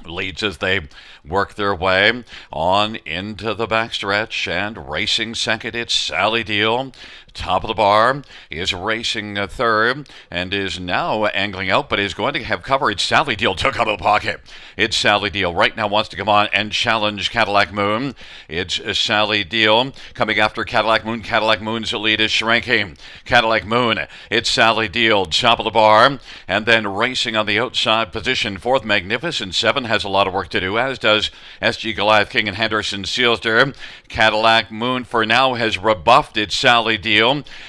Speaker 1: leads as they work their way on into the backstretch, and racing second, it's Sally Deal. Top of the bar is racing third and is now angling out, but is going to have coverage. Sally Deal took out of the pocket. It's Sally Deal right now wants to come on and challenge Cadillac Moon. It's Sally Deal coming after Cadillac Moon. Cadillac Moon's lead is shrinking. Cadillac Moon, it's Sally Deal, top of the bar, and then racing on the outside position. Fourth, Magnificent 7 has a lot of work to do, as does SG Goliath King and Henderson Sealster. Cadillac Moon for now has rebuffed its Sally Deal.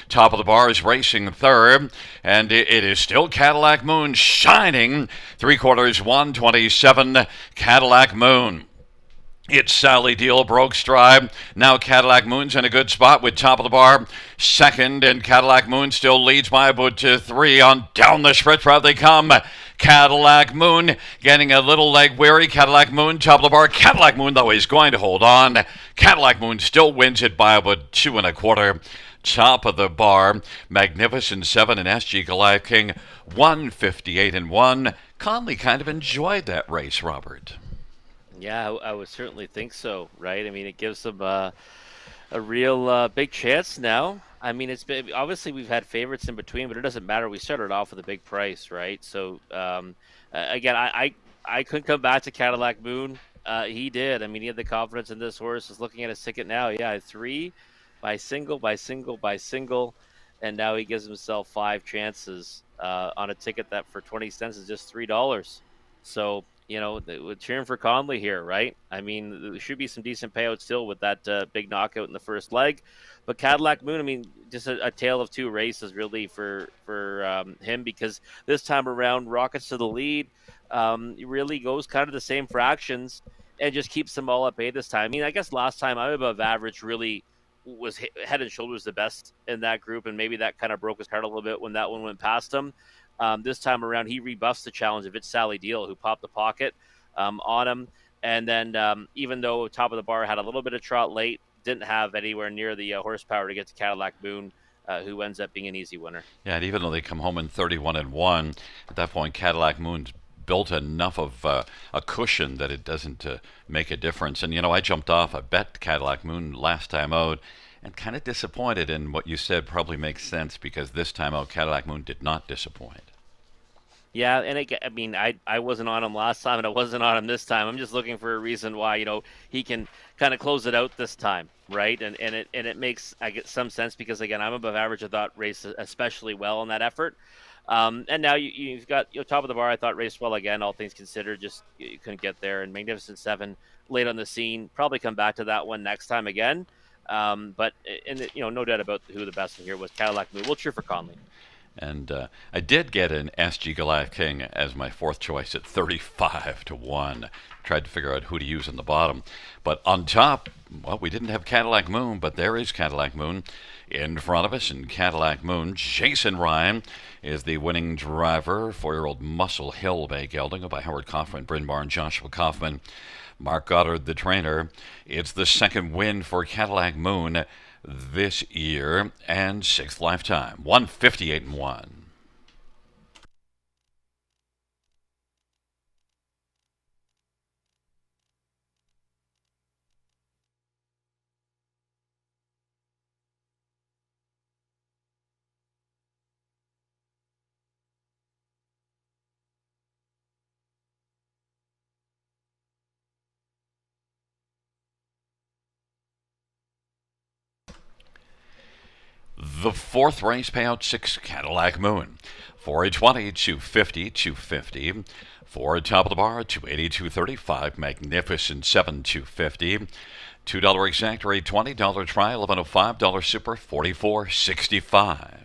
Speaker 1: Top of the bar is racing third, and it is still Cadillac Moon shining. 3/4, 127, Cadillac Moon. It's Sally Deal broke stride. Now Cadillac Moon's in a good spot with top of the bar second, and Cadillac Moon still leads by about 3 on down the stretch route they come. Cadillac Moon getting a little leg weary. Cadillac Moon top of the bar. Cadillac Moon though is going to hold on. Cadillac Moon still wins it by about 2 1/4. Top of the bar, Magnificent 7 and SG Goliath King 158-1. Conley kind of enjoyed that race, Robert.
Speaker 2: Yeah, I would certainly think so, right? I mean, it gives them a real big chance now. I mean, it's been obviously we've had favorites in between, but it doesn't matter. We started off with a big price, right? So again, I couldn't come back to Cadillac Moon. He did. I mean, he had the confidence in this horse. Is looking at his ticket now. Yeah, 3 by single, by single, by single, and now he gives himself 5 chances on a ticket that for 20 cents is just $3. So we're cheering for Conley here, right? I mean, there should be some decent payouts still with that big knockout in the first leg. But Cadillac Moon, I mean, just a tale of 2 races really for him, because this time around, rockets to the lead. He really goes kind of the same fractions and just keeps them all at bay this time. I mean, I guess last time I'm above average really was head and shoulders the best in that group, and maybe that kind of broke his heart a little bit when that one went past him. This time around, he rebuffs the challenge of It's Sally Deal, who popped the pocket on him. And then even though top of the bar had a little bit of trot late, didn't have anywhere near the horsepower to get to Cadillac Moon, who ends up being an easy winner.
Speaker 1: Yeah, and even though they come home in 31-1, at that point Cadillac Moon's built enough of a cushion that it doesn't make a difference. And I jumped off. I bet Cadillac Moon last time out, and kind of disappointed. And what you said probably makes sense because this time out, Cadillac Moon did not disappoint.
Speaker 2: Yeah, and I mean, I wasn't on him last time, and I wasn't on him this time. I'm just looking for a reason why he can kind of close it out this time, right? And it makes I get some sense because again, I'm above average. I thought raced especially well in that effort, and now you've got top of the bar. I thought raced well again, all things considered. Just you couldn't get there, and Magnificent Seven late on the scene. Probably come back to that one next time again. But and no doubt about who the best one here was. Cadillac Moon. We'll cheer for Conley.
Speaker 1: And I did get an SG Galactic King as my fourth choice at 35 to 1. Tried to figure out who to use on the bottom. But on top, well, we didn't have Cadillac Moon, but there is Cadillac Moon in front of us. And Cadillac Moon, Jason Ryan is the winning driver. 4-year-old Muscle Hill Bay Gelding by Howard Kaufman, Bryn Barn, Joshua Kaufman, Mark Goddard, the trainer. It's the second win for Cadillac Moon this year and sixth lifetime. 158 and 1. The fourth race payout 6 Cadillac Moon. 420, 250, 250. For top of the bar, 280, 235. Magnificent 7, 250. $2 exact rate, $20 try, $11.05 super, 44.65.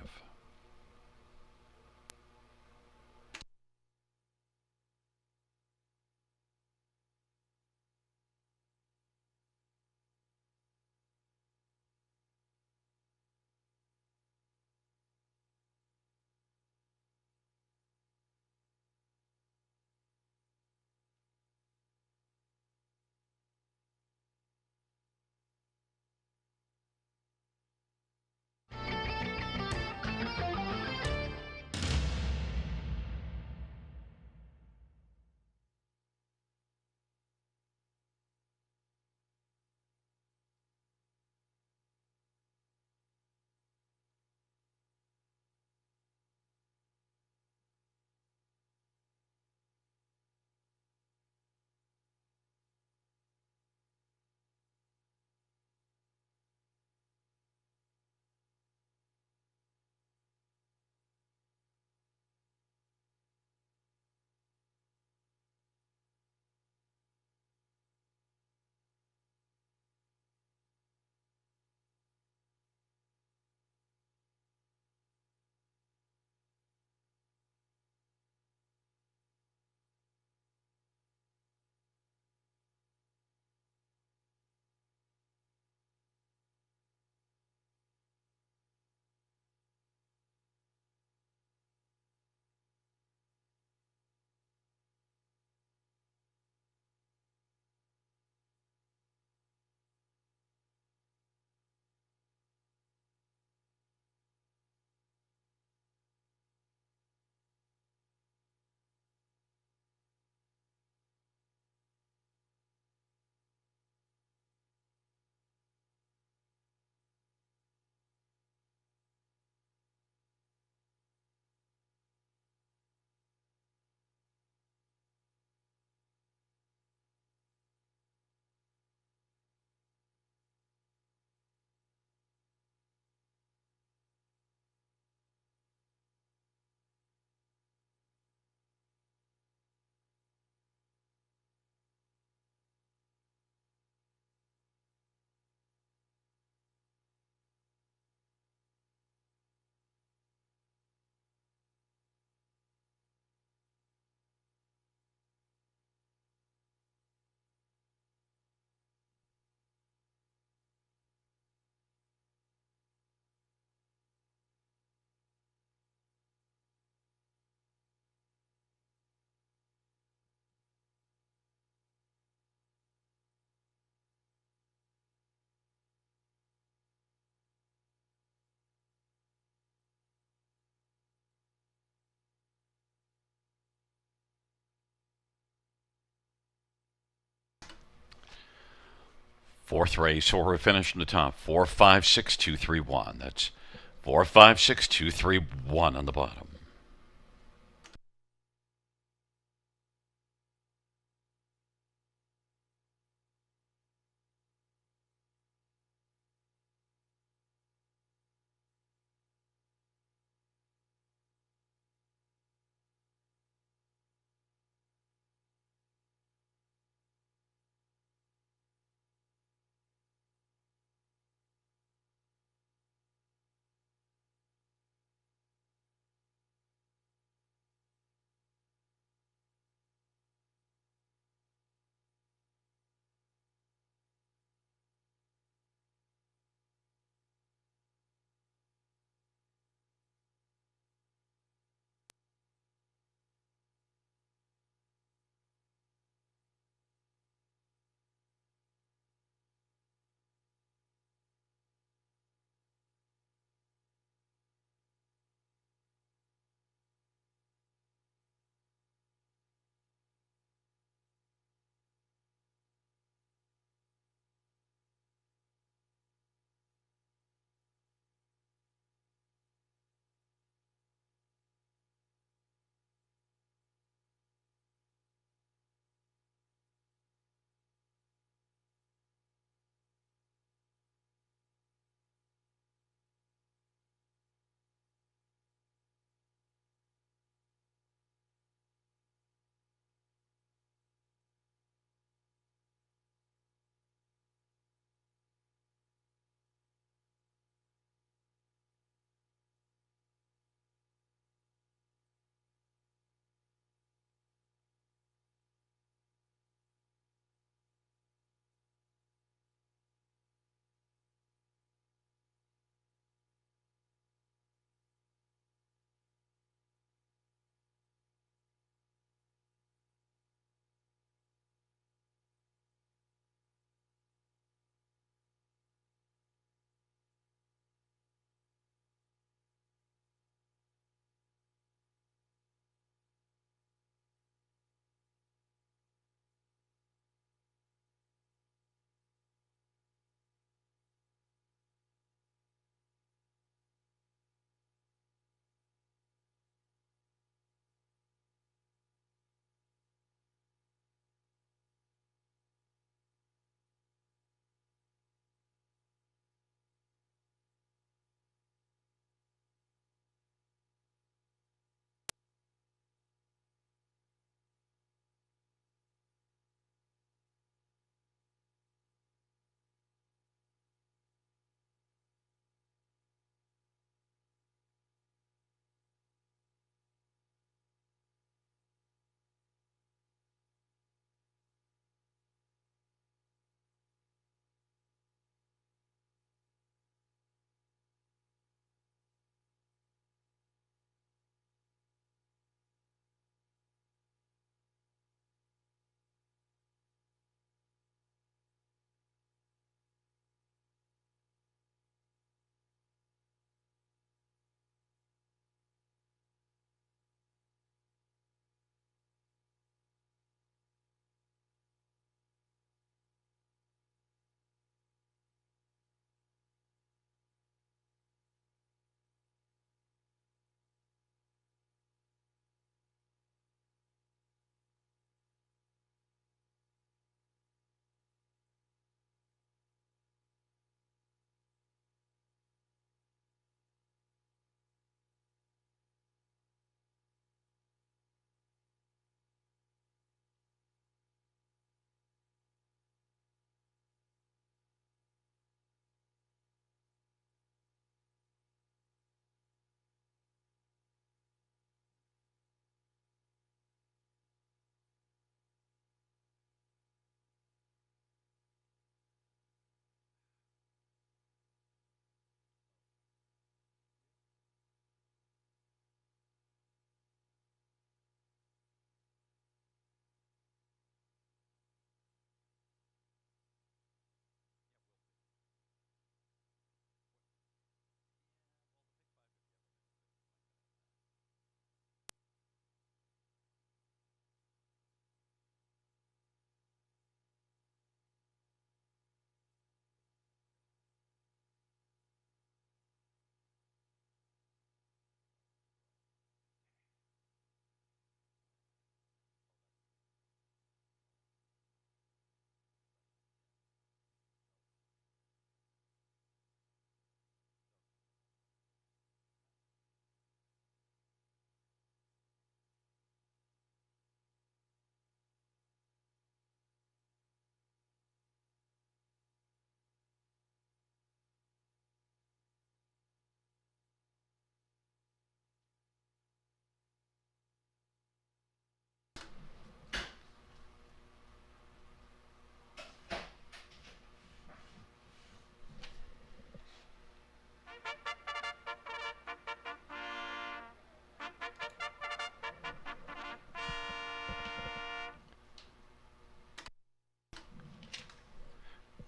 Speaker 1: Fourth race or finish in the top. 456231. That's 456231 on the bottom.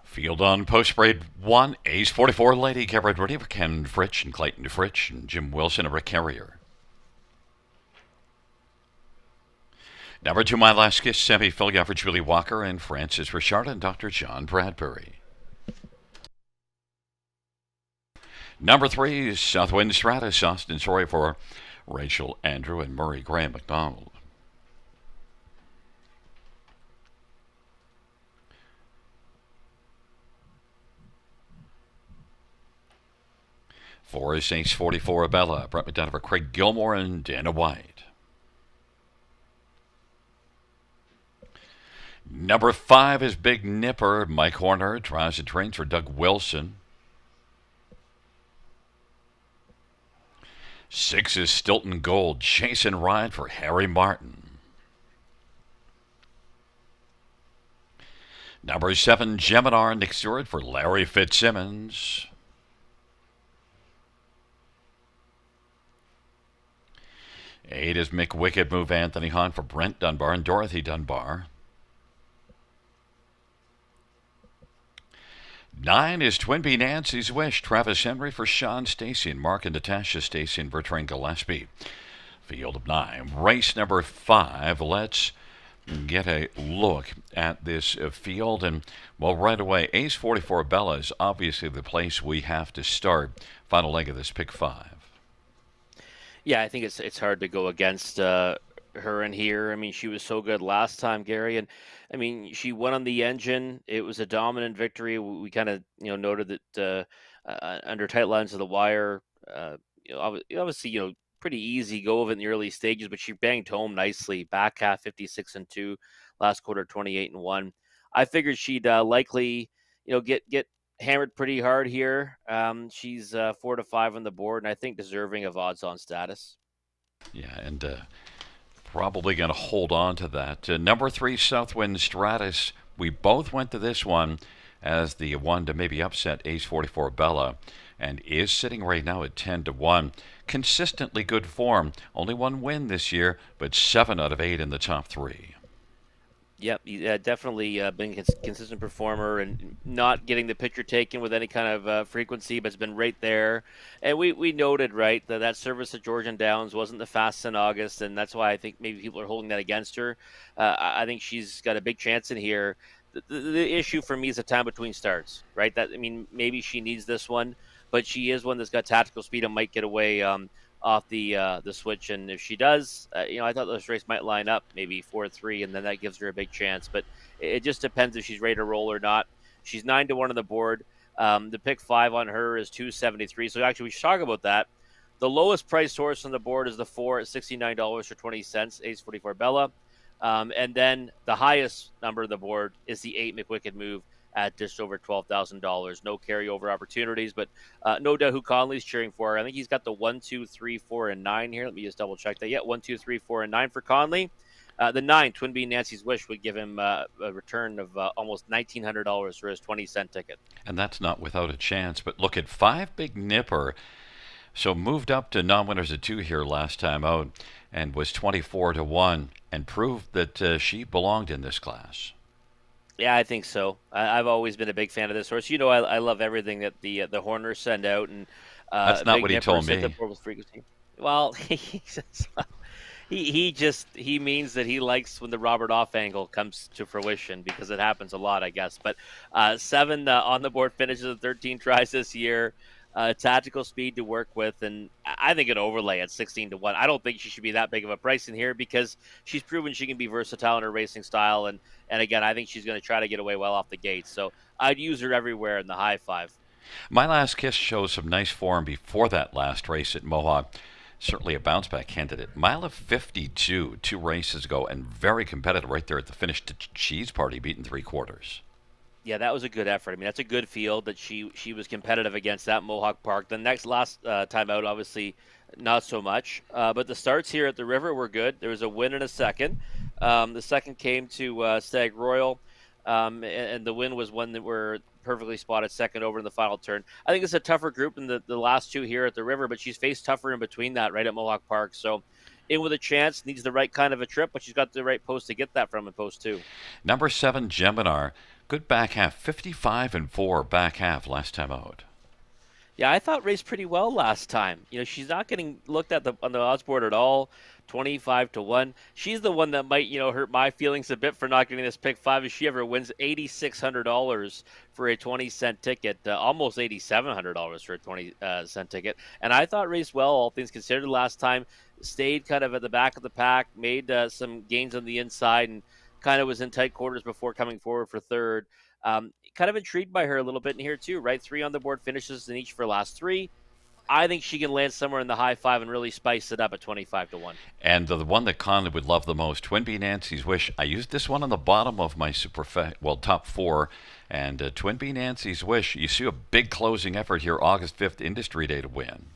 Speaker 1: Field on post grade 1, Ace 44 Lady. Get ready for Ken Fritsch and Clayton Fritsch and Jim Wilson and Rick Carrier. Number 2, My Last Kiss, Sammy Philga for Julie Walker and Francis Richard and Dr. John Bradbury. Number 3, Southwind Stratus, Austin Story for Rachel Andrew and Murray Graham McDonald. Four is Ace 44 Abella, brought me down for Craig Gilmore and Dana White. Number 5 is Big Nipper, Mike Horner, tries and trains for Doug Wilson. 6 is Stilton Gold, Jason Ryan for Harry Martin. Number 7, Geminar, Nick Stewart for Larry Fitzsimmons. 8 is Mick Wicked, move Anthony Hahn for Brent Dunbar and Dorothy Dunbar. 9 is Twin Bee Nancy's Wish, Travis Henry for Sean Stacy and Mark and Natasha Stacy and Bertrand Gillespie. Field of 9. Race number 5. Let's get a look at this field. And, well, right away, Ace 44 Bella is obviously the place we have to start. Final leg of this pick 5.
Speaker 2: Yeah, I think it's hard to go against her in here. I mean, she was so good last time, Gary, and I mean, she won on the engine. It was a dominant victory. We kind of noted that under tight lines of the wire, obviously pretty easy go of it in the early stages, but she banged home nicely. Back half 56-2, last quarter 28-1. I figured she'd likely get hammered pretty hard here. She's 4 to 5 on the board, and I think deserving of odds-on status.
Speaker 1: Yeah, and probably going to hold on to that. Number 3, Southwind Stratus. We both went to this one as the one to maybe upset Ace 44 Bella, and is sitting right now at 10 to 1. Consistently good form. Only one win this year, but 7 out of 8 in the top 3.
Speaker 2: Yep, definitely been a consistent performer and not getting the picture taken with any kind of frequency, but it's been right there. And we noted, right, that service at Georgian Downs wasn't the fastest in August, and that's why I think maybe people are holding that against her. I think she's got a big chance in here. The issue for me is the time between starts, right? Maybe she needs this one, but she is one that's got tactical speed and might get away off the switch, and if she does, I thought this race might line up maybe 4-3, and then that gives her a big chance. But it just depends if she's ready to roll or not. She's 9 to 1 on the board. The pick 5 on her is 273. So actually, we should talk about that. The lowest priced horse on the board is the 4 at $69.20. Ace 44 Bella, and then the highest number on the board is the 8 McWicked Move at just over $12,000. No carryover opportunities, but no doubt who Conley's cheering for. I think he's got the 1, 2, 3, 4, and 9 here. Let me just double check that. Yeah, 1, 2, 3, 4, and 9 for Conley. The 9, Twin Bee Nancy's Wish, would give him a return of almost $1,900 for his 20-cent ticket.
Speaker 1: And that's not without a chance. But look at 5 Big Nipper. So moved up to non-winners at 2 here last time out and was 24 to 1 and proved that she belonged in this class.
Speaker 2: Yeah, I think so. I've always been a big fan of this horse. I love everything that the Horners send out, and
Speaker 1: that's not what he told me.
Speaker 2: Well, he means that he likes when the Robert Off angle comes to fruition, because it happens a lot, I guess. But 7 on the board finishes at 13 tries this year. Tactical speed to work with, and I think an overlay at 16 to 1. I don't think she should be that big of a price in here, because she's proven she can be versatile in her racing style, and again, I think she's going to try to get away well off the gate. So I'd use her everywhere in the high 5.
Speaker 1: My Last Kiss shows some nice form before that last race at Mohawk. Certainly a bounce back candidate. Mile of 52, 2 races ago, and very competitive right there at the finish to Cheese Party, beaten 3/4.
Speaker 2: Yeah, that was a good effort. I mean, that's a good field that she was competitive against that Mohawk Park. The last time out, obviously, not so much. But the starts here at the River were good. There was a win and a second. The second came to Stag Royal, and the win was one that were perfectly spotted second over in the final turn. I think it's a tougher group than the last 2 here at the River, but she's faced tougher in between that, right at Mohawk Park. So in with a chance, needs the right kind of a trip, but she's got the right post to get that from in post 2.
Speaker 1: Number 7, Geminar. Good back half, 55-4 back half last time out.
Speaker 2: Yeah, I thought raced pretty well last time. She's not getting looked at on the odds board at all. 25-1. She's the one that might, hurt my feelings a bit for not getting this pick five if she ever wins $8,600 for a 20-cent ticket, almost $8,700 for a 20-cent ticket. And I thought raced well, all things considered, last time. Stayed kind of at the back of the pack, made some gains on the inside, and kind of was in tight quarters before coming forward for third. Kind of intrigued by her a little bit in here too, right? 3 on the board finishes in each for last 3. I think she can land somewhere in the high 5 and really spice it up at 25-1.
Speaker 1: And the one that Conley would love the most, Twin Bee Nancy's Wish. I used this one on the bottom of my top 4. And Twin Bee Nancy's Wish, you see a big closing effort here, August 5th, Industry Day to win.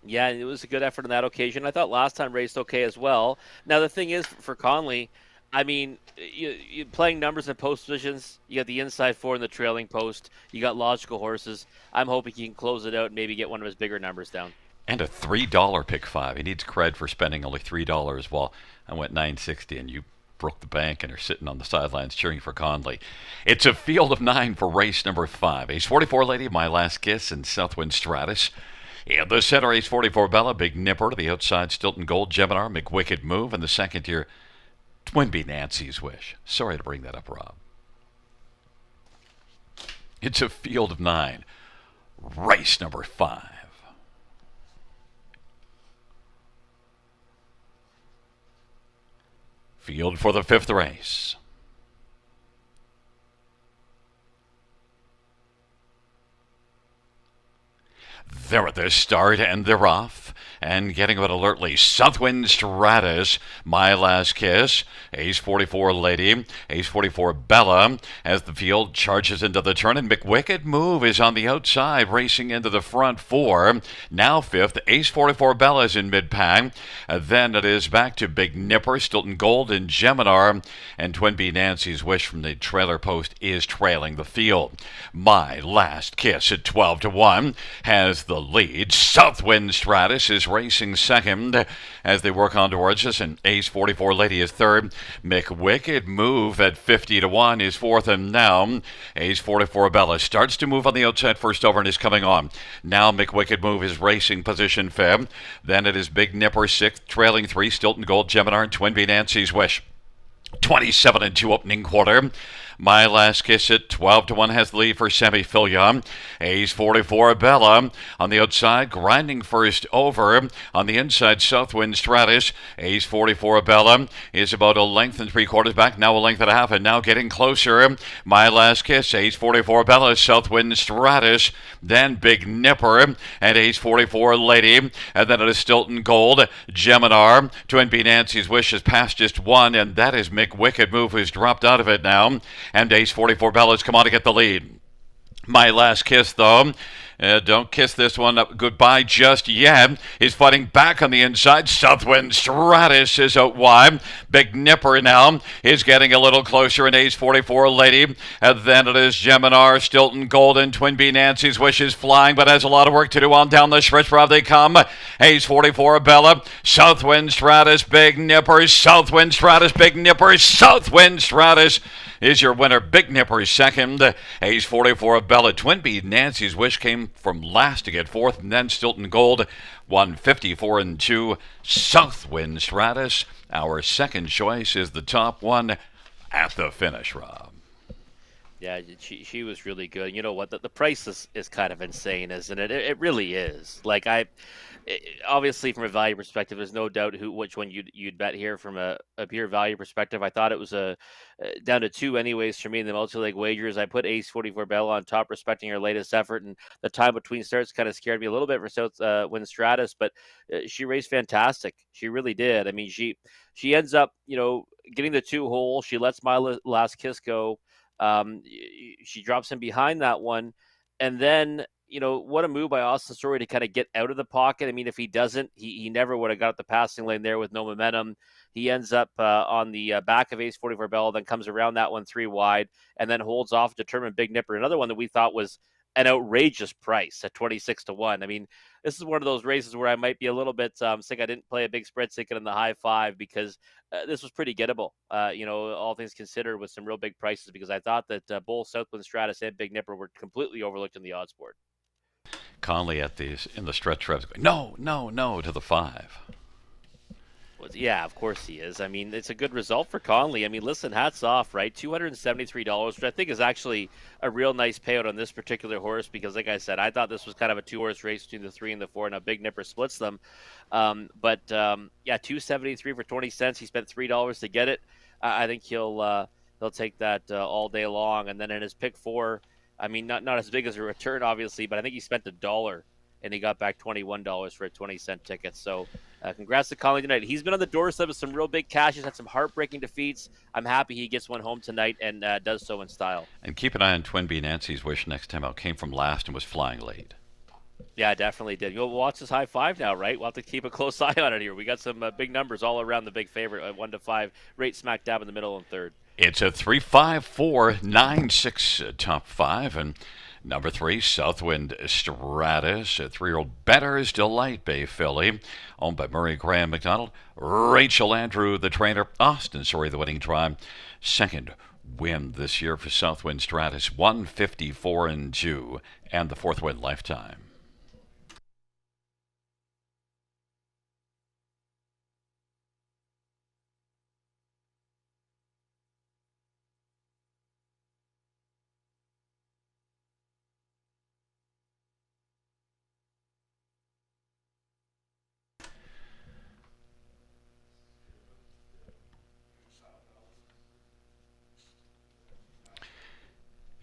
Speaker 2: Yeah, it was a good effort on that occasion. I thought last time raced okay as well. Now, the thing is, for Conley, I mean, you playing numbers and post positions, you got the inside 4 in the trailing post. You got logical horses. I'm hoping he can close it out and maybe get one of his bigger numbers down.
Speaker 1: And a $3 pick 5. He needs cred for spending only $3 while I went $9.60 and you broke the bank and are sitting on the sidelines cheering for Conley. It's a field of 9 for race number 5. Ace 44 Lady, My Last Kiss, and Southwind Stratus. In the center, Ace 44 Bella, Big Nipper. To the outside, Stilton Gold, Gemini, McWicked Move. And the second tier, Twin Bee Nancy's Wish. Sorry to bring that up, Rob. It's a field of 9. Race number 5. Field for the 5th race. They're at the start and they're off. And getting it alertly, Southwind Stratus, My Last Kiss, Ace 44 Lady, Ace 44 Bella, as the field charges into the turn, and McWicked Move is on the outside, racing into the front 4. Now 5th, Ace 44 Bella is in mid-pack. Then it is back to Big Nipper, Stilton Gold, and Geminar, and Twin Bee Nancy's Wish from the trailer post is trailing the field. My Last Kiss at 12-1 has the lead. Southwind Stratus is racing second as they work on towards us, and Ace 44 Lady is third. McWicked Move at 50-1 is fourth, and now Ace 44 Bella starts to move on the outside first over and is coming on. Now McWicked Move is racing position fifth. Then it is Big Nipper sixth, trailing 3, Stilton Gold, Gemini, and Twin Bee Nancy's Wish. 27-2 opening quarter. My Last Kiss at 12-1 has the lead for Semiphilia. Ace 44 Bella on the outside, grinding first over. On the inside, Southwind Stratus. Ace 44 Bella is about a length and 3/4 back, now a length and a half, and now getting closer. My Last Kiss, Ace 44 Bella, Southwind Stratus, then Big Nipper, and Ace 44 Lady, and then it is Stilton Gold, Geminar. Twin Bee Nancy's Wish has passed just one, and that is McWicked Move, who's dropped out of it now. And Ace 44 Bella's come on to get the lead. My Last Kiss, though, don't kiss this one up goodbye just yet. He's fighting back on the inside. Southwind Stratus is out wide. Big Nipper now is getting a little closer, and Ace 44 Lady. And then it is Geminar, Stilton Golden, Twin Bee Nancy's Wish is flying, but has a lot of work to do on down the stretch. Rob, they come. Ace 44 Bella, Southwind Stratus, Big Nipper, Southwind Stratus, Big Nipper, Southwind Stratus is your winner. Big Nipper second. Ace 44 Bella. Twin Bee Nancy's Wish came from last to get fourth, and then Stilton Gold 154-2. Southwind Stratus, our second choice, is the top one at the finish, Rob.
Speaker 2: Yeah, she was really good. You know what? The price is kind of insane, isn't it? It really is. Like obviously from a value perspective, there's no doubt which one you'd bet here from a pure value perspective. I thought it was down to 2 anyways for me in the multi-leg wagers. I put Ace 44 Bella on top, respecting her latest effort, and the time between starts kind of scared me a little bit for Southwind Stratus, but she raced fantastic. She really did. I mean, she ends up getting the 2 hole. She lets My Last Kiss go. She drops him behind that one, and then what a move by Austin Story to kind of get out of the pocket. I mean, if he doesn't, he never would have got the passing lane there with no momentum. He ends up on the back of Ace 44 Bell, then comes around that one 3 wide, and then holds off determined Big Nipper. Another one that we thought was an outrageous price at 26 to 1. I mean, this is one of those races where I might be a little bit sick. I didn't play a big spread ticket in the high five because this was pretty gettable, all things considered, with some real big prices, because I thought that Bull, Southwind, Stratus, and Big Nipper were completely overlooked in the odds board.
Speaker 1: Conley in the stretch reps going, no, no, no to the 5.
Speaker 2: Well, yeah, of course he is. I mean, it's a good result for Conley. I mean, listen, hats off, right? $273, which I think is actually a real nice payout on this particular horse because, like I said, I thought this was kind of a two-horse race between the 3 and the 4, and a Big Nipper splits them. Yeah, 273 for 20 cents. He spent $3 to get it. I think he'll take that all day long. And then in his pick 4, I mean, not as big as a return, obviously, but I think he spent $1 and he got back $21 for a 20-cent ticket. So congrats to Conley tonight. He's been on the doorstep of some real big cash. He's had some heartbreaking defeats. I'm happy he gets one home tonight and does so in style.
Speaker 1: And keep an eye on Twin B Nancy's Wish next time out. Came from last and was flying late.
Speaker 2: Yeah, definitely did. You'll watch this high five now, right? We'll have to keep a close eye on it here. We got some big numbers all around the big favorite at 1 to 5, right smack dab in the middle and third.
Speaker 1: It's a 3-5-4-9-6 top 5. And number 3, Southwind Stratus, a 3-year-old Better's Delight Bay filly, owned by Murray Graham McDonald. Rachel Andrew, the trainer. Austin Sorry, the winning drive. Second win this year for Southwind Stratus, 154 and 2, and the 4th win lifetime.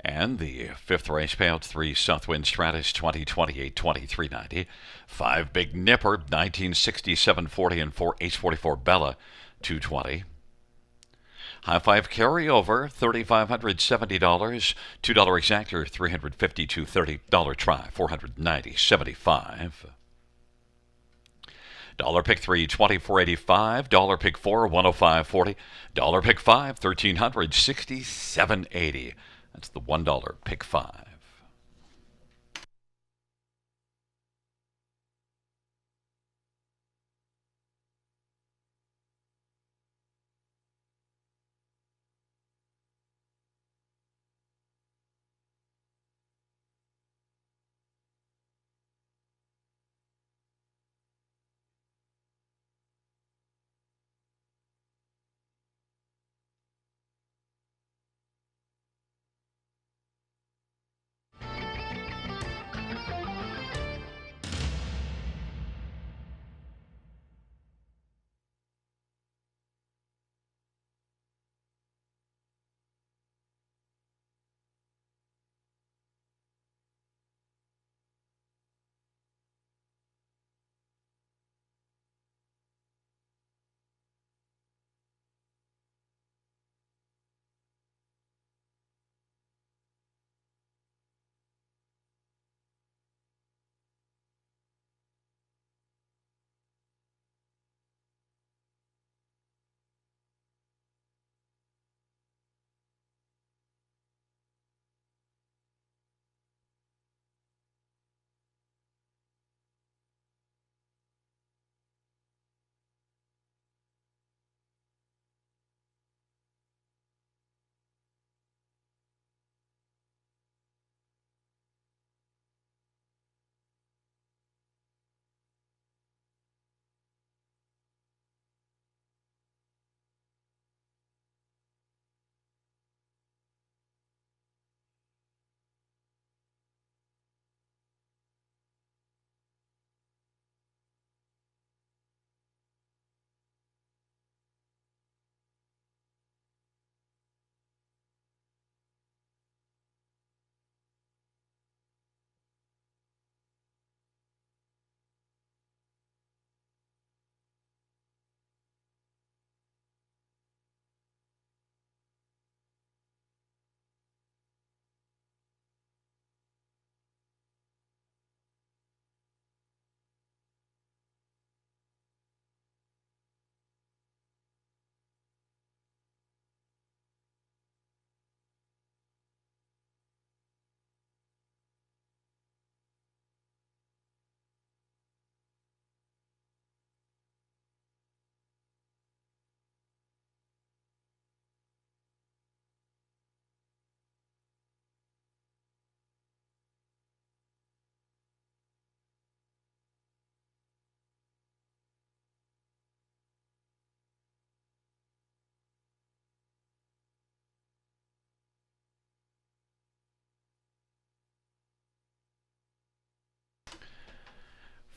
Speaker 1: And the 5th race payout, 3 Southwind Stratus, 2028, 2390. 5 Big Nipper, 1967, 40, and 4 H44 Bella, 220. High 5 carryover, $3,570. $2 exactor, $352, $30 try, $490.75. Dollar pick 3, $24.85. Dollar pick 4, $105.40. Dollar pick 5, $1,367.80. That's the $1 pick 5.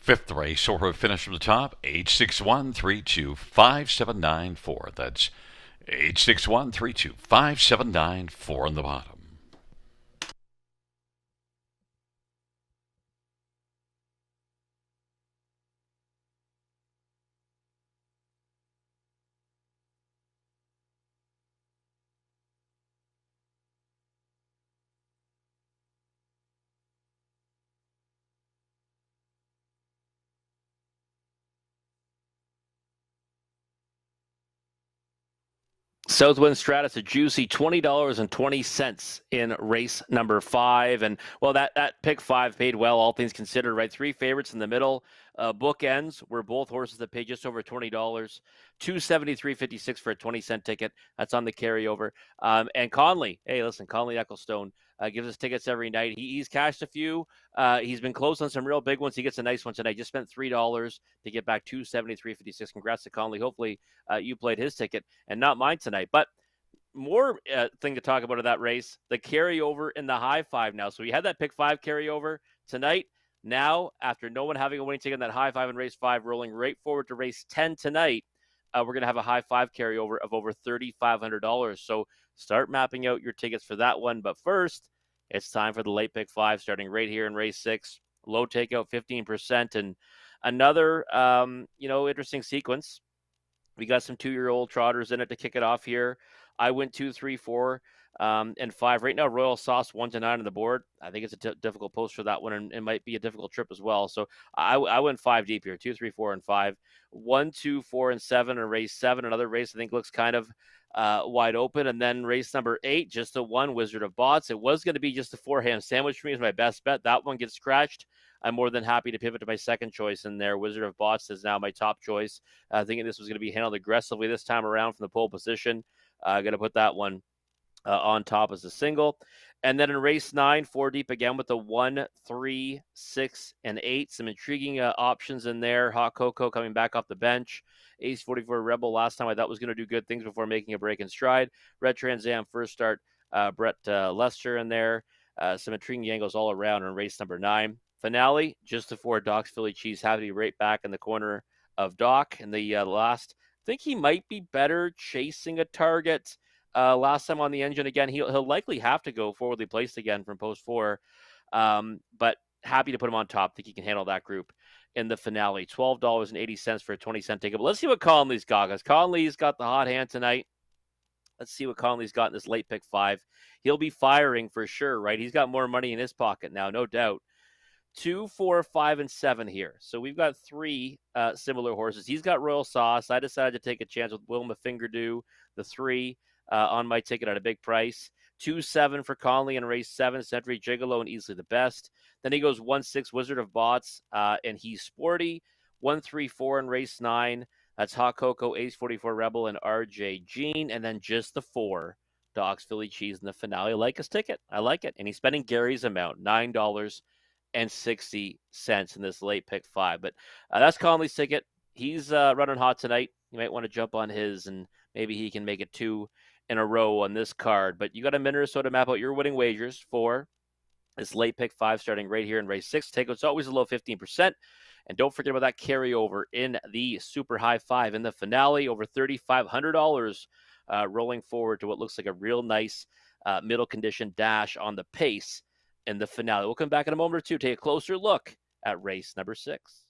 Speaker 1: Fifth race, or finish from the top, 861-325-794. That's 861-325-794 on the bottom.
Speaker 2: Southwind Stratus, a juicy $20.20 in race number 5. And, well, that pick 5 paid well, all things considered, right? 3 favorites in the middle. Bookends were both horses that paid just over $20. $273.56 for a 20-cent ticket. That's on the carryover. And Conley, hey, listen, Conley Ecclestone gives us tickets every night. He's cashed a few. He's been close on some real big ones. He gets a nice one tonight. Just spent $3 to get back $273.56. Congrats to Conley. Hopefully you played his ticket and not mine tonight. But more thing to talk about of that race, the carryover in the high 5 now. So we had that pick 5 carryover tonight. Now, after no one having a winning ticket in that high 5 in race 5, rolling right forward to race 10 tonight, we're going to have a high 5 carryover of over $3,500. So start mapping out your tickets for that one. But first, it's time for the late pick 5, starting right here in race 6. Low takeout, 15%. And another, interesting sequence. We got some 2-year-old trotters in it to kick it off here. I went 2, 3, 4, and 5. Right now, Royal Sauce 1 to 9 on the board. I think it's a difficult post for that one, and it might be a difficult trip as well. So I went 5 deep here: 2, 3, 4, and 5. 1, 2, 4, and 7, and race 7. Another race I think looks kind of wide open. And then race number 8, just a 1, Wizard of Bots. It was going to be just a 4 ham sandwich for me as my best bet. That one gets scratched. I'm more than happy to pivot to my second choice in there. Wizard of Bots is now my top choice. Thinking this was going to be handled aggressively this time around from the pole position. Going to put that one on top as a single. And then in race 9, 4 deep again with the 1, 3, 6, and 8. Some intriguing options in there. Hot Cocoa coming back off the bench. Ace 44 Rebel last time I thought was going to do good things before making a break in stride. Red Trans Am first start. Brett Lester in there. Some intriguing angles all around in race number 9. Finale, just before Doc's Philly Cheese, have to be right back in the corner of Doc. And the last, I think he might be better chasing a target. Last time on the engine again, he'll likely have to go forwardly placed again from post 4. But happy to put him on top. Think he can handle that group in the finale. $12.80 for a 20-cent ticket. But let's see what Conley's got, because Conley's got the hot hand tonight. Let's see what Conley's got in this late pick 5. He'll be firing for sure, right? He's got more money in his pocket now, no doubt. 2, 4, 5, and 7 here. So we've got 3 similar horses. He's got Royal Sauce. I decided to take a chance with Wilma Fingerdew, the 3 on my ticket at a big price. 2, 7 for Conley in race 7, Century Gigolo, and easily the best. Then he goes 1, 6, Wizard of Bots, and he's sporty. 1, 3, 4 in race 9. That's Hot Cocoa, Ace 44 Rebel, and RJ Jean. And then just the 4, Doc's Philly Cheese in the finale. I like his ticket. I like it. And he's spending Gary's amount, $9.60 in this late pick 5. But that's Conley's ticket. He's running hot tonight. You might want to jump on his, and maybe he can make it 2 in a row on this card. But you got a minute or so to map out your winning wagers for this late pick 5, starting right here in race 6. Takeout's always a low 15%. And don't forget about that carryover in the super high 5 in the finale, over $3,500 rolling forward to what looks like a real nice middle condition dash on the pace in the finale. We'll come back in a moment or two, take a closer look at race number 6.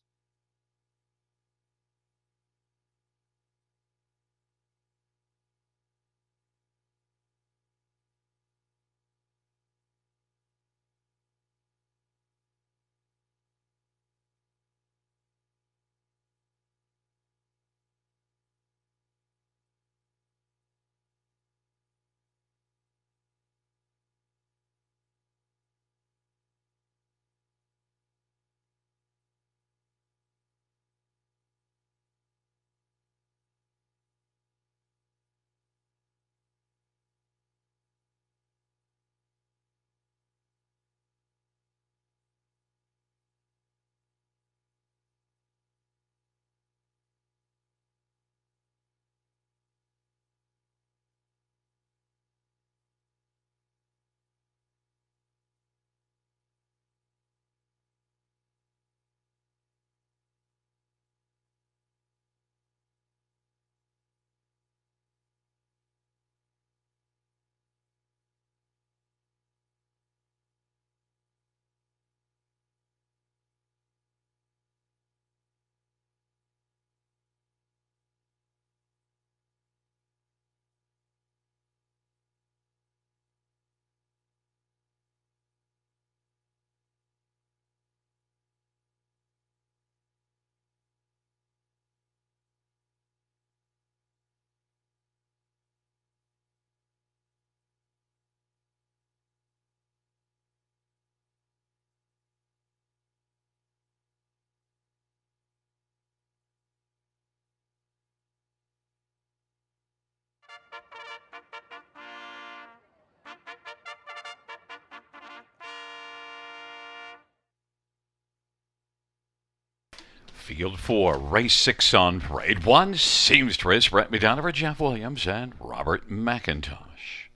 Speaker 1: Field 4, Race 6 on Parade 1, Seamstress, Brett McDonough, Jeff Williams, and Robert McIntosh.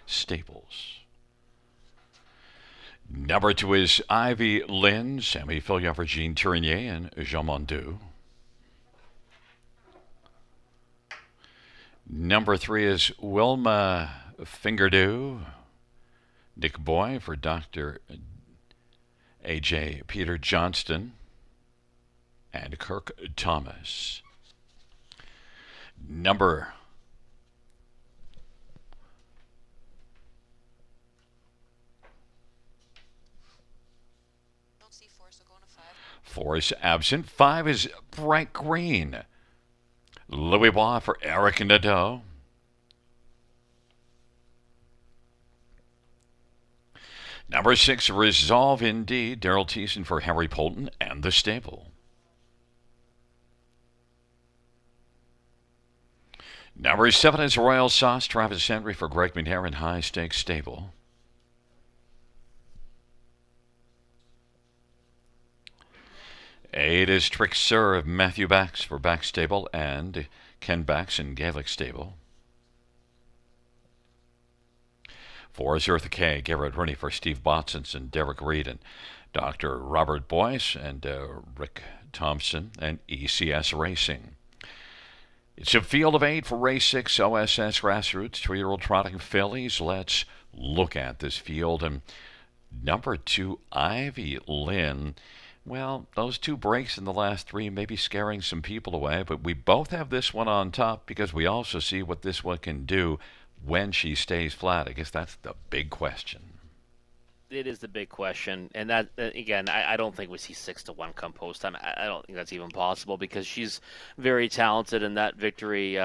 Speaker 1: Stables. Number 2 is Ivy Lynn, Sammy Fillion, Jean Tournier, and Jean Mondu. Number 3 is Wilma Fingerdew, Nick Boy for Dr. A.J. Peter Johnston, and Kirk Thomas. Number 4 is absent. 5 is Bright Green. Louis Bois for Eric Nadeau. Number 6, Resolve Indeed, Daryl Thiessen for Harry Polton and the stable. Number 7 is Royal Sauce, Travis Henry for Greg McNair and High Stakes Stable. Eight is Trick Serve, Matthew Bax for Bax Stable and Ken Bax in Gaelic Stable. 4 is Eartha K, Garrett Rooney for Steve Botsons and Derek Reed and Dr. Robert Boyce and Rick Thompson and ECS Racing. It's a field of 8 for race 6 OSS Grassroots 3-year-old trotting fillies. Let's look at this field. And number 2, Ivy Lynn. Well, those 2 breaks in the last 3 may be scaring some people away, but we both have this one on top because we also see what this one can do when she stays flat. I guess that's the big question.
Speaker 2: It is the big question, and that again, I don't think we see 6-1 come post time. I don't think that's even possible because she's very talented, and that victory,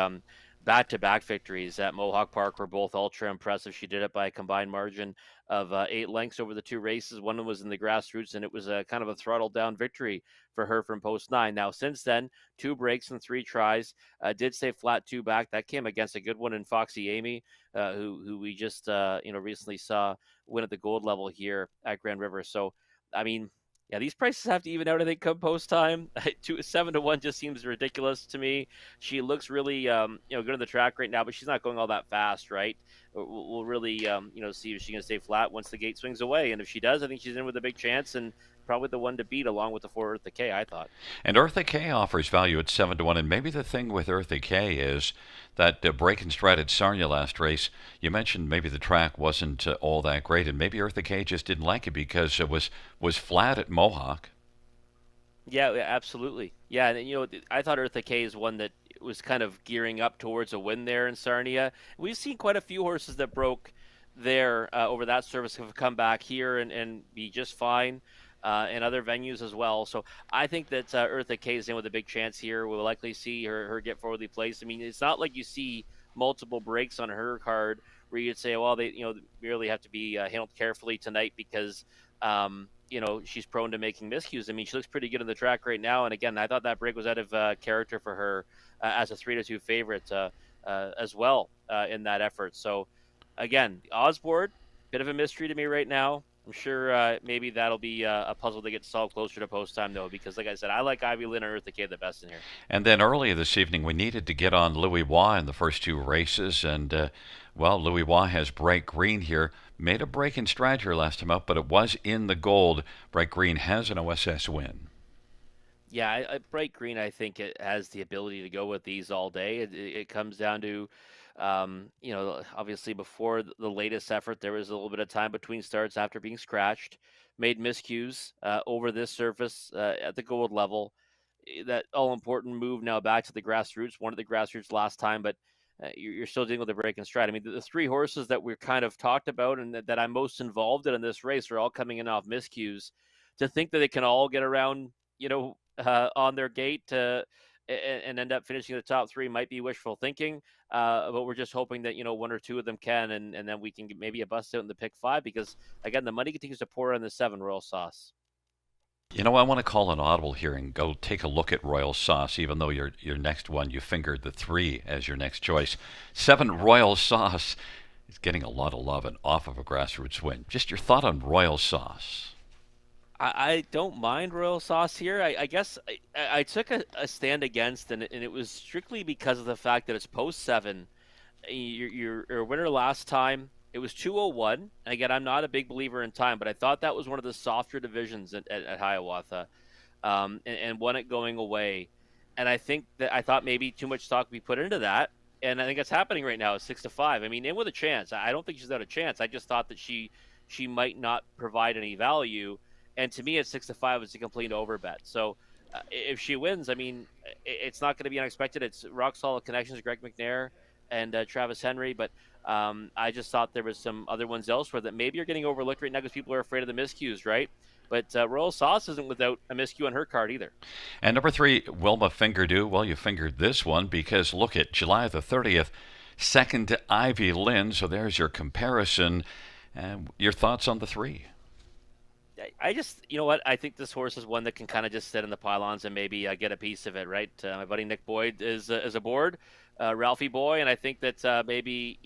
Speaker 2: back-to-back victories at Mohawk Park were both ultra impressive. She did it by a combined margin of 8 lengths over the 2 races. One was in the grassroots, and it was a kind of a throttled down victory for her from post 9. Now, since then, 2 breaks and 3 tries. Did stay flat 2 back. That came against a good one in Foxy Amy, who we just recently saw win at the gold level here at Grand River. So, I mean, yeah, these prices have to even out, I think, come post time. 7-1 just seems ridiculous to me. She looks really, good on the track right now, but she's not going all that fast, right? We'll really, see if she can stay flat once the gate swings away. And if she does, I think she's in with a big chance and probably the one to beat along with the 4 Eartha K, I thought.
Speaker 1: And Eartha K offers value at 7-1. And maybe the thing with Eartha K is that break and stride at Sarnia last race, you mentioned maybe the track wasn't all that great, and maybe Eartha K just didn't like it because it was flat at Mohawk.
Speaker 2: Yeah, absolutely. Yeah, and I thought Eartha K is one that was kind of gearing up towards a win there in Sarnia. We've seen quite a few horses that broke there over that service have come back here and be just fine. And other venues as well. So I think that Eartha K is in with a big chance here. We'll likely see her get forwardly placed. I mean, it's not like you see multiple breaks on her card where you'd say, well, they merely have to be handled carefully tonight because she's prone to making miscues. I mean, she looks pretty good on the track right now. And again, I thought that break was out of character for her as a 3-2 favorite as well in that effort. So again, the odds board, bit of a mystery to me right now. I'm sure maybe that'll be a puzzle to get solved closer to post time, though, because like I said, I like Ivy Lynn and Eartha K the best in here.
Speaker 1: And then earlier this evening, we needed to get on Louis Bois in the first 2 races, and Louis Bois has Bright Green here. Made a break in stride here last time out, but it was in the gold. Bright Green has an OSS win.
Speaker 2: Yeah, Bright Green, I think it has the ability to go with these all day. It comes down to obviously before the latest effort, there was a little bit of time between starts after being scratched, made miscues over this surface at the gold level. That all-important move now back to the grassroots, one of the grassroots last time, but you're still dealing with a break and stride. I mean, the 3 horses that we're kind of talked about and that I'm most involved in this race are all coming in off miscues. To think that they can all get around, on their gate and end up finishing the top 3 might be wishful thinking. But we're just hoping that, 1 or 2 of them can, and then we can get maybe a bust out in the pick 5 because, again, the money continues to pour on the 7 Royal Sauce.
Speaker 1: I want to call an audible here and go take a look at Royal Sauce, even though your next one, you fingered the 3 as your next choice. 7 Royal Sauce is getting a lot of love and off of a grassroots win. Just your thought on Royal Sauce.
Speaker 2: I don't mind Royal Sauce here. I guess I took a stand against, and it was strictly because of the fact that it's post seven. You're a winner last time. It was 201. And again, I'm not a big believer in time, but I thought that was one of the softer divisions at Hiawatha, and won it going away. And I thought maybe too much stock would be put into that. And I think it's happening right now. It's 6-5. I mean, in with a chance. I don't think she's out a chance. I just thought that she might not provide any value. And to me, at 6-5, it's a complete overbet. So if she wins, I mean, it's not going to be unexpected. It's rock solid connections, Greg McNair and Travis Henry. But I just thought there was some other ones elsewhere that maybe are getting overlooked right now because people are afraid of the miscues, right? But Royal Sauce isn't without a miscue on her card either.
Speaker 1: And number 3, Wilma Fingerdew. Well, you fingered this one because look at July the 30th, second to Ivy Lynn. So there's your comparison. And your thoughts on the 3?
Speaker 2: I just, you know what? I think this horse is one that can kind of just sit in the pylons and maybe get a piece of it, right? My buddy Nick Boyd is aboard, Ralphie Boy, and I think that maybe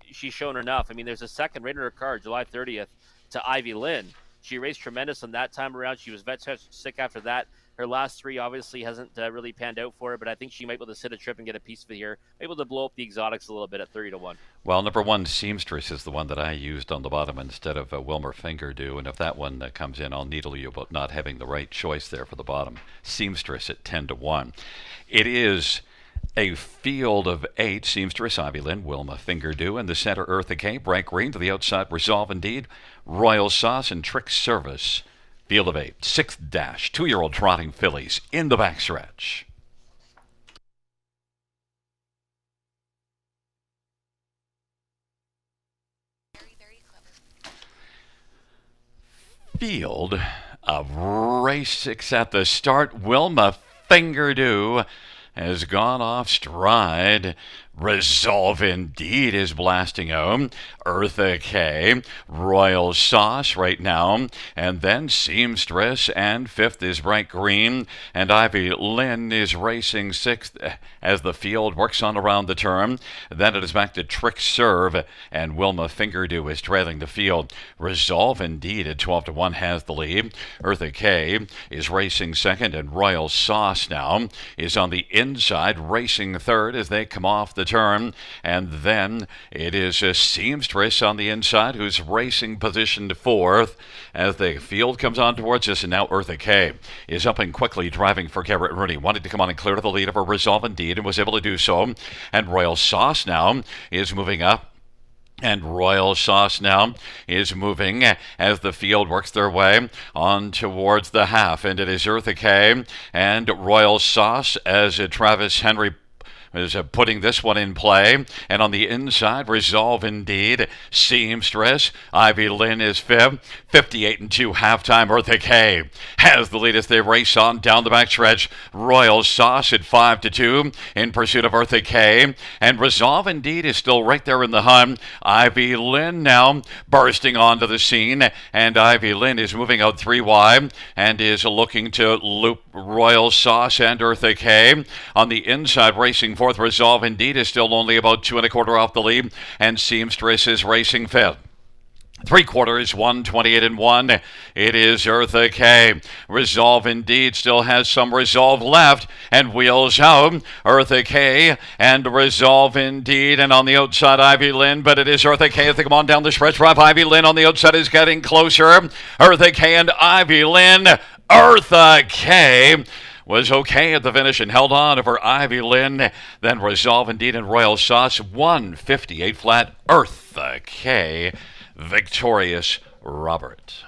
Speaker 2: she's shown enough. I mean, there's a second right in her card, July 30th, to Ivy Lynn. She raced tremendous on that time around. She was vet sick after that. Her last 3 obviously hasn't really panned out for her, but I think she might be able to sit a trip and get a piece of it here. Able to blow up the exotics a little bit at 30-1.
Speaker 1: Well, number 1, Seamstress, is the one that I used on the bottom instead of Wilmer Fingerdew. And if that one comes in, I'll needle you about not having the right choice there for the bottom. Seamstress at 10-1. It is a field of 8. Seamstress, Ivy Lynn, Wilma Fingerdew. In the center, Eartha K. Bright Green. To the outside, Resolve Indeed, Royal Sauce, and Trick Service. Field of 8. 6th dash. 2-year-old trotting fillies in the backstretch. Field of race 6 at the start. Wilma Fingerdew has gone off stride. Resolve Indeed is blasting home. Eartha K, Royal Sauce right now, and then Seamstress, and 5th is Bright Green, and Ivy Lynn is racing 6th as the field works on around the turn. Then it is back to Trick Serve, and Wilma Fingerdew is trailing the field. Resolve Indeed at 12-1 has the lead. Eartha K is racing 2nd, and Royal Sauce now is on the inside, racing 3rd as they come off the turn. And then it is Seamstress on the inside who's racing position to 4th as the field comes on towards us. And now Eartha K is up and quickly driving for Garrett Rooney. Wanted to come on and clear to the lead of her Resolve Indeed and was able to do so. And Royal Sauce now is moving up. And Royal Sauce now is moving as the field works their way on towards the half. And it is Eartha K and Royal Sauce as Travis Henry is putting this one in play. And on the inside, Resolve Indeed, Seamstress, Ivy Lynn is 5th, 58-2 halftime. Eartha K has the lead as they race on down the backstretch. Royal Sauce at 5-2 in pursuit of Eartha K. And Resolve Indeed is still right there in the hunt. Ivy Lynn now bursting onto the scene, and Ivy Lynn is moving out 3 wide and is looking to loop Royal Sauce and Eartha K. On the inside, racing 4th, Resolve Indeed is still only about 2 1/4 off the lead, and Seamstress is racing 5th. 3/4, 128-1. It is Eartha K. Resolve Indeed still has some resolve left and wheels out. Eartha K and Resolve Indeed, and on the outside Ivy Lynn, but it is Eartha K as they come on down the stretch drive. Ivy Lynn on the outside is getting closer. Eartha K and Ivy Lynn. Eartha K was okay at the finish and held on over Ivy Lynn. Then Resolve Indeed and Royal Sauce, 158 flat. Eartha K victorious. Robert.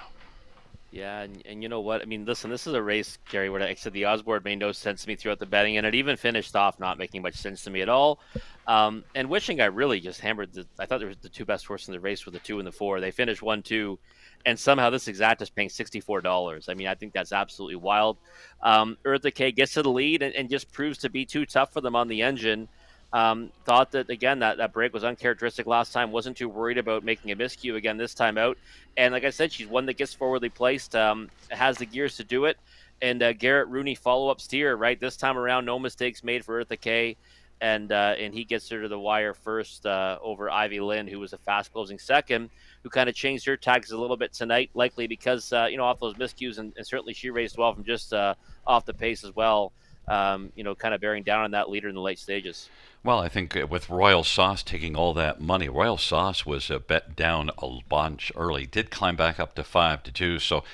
Speaker 2: Yeah, and you know what? I mean, listen, this is a race, Gary, where like I said the odds board made no sense to me throughout the betting, and it even finished off not making much sense to me at all. And Wishing, I really just hammered. I thought there was the 2 best horses in the race were the 2 and the 4. They finished 1-2, and somehow this exact is paying $64. I mean, I think that's absolutely wild. Eartha K gets to the lead and just proves to be too tough for them on the engine. Thought that, again, that break was uncharacteristic last time. Wasn't too worried about making a miscue again this time out. And like I said, she's one that gets forwardly placed, has the gears to do it. And Garrett Rooney follow-up steer, right? This time around, no mistakes made for Eartha K. and he gets her to the wire first over Ivy Lynn, who was a fast closing second, who kind of changed her tags a little bit tonight, likely because off those miscues, and certainly she raced well from just off the pace as well. Kind of bearing down on that leader in the late stages.
Speaker 1: Well, I think with Royal Sauce taking all that money, Royal Sauce was bet down a bunch early, did climb back up to 5-2. So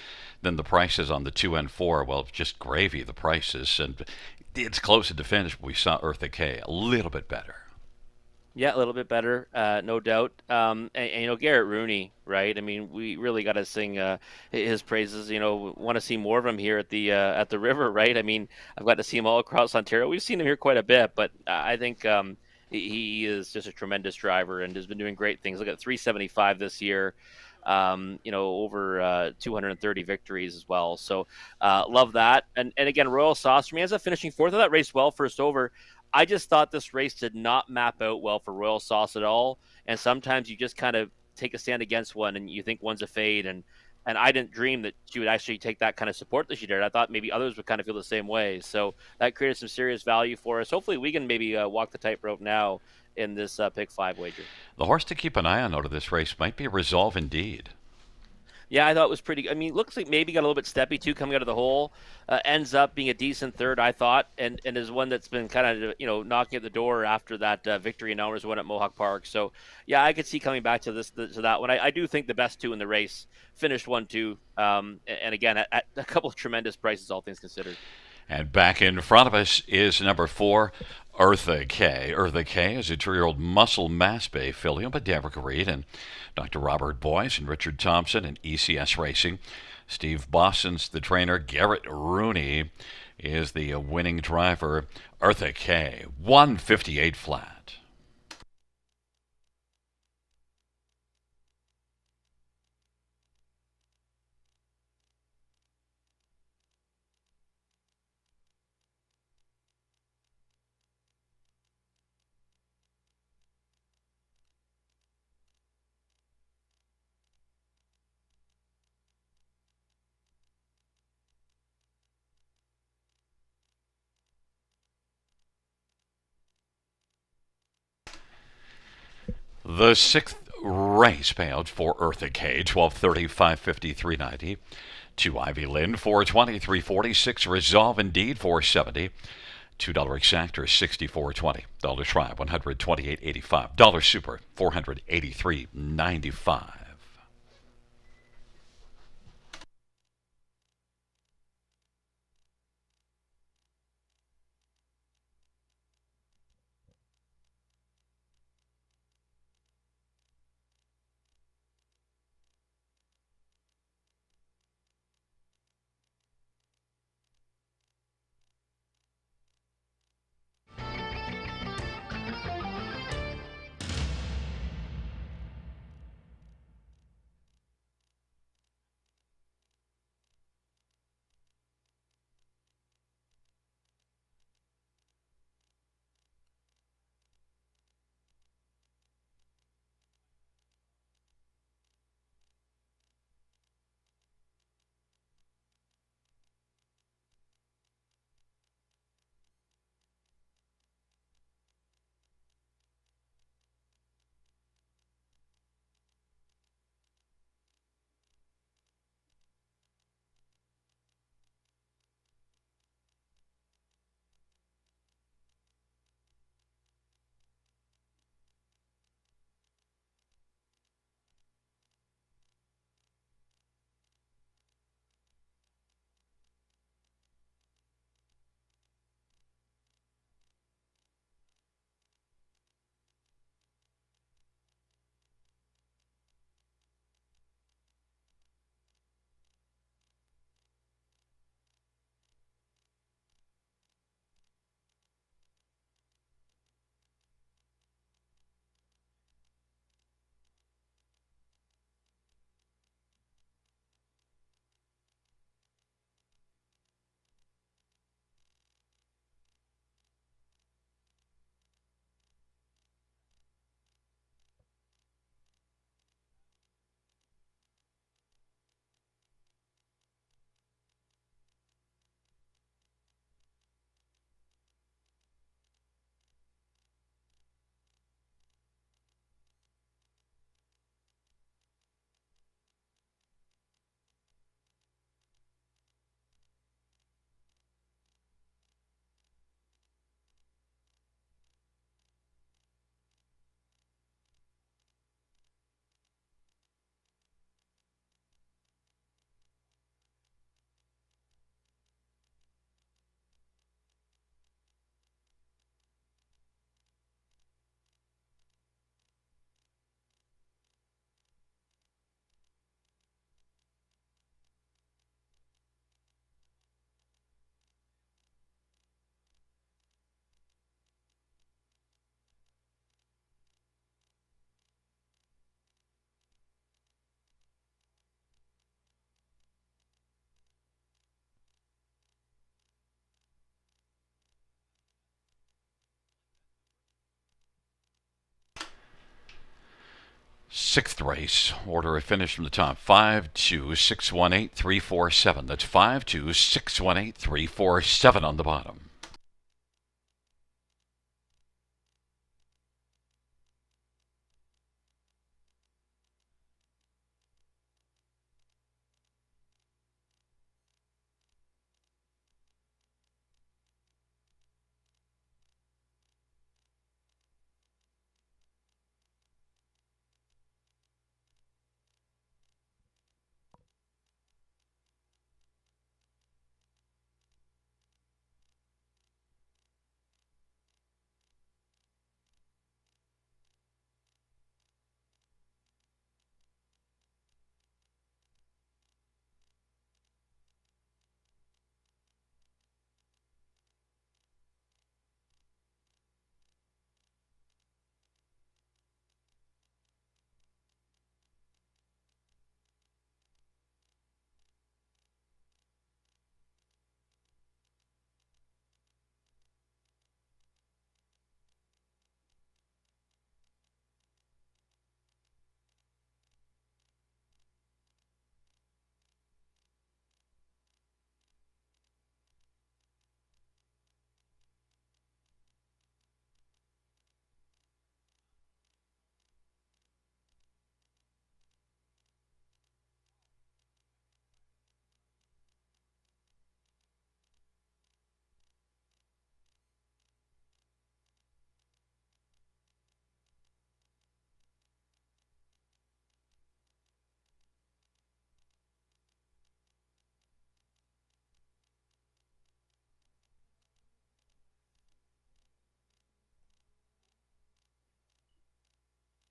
Speaker 1: then the prices on the 2 and 4, well, just gravy, the prices. And it's close to finish, but we saw Eartha K a little bit better.
Speaker 2: Yeah, a little bit better, no doubt. And Garrett Rooney, right? I mean, we really got to sing his praises. Want to see more of him here at the river, right? I mean, I've got to see him all across Ontario. We've seen him here quite a bit, but I think he is just a tremendous driver and has been doing great things. Look at 375 this year. Over 230 victories as well. So love that. And again, Royal Sauce for me ends up finishing fourth of that race well first over. I just thought this race did not map out well for Royal Sauce at all. And sometimes you just kind of take a stand against one and you think one's a fade. And I didn't dream that she would actually take that kind of support that she did. I thought maybe others would kind of feel the same way. So that created some serious value for us. Hopefully we can maybe walk the tightrope now in this pick 5 wager.
Speaker 1: The horse to keep an eye on out of this race might be Resolve Indeed.
Speaker 2: Yeah, I thought it was pretty. I mean, looks like maybe got a little bit steppy too coming out of the hole. Ends up being a decent third, I thought, and is one that's been kind of knocking at the door after that victory in Elmer's win at Mohawk Park. So yeah, I could see coming back to that one. I do think the best two in the race finished 1-2, and again at a couple of tremendous prices, all things considered.
Speaker 1: And back in front of us is number 4, Eartha K. Eartha K is a 2-year-old muscle mass bay filly owned by Derek Reed and Dr. Robert Boyce and Richard Thompson and ECS Racing. Steve Boston's the trainer. Garrett Rooney is the winning driver. Eartha K, 158 flat. The 6th race payout for Eartha K, 1230, 550, 390. 2 Ivy Lynn, 420, 346. Resolve Indeed, 470. $2 exactor, 64.20. Dollar Tribe, 128.85. Dollar Super, 483.95. sixth race. Order of finish from the top. 52618-347. That's 52618-347 on the bottom.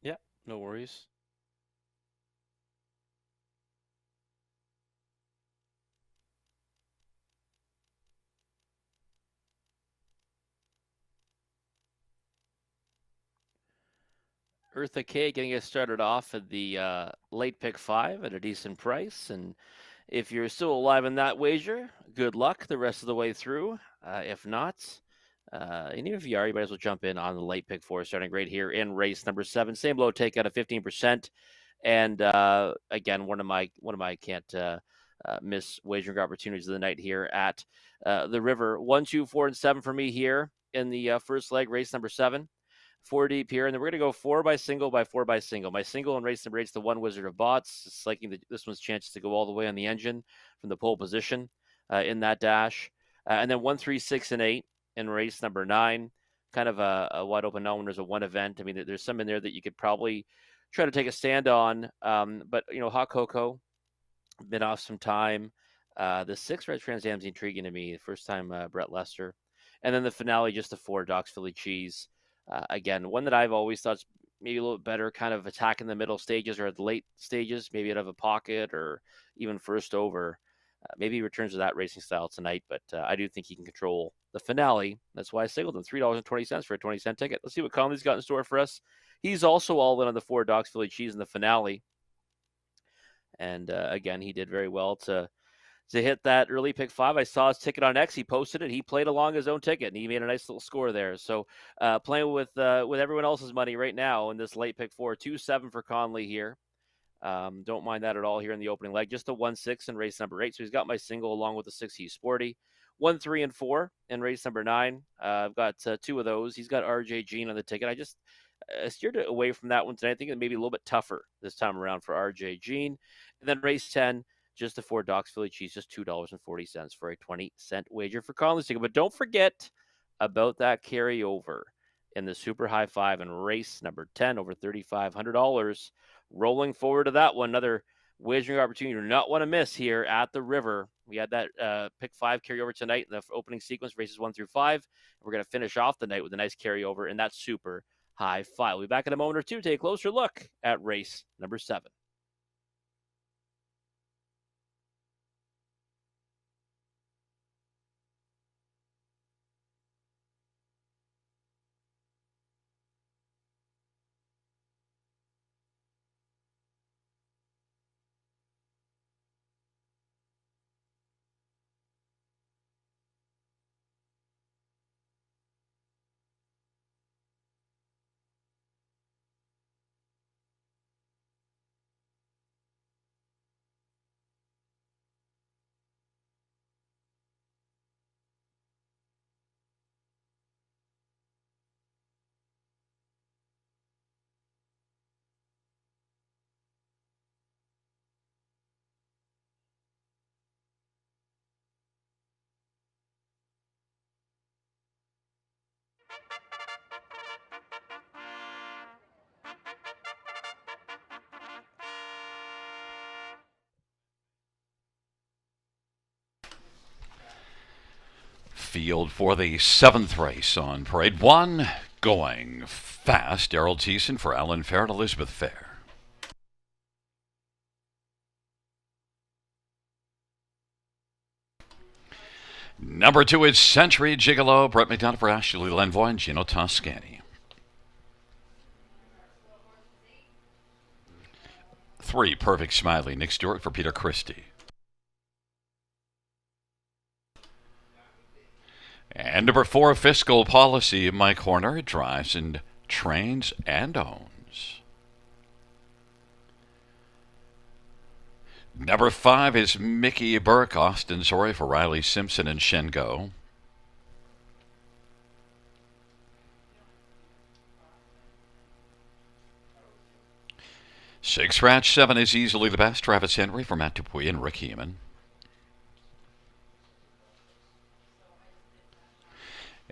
Speaker 2: Yeah, no worries. Eartha K getting us started off at the late pick 5 at a decent price. And if you're still alive in that wager, good luck the rest of the way through. If not, and even if you are, you might as well jump in on the late pick 4, starting right here in race number 7. Same low take out of 15%. And again, one of my can't miss wagering opportunities of the night here at the River. 1, 2, 4, and 7 for me here in the first leg, race number 7. 4 deep here, and then we're going to go 4 by single by 4 by single. My single in race number 8 is the One Wizard of Bots. It's liking this one's chances to go all the way on the engine from the pole position in that dash. And then 1, 3, 6, and 8 in race number 9. Kind of a wide open known as a one event. I mean, there's some in there that you could probably try to take a stand on. But, Hot Cocoa, been off some time. The 6 Red Trans Am's intriguing to me. First time Brett Lester. And then the finale, just the 4 Doc's Philly Cheese. Again, one that I've always thought's maybe a little bit better, kind of attacking the middle stages or the late stages, maybe out of a pocket or even first over. Maybe he returns to that racing style tonight, but I do think he can control the finale. That's why I signaled him $3.20 for a 20-cent ticket. Let's see what Conley's got in store for us. He's also all in on the 4 Doc's Philly Cheese in the finale. And again, he did very well to hit that early pick 5. I saw his ticket on X. He posted it. He played along his own ticket, and he made a nice little score there. So playing with everyone else's money right now in this late pick 4, 2-7 for Conley here. Don't mind that at all here in the opening leg. Just a 1-6 in race number 8. So he's got my single along with the 6 He's Sporty. 1, 3, and 4 in race number 9. I've got 2 of those. He's got RJ Jean on the ticket. I just steered away from that one tonight. I think it may be a little bit tougher this time around for RJ Jean. And then race 10, just the 4 Doc's Philly Cheese, just $2.40 for a 20-cent wager for Conley's ticket. But don't forget about that carryover in the Super High 5 and race number 10, over $3,500. Rolling forward to that one, another wagering opportunity you do not want to miss here at the River. We had that pick 5 carryover tonight in the opening sequence, races 1 through 5. We're going to finish off the night with a nice carryover in that Super High 5. We'll be back in a moment or two to take a closer look at race number 7.
Speaker 1: Field for the seventh race on Parade 1. Going fast. Daryl Thiessen for Alan Fair and Elizabeth Fair. Number 2 is Century Gigolo. Brett McDonough for Ashley Lenvoy and Gino Toscani. 3, Perfect Smiley. Nick Stewart for Peter Christie. And number 4, Fiscal Policy. Mike Horner drives and trains and owns. Number 5 is Mickey Burke. Austin Zori for Riley Simpson and Shengo. Six Scratch 7 is easily the best. Travis Henry for Matt Dupuy and Rick Heeman.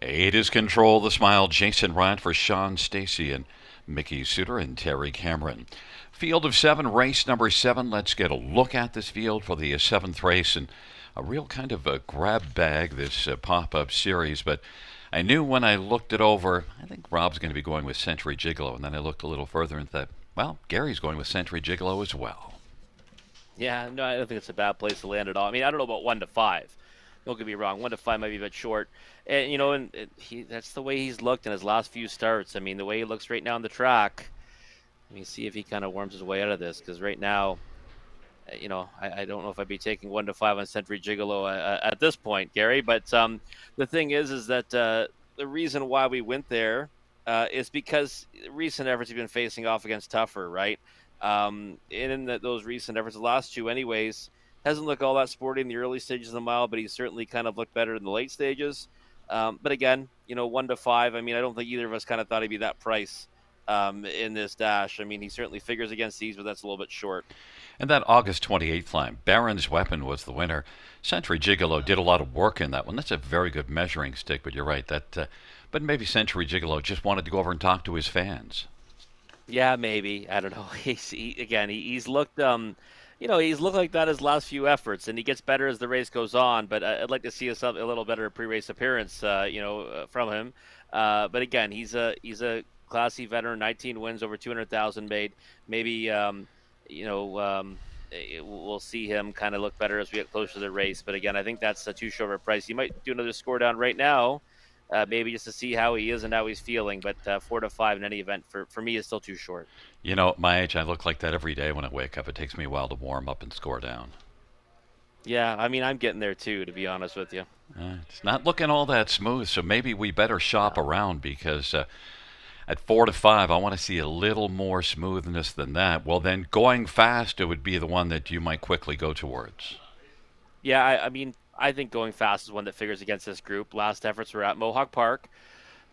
Speaker 1: 8 is Control the Smile. Jason Ryan for Sean Stacy and Mickey Suter and Terry Cameron. Field of 7, race number 7. Let's get a look at this field for the 7th race, and a real kind of a grab bag, this pop-up series. But I knew when I looked it over, I think Rob's going to be going with Century Gigolo, and then I looked a little further and thought, well, Gary's going with Century Gigolo as well.
Speaker 2: Yeah, no, I don't think it's a bad place to land at all. I mean, I don't know about 1 to 5. Don't get me wrong, 1 to 5 might be a bit short. And, you know, that's the way he's looked in his last few starts. I mean, the way he looks right now on the track, let me see if he kind of worms his way out of this, because right now, you know, I don't know if I'd be taking 1 to 5 on Century Gigolo at this point, Gary. But the thing is that the reason why we went there is because recent efforts have been facing off against tougher, right? And in those recent efforts, the last 2 anyways, hasn't looked all that sporty in the early stages of the mile, but he's certainly kind of looked better in the late stages. But again, you know, 1 to 5, I mean, I don't think either of us kind of thought he'd be that price in this dash. I mean, he certainly figures against these, but that's a little bit short.
Speaker 1: And that August 28th line, Barron's Weapon was the winner. Century Gigolo did a lot of work in that one. That's a very good measuring stick, but you're right. But maybe Century Gigolo just wanted to go over and talk to his fans.
Speaker 2: Yeah, maybe. I don't know. He's looked, you know, he's looked like that his last few efforts, and he gets better as the race goes on. But I'd like to see a little better pre-race appearance, from him. But again, he's a classy veteran, 19 wins, over 200,000 made. Maybe, we'll see him kind of look better as we get closer to the race. But again, I think that's too short of a price. He might do another score down right now, maybe just to see how he is and how he's feeling. But 4 to 5 in any event for me is still too short.
Speaker 1: You know, at my age, I look like that every day when I wake up. It takes me a while to warm up and score down.
Speaker 2: Yeah, I mean, I'm getting there too, to be honest with you.
Speaker 1: It's not looking all that smooth, so maybe we better shop around, because at 4 to 5, I want to see a little more smoothness than that. Well, then going fast, it would be the one that you might quickly go towards.
Speaker 2: Yeah, I mean, I think going fast is one that figures against this group. Last efforts were at Mohawk Park.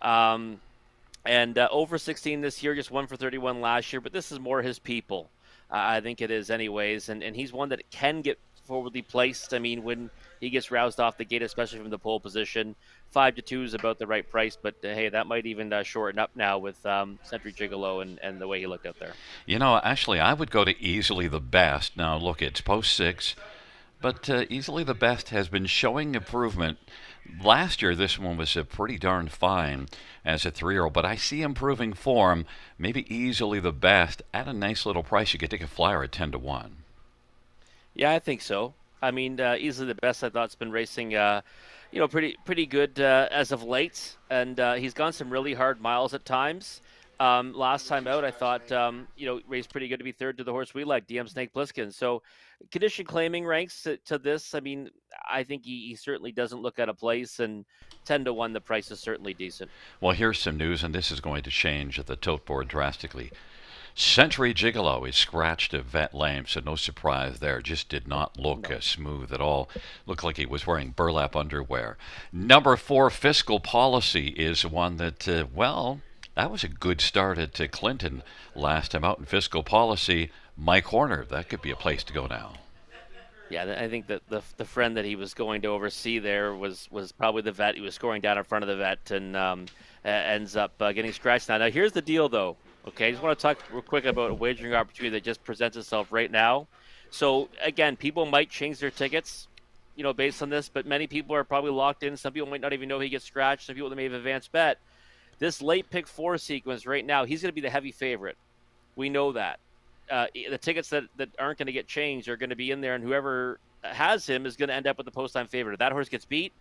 Speaker 2: And over 16 this year, just 1 for 31 last year. But this is more his people. I think it is anyways. And he's one that can get forwardly placed. I mean, when he gets roused off the gate, especially from the pole position, 5 to 2 is about the right price. But, hey, that might even shorten up now with Century Gigolo and the way he looked out there.
Speaker 1: You know, actually, I would go to easily the best. Now, look, it's post 6. But easily the best has been showing improvement. Last year, this one was pretty darn fine as a 3-year-old, but I see improving form. Maybe easily the best at a nice little price. You could take a flyer at 10 to 1.
Speaker 2: Yeah, I think so. I mean, easily the best. I thought it's been racing, pretty good as of late, and he's gone some really hard miles at times. Last time out, I thought, raced pretty good to be third to the horse we like, DM Snake Plissken. So condition claiming ranks to this. I mean, I think he certainly doesn't look out of place, and 10 to 1, the price is certainly decent.
Speaker 1: Well, here's some news, and this is going to change the tote board drastically. Century Gigolo is scratched at vet lame, so no surprise there. Just did not look smooth at all. Looked like he was wearing burlap underwear. Number 4, Fiscal Policy, is one that, that was a good start at Clinton last time out in Fiscal Policy. Mike Horner, that could be a place to go now.
Speaker 2: Yeah, I think that the friend that he was going to oversee there was probably the vet. He was scoring down in front of the vet and ends up getting scratched. Now here's the deal, though. Okay, I just want to talk real quick about a wagering opportunity that just presents itself right now. So again, people might change their tickets, based on this, but many people are probably locked in. Some people might not even know he gets scratched. Some people that may have advanced bet. This late pick 4 sequence right now, he's going to be the heavy favorite. We know that. The tickets that aren't going to get changed are going to be in there, and whoever has him is going to end up with the post time favorite. If that horse gets beat,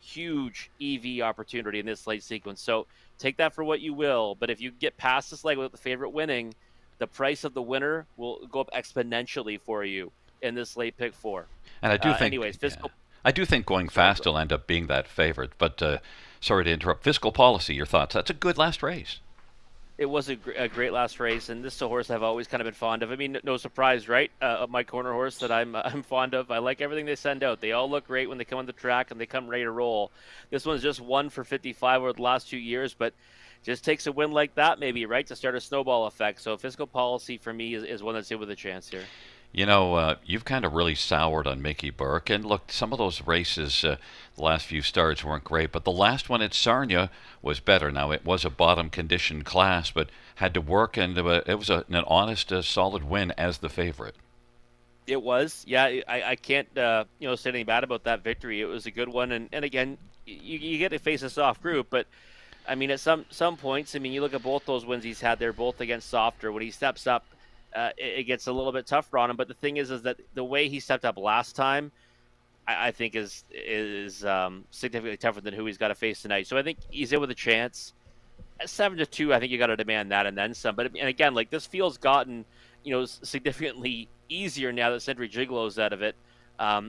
Speaker 2: huge EV opportunity in this late sequence. So take that for what you will. But if you get past this leg with the favorite winning, the price of the winner will go up exponentially for you in this late pick 4.
Speaker 1: And I do think,
Speaker 2: Anyways,
Speaker 1: yeah, I do think going
Speaker 2: Sorry,
Speaker 1: fast will end up being that favorite. But sorry to interrupt. Fiscal policy, your thoughts? That's a good last race.
Speaker 2: it was a great last race, and this is a horse I've always kind of been fond of. I mean, no surprise, right? My corner horse that I'm fond of. I like everything they send out. They all look great when they come on the track and they come ready to roll. This one's just 1 for 55 over the last 2 years, but just takes a win like that, maybe, right, to start a snowball effect. So fiscal policy for me is one that's in with a chance here.
Speaker 1: You've kind of really soured on Mickey Burke. And look, some of those races, the last few starts weren't great, but the last one at Sarnia was better. Now, it was a bottom condition class, but had to work, and it was an honest, solid win as the favorite.
Speaker 2: It was, yeah. I can't, say anything bad about that victory. It was a good one, and again, you get to face a soft group, but I mean, at some points, I mean, you look at both those wins he's had. They're both against softer. When he steps up, it gets a little bit tougher on him. But the thing is that the way he stepped up last time, I think is significantly tougher than who he's got to face tonight. So I think he's in with a chance. At 7-2, I think you got to demand that and then some. But and again, like this field's gotten significantly easier now that Century Gigolo's out of it.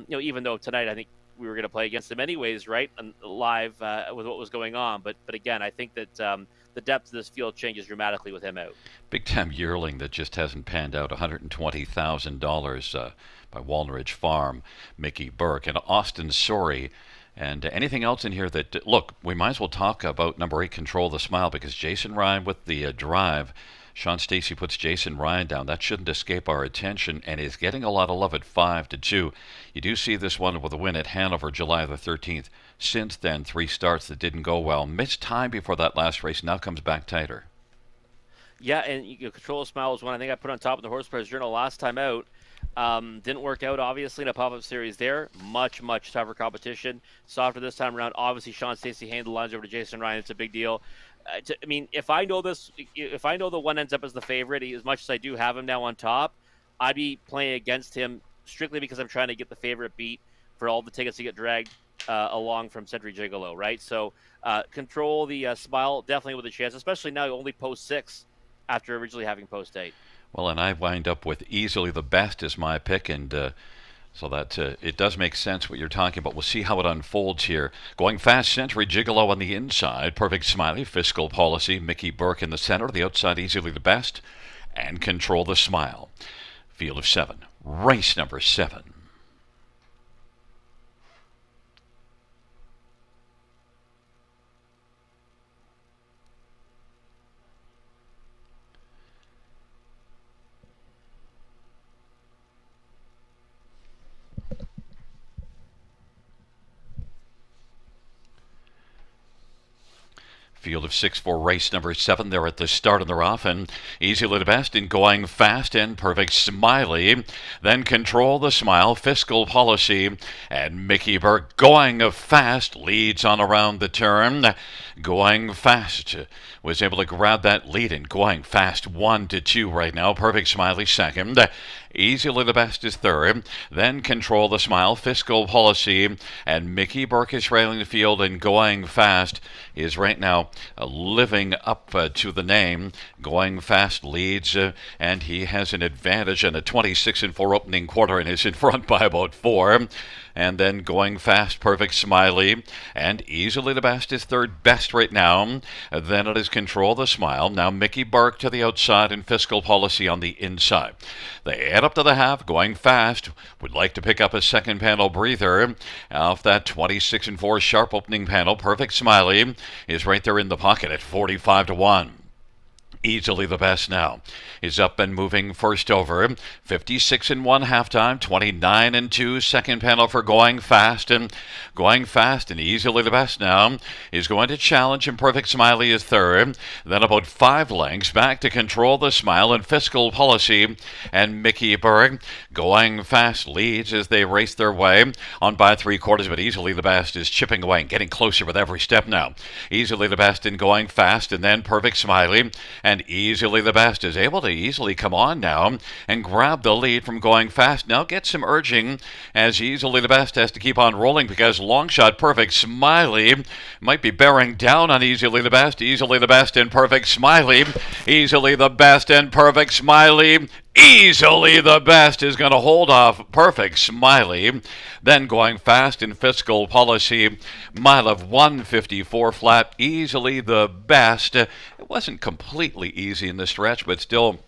Speaker 2: Even though tonight I think we were going to play against him anyways, right? And live with what was going on. But again, I think that the depth of this field changes dramatically with him out.
Speaker 1: Big time yearling that just hasn't panned out. $120,000 by Walnut Ridge Farm, Mickey Burke, and Austin Sorey. And anything else in here that, look, we might as well talk about number 8, Control the Smile, because Jason Ryan with the drive. Sean Stacey puts Jason Ryan down. That shouldn't escape our attention and is getting a lot of love at 5-2. You do see this one with a win at Hanover July the 13th. Since then, 3 starts that didn't go well. Missed time before that last race, now comes back tighter.
Speaker 2: Yeah, and Control Smile was one I think I put on top of the Horse Players Journal last time out. Didn't work out, obviously, in a pop-up series there. Much tougher competition. Softer this time around. Obviously, Sean Stacey handed the lines over to Jason Ryan. It's a big deal. I mean, if I know the one ends up as the favorite, as much as I do have him now on top, I'd be playing against him strictly because I'm trying to get the favorite beat for all the tickets to get dragged along from Century Gigolo, right? So Control the Smile, definitely with a chance, especially now you only post 6 after originally having post 8.
Speaker 1: Well, and I wind up with easily the best as my pick, and so that it does make sense what you're talking about. We'll see how it unfolds here. Going fast, Century Gigolo on the inside. Perfect Smiley, Fiscal Policy. Mickey Burke in the center. The outside, easily the best. And Control the Smile. Field of 7. Race number 7. Field of 6 for race number 7. They're at the start of the rough, and easily the best in Going Fast and Perfect Smiley. Then Control the Smile, Fiscal Policy, and Mickey Burke. Going Fast leads on around the turn. Going Fast was able to grab that lead, and Going Fast 1-2 right now. Perfect Smiley second. Easily the best is third. Then Control the Smile, Fiscal Policy, and Mickey Burke is trailing the field, and Going Fast is right now living up to the name. Going Fast leads, and he has an advantage in a 26-4 opening quarter and is in front by about 4. And then Going Fast, Perfect Smiley, and easily the best is third best right now. Then it is Control the Smile. Now Mickey Burke to the outside and Fiscal Policy on the inside. They head up to the half. Going Fast would like to pick up a second panel breather off that 26-4 sharp opening panel. Perfect Smiley is right there in the pocket at 45-1. Easily the best now. Is up and moving first over. 56 and 1 halftime, 29 and 2 second panel for going fast and easily the best now is going to challenge and Perfect Smiley is third. Then about 5 lengths back to Control the Smile and Fiscal Policy and Mickey Berg. Going fast leads as they race their way on by 3/4, but easily the best is chipping away and getting closer with every step now. Easily the best in going fast and then Perfect Smiley. And easily the best is able to easily come on now and grab the lead from going fast. Now get some urging as easily the best has to keep on rolling because long shot Perfect Smiley might be bearing down on easily the best. Easily the best and Perfect Smiley. Easily the best and Perfect Smiley. Easily the best is going to hold off Perfect Smiley. Then going fast in Fiscal Policy, mile of 154 flat. Easily the best. It wasn't completely easy in the stretch, but still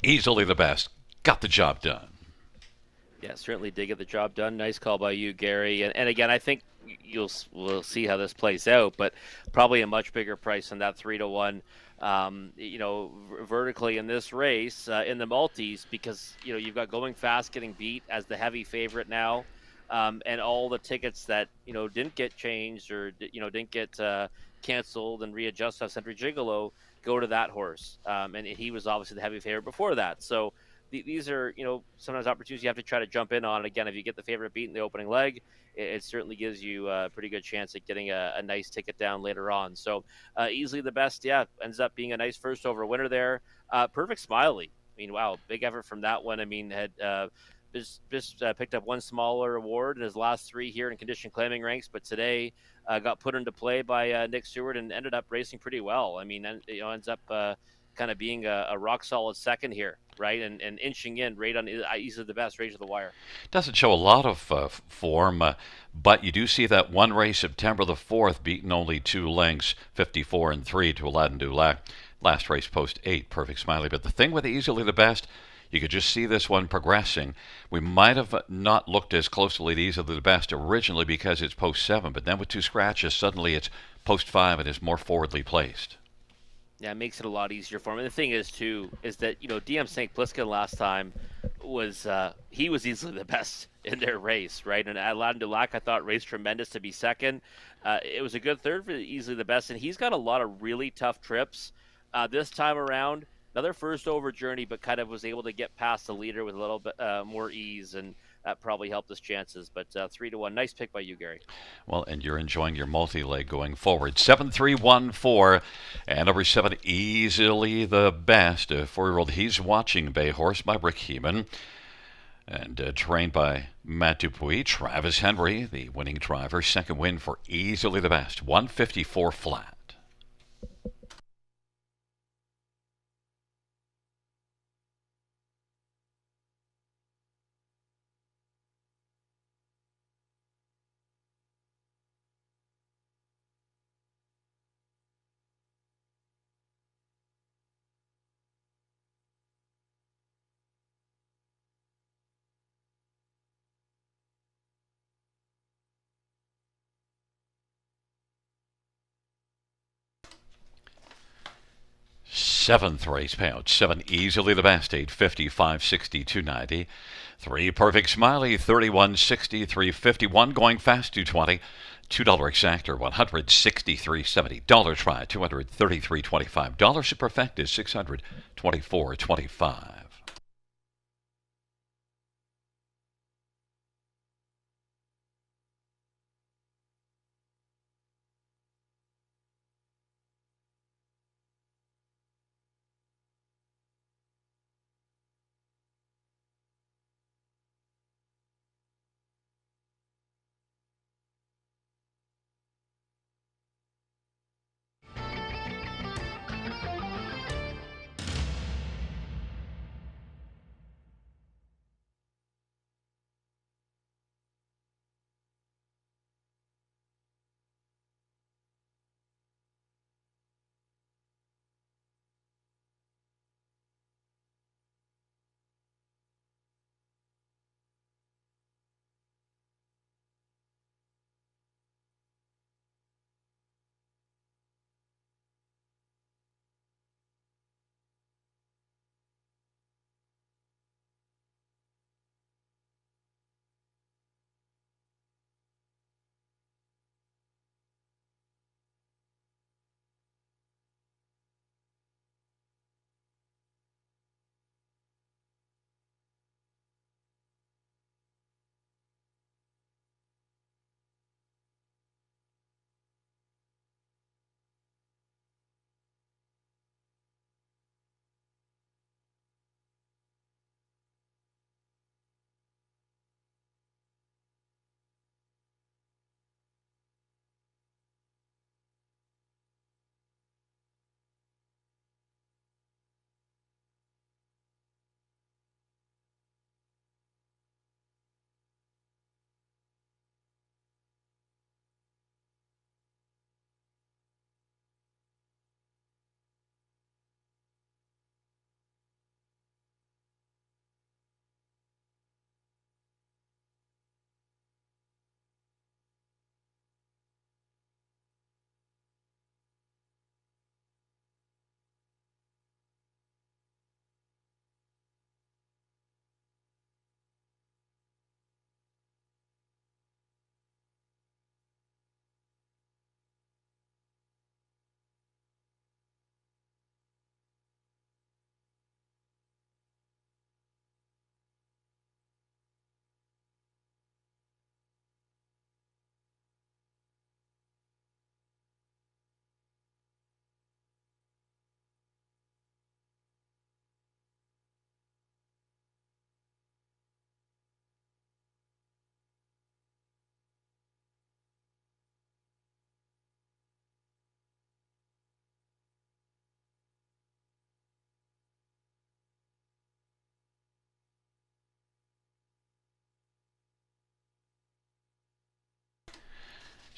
Speaker 1: easily the best. Got the job done.
Speaker 2: Yeah, certainly did get the job done. Nice call by you, Gary. And again, I think we'll see how this plays out, but probably a much bigger price than that 3-1. Vertically in this race in the multis because you've got going fast getting beat as the heavy favorite now, and all the tickets that didn't get changed or didn't get canceled and readjusted off Century Gigolo go to that horse, and he was obviously the heavy favorite before that. So these are sometimes opportunities you have to try to jump in on. Again, if you get the favorite beat in the opening leg, it certainly gives you a pretty good chance at getting a nice ticket down later on. So easily the best, ends up being a nice first over winner there. Perfect Smiley. I mean, wow, big effort from that one. I mean, had just picked up one smaller award in his last 3 here in condition claiming ranks, but today got put into play by Nick Stewart and ended up racing pretty well. I mean, ends up kind of being a rock solid second here, right? And inching in right on easily the best, right to the wire.
Speaker 1: Doesn't show a lot of form, but you do see that one race, September the 4th, beaten only 2 lengths, 54 and 3 to Aladdin Dulac. Last race post 8, Perfect Smiley. But the thing with easily the best, you could just see this one progressing. We might have not looked as closely at easily the best originally because it's post 7, but then with 2 scratches, suddenly it's post 5 and is more forwardly placed.
Speaker 2: Yeah, it makes it a lot easier for him. And the thing is, too, is that, DM St. Pliskin last time was he was easily the best in their race, right? And Aladdin Dulac, I thought, raced tremendous to be second. It was a good third for easily the best, and he's got a lot of really tough trips this time around. Another first over journey, but kind of was able to get past the leader with a little bit more ease, and that probably helped his chances. But 3-1, nice pick by you, Gary.
Speaker 1: Well, and you're enjoying your multi-leg going forward. 7-3-1-4, and number 7, easily the best. 4-year-old He's Watching Bay horse by Rick Heeman. And trained by Matt Dupuis. Travis Henry, the winning driver. Second win for easily the best. 154 flat. Seventh race payout. 7 easily the best. 850, 560, 290. 3 Perfect Smiley. 3160, 351. Going fast. 220. $2 exactor, 163.70. Dollar try, 233.25. Dollar superfecta, 624.25.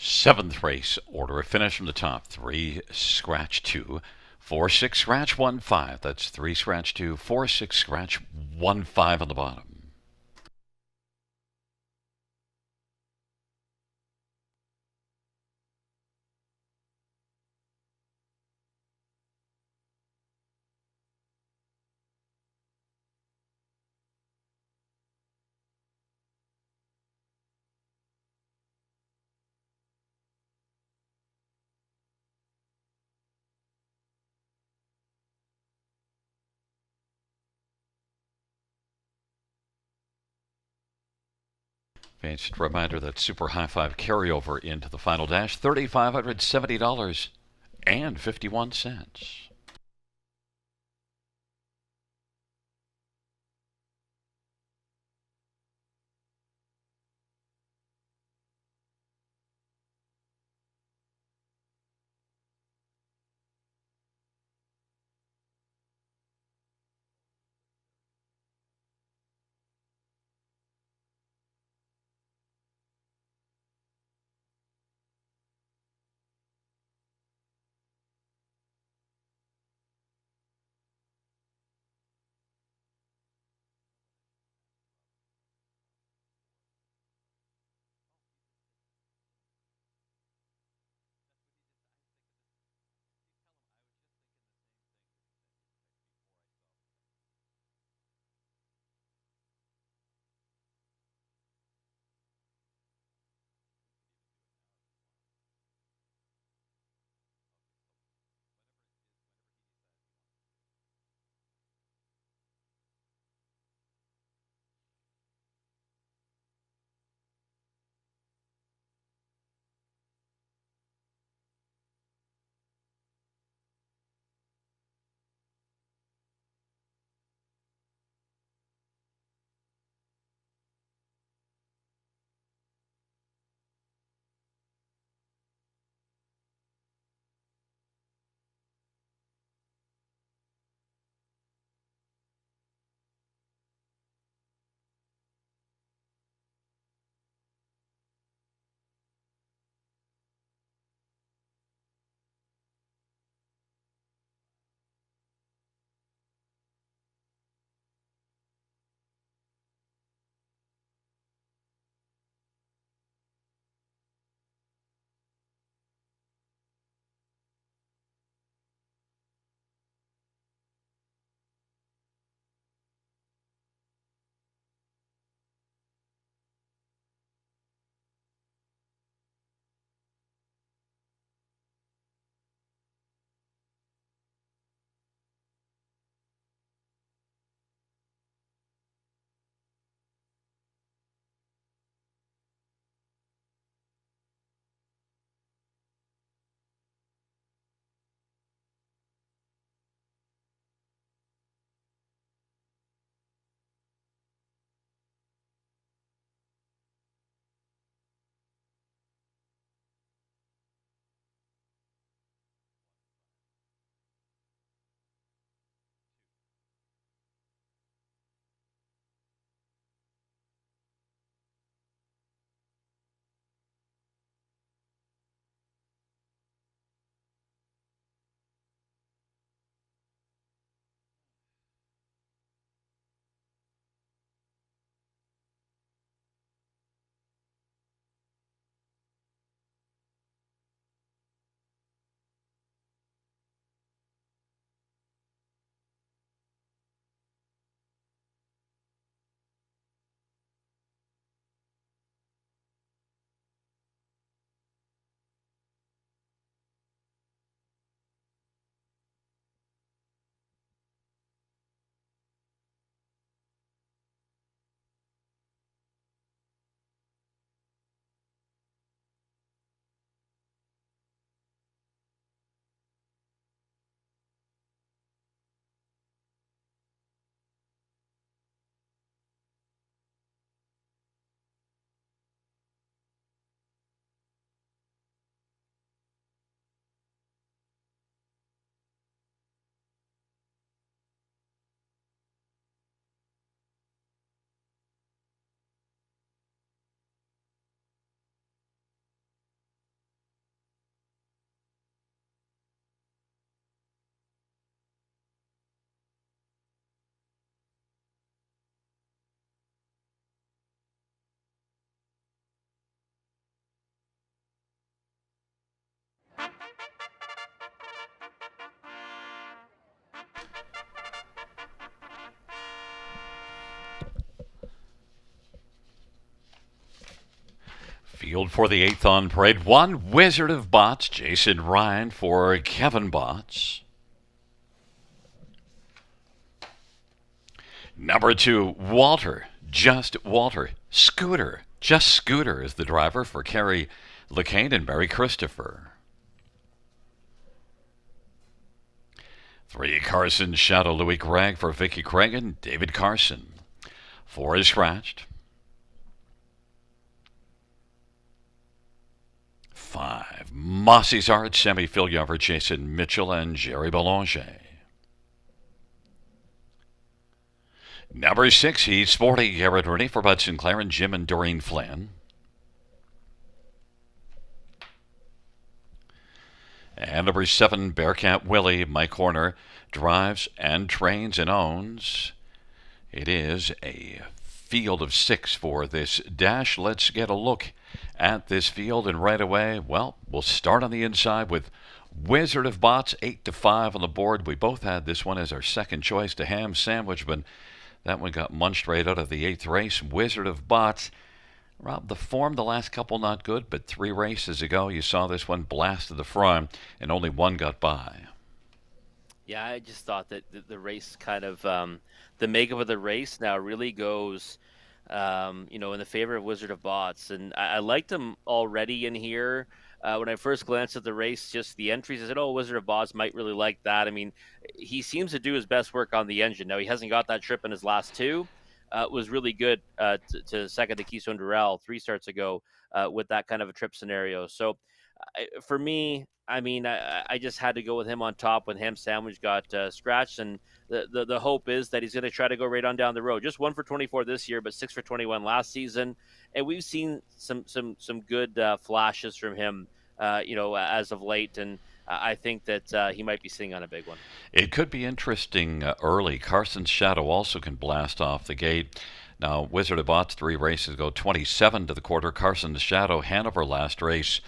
Speaker 1: Seventh race, order of finish from the top. 3, scratch 2, 4, 6, scratch 1, 5. That's 3, scratch 2, 4, 6, scratch 1, 5 on the bottom. Fancy reminder that Super High Five carryover into the final dash, $3,570.51. Field for the 8th on parade. 1, Wizard of Bots, Jason Ryan for Kevin Bots. Number 2, Walter, just Walter. Scooter, just Scooter is the driver for Kerry LeCane and Mary Christopher. 3, Carson Shadow, Louis Craig for Vicky Craig and David Carson. 4 is scratched. 5, Mossy's Art, Sammy Filyover, Jason Mitchell, and Jerry Belanger. Number 6, He's Sporty, Garrett Rooney for Bud Sinclair and Jim and Doreen Flynn. And number 7, Bearcat Willie, Mike Horner, drives and trains and owns. It is a field of 6 for this dash. Let's get a look at this field, and right away, well, we'll start on the inside with Wizard of Bots, 8-5 on the board. We both had this one as our second choice to Ham Sandwich, but that one got munched right out of the 8th race. Wizard of Bots. Rob, the form the last couple not good, but 3 races ago you saw this one blast to the front, and only one got by.
Speaker 2: Yeah, I just thought that the race kind of the makeup of the race now really goes, in the favor of Wizard of Bots, and I liked him already in here. When I first glanced at the race, just the entries, I said, "Oh, Wizard of Bots might really like that." I mean, he seems to do his best work on the engine. Now he hasn't got that trip in his last 2. Was really good to second to Keystone Durrell 3 starts ago with that kind of a trip scenario. So for me, I mean, I just had to go with him on top when Ham Sandwich got scratched, and the hope is that he's going to try to go right on down the road. Just 1 for 24 this year, but 6 for 21 last season, and we've seen some good flashes from him, as of late, and I think that he might be sitting on a big one.
Speaker 1: It could be interesting early. Carson's Shadow also can blast off the gate. Now, Wizard of Bots 3 races ago, 27 to the quarter. Carson's Shadow, Hanover last race,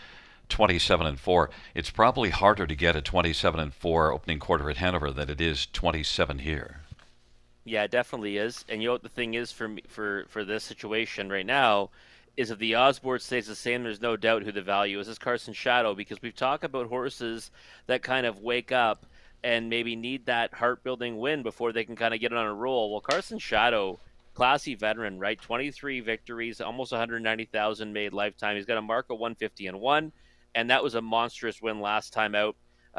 Speaker 1: 27-4. It's probably harder to get a 27-4 opening quarter at Hanover than it is 27 here.
Speaker 2: Yeah, it definitely is. And you know what the thing is for me, for this situation right now is if the odds board stays the same, there's no doubt who the value is. It's Carson Shadow, because we've talked about horses that kind of wake up and maybe need that heart building win before they can kind of get on a roll. Well, Carson Shadow, classy veteran, right? 23 victories, almost 190,000 made lifetime. He's got a mark of 150-1, and that was a monstrous win last time out.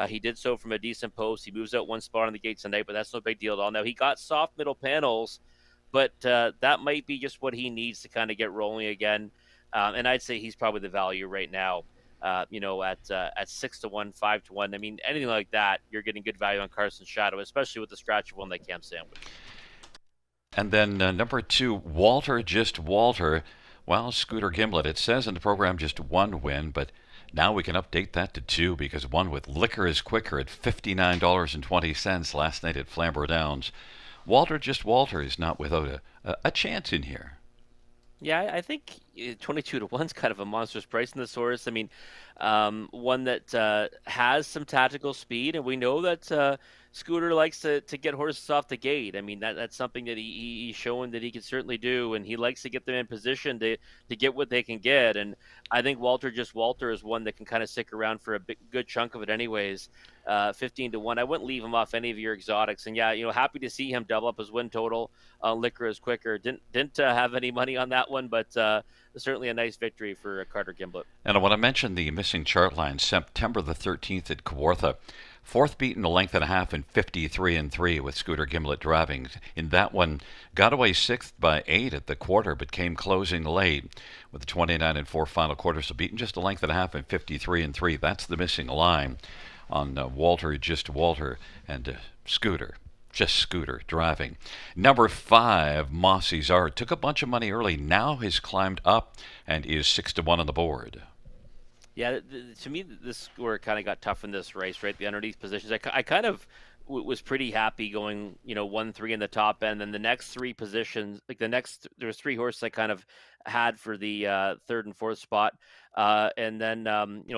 Speaker 2: He did so from a decent post. He moves out 1 spot on the gate tonight, but that's no big deal at all. Now, he got soft middle panels, but that might be just what he needs to kind of get rolling again. And I'd say he's probably the value right now, at 6-1, 5-1. I mean, anything like that, you're getting good value on Carson Shadow, especially with the scratch of one like Cam Sandwich.
Speaker 1: And then number 2, Walter, just Walter. Well, Scooter Gimlet, it says in the program just 1 win, but now we can update that to 2, because 1 with Liquor is Quicker at $59.20 last night at Flamborough Downs. Walter, just Walter, is not without a chance in here.
Speaker 2: Yeah, I think 22-1 is kind of a monstrous price in this horse. I mean, one that has some tactical speed, and we know that Scooter likes to get horses off the gate. I mean, that's something that he's showing that he can certainly do, and he likes to get them in position to get what they can get. And I think Walter, just Walter, is one that can kind of stick around for a good chunk of it, anyways. 15-1. I wouldn't leave him off any of your exotics, and yeah, happy to see him double up his win total. Liquor is Quicker. Didn't have any money on that one, but certainly a nice victory for Carter Gimblett.
Speaker 1: And I want to mention the missing chart line, September the 13th at Kawartha. 4th beaten a length and a half in 53-3 with Scooter Gimlet driving. In that one, got away 6th by 8 at the quarter, but came closing late with the 29-4 final quarter. So beaten just a length and a half in 53-3. That's the missing line on Walter, just Walter, and Scooter. Just Scooter driving. Number 5, Mossy's Art. Took a bunch of money early. Now has climbed up and is 6-1 on the board.
Speaker 2: Yeah, to me, this score kind of got tough in this race, right? The underneath positions. I kind of was pretty happy going, 1-3 in the top end. And the next 3 positions, there was 3 horses I kind of had for the 3rd and 4th spot. And then,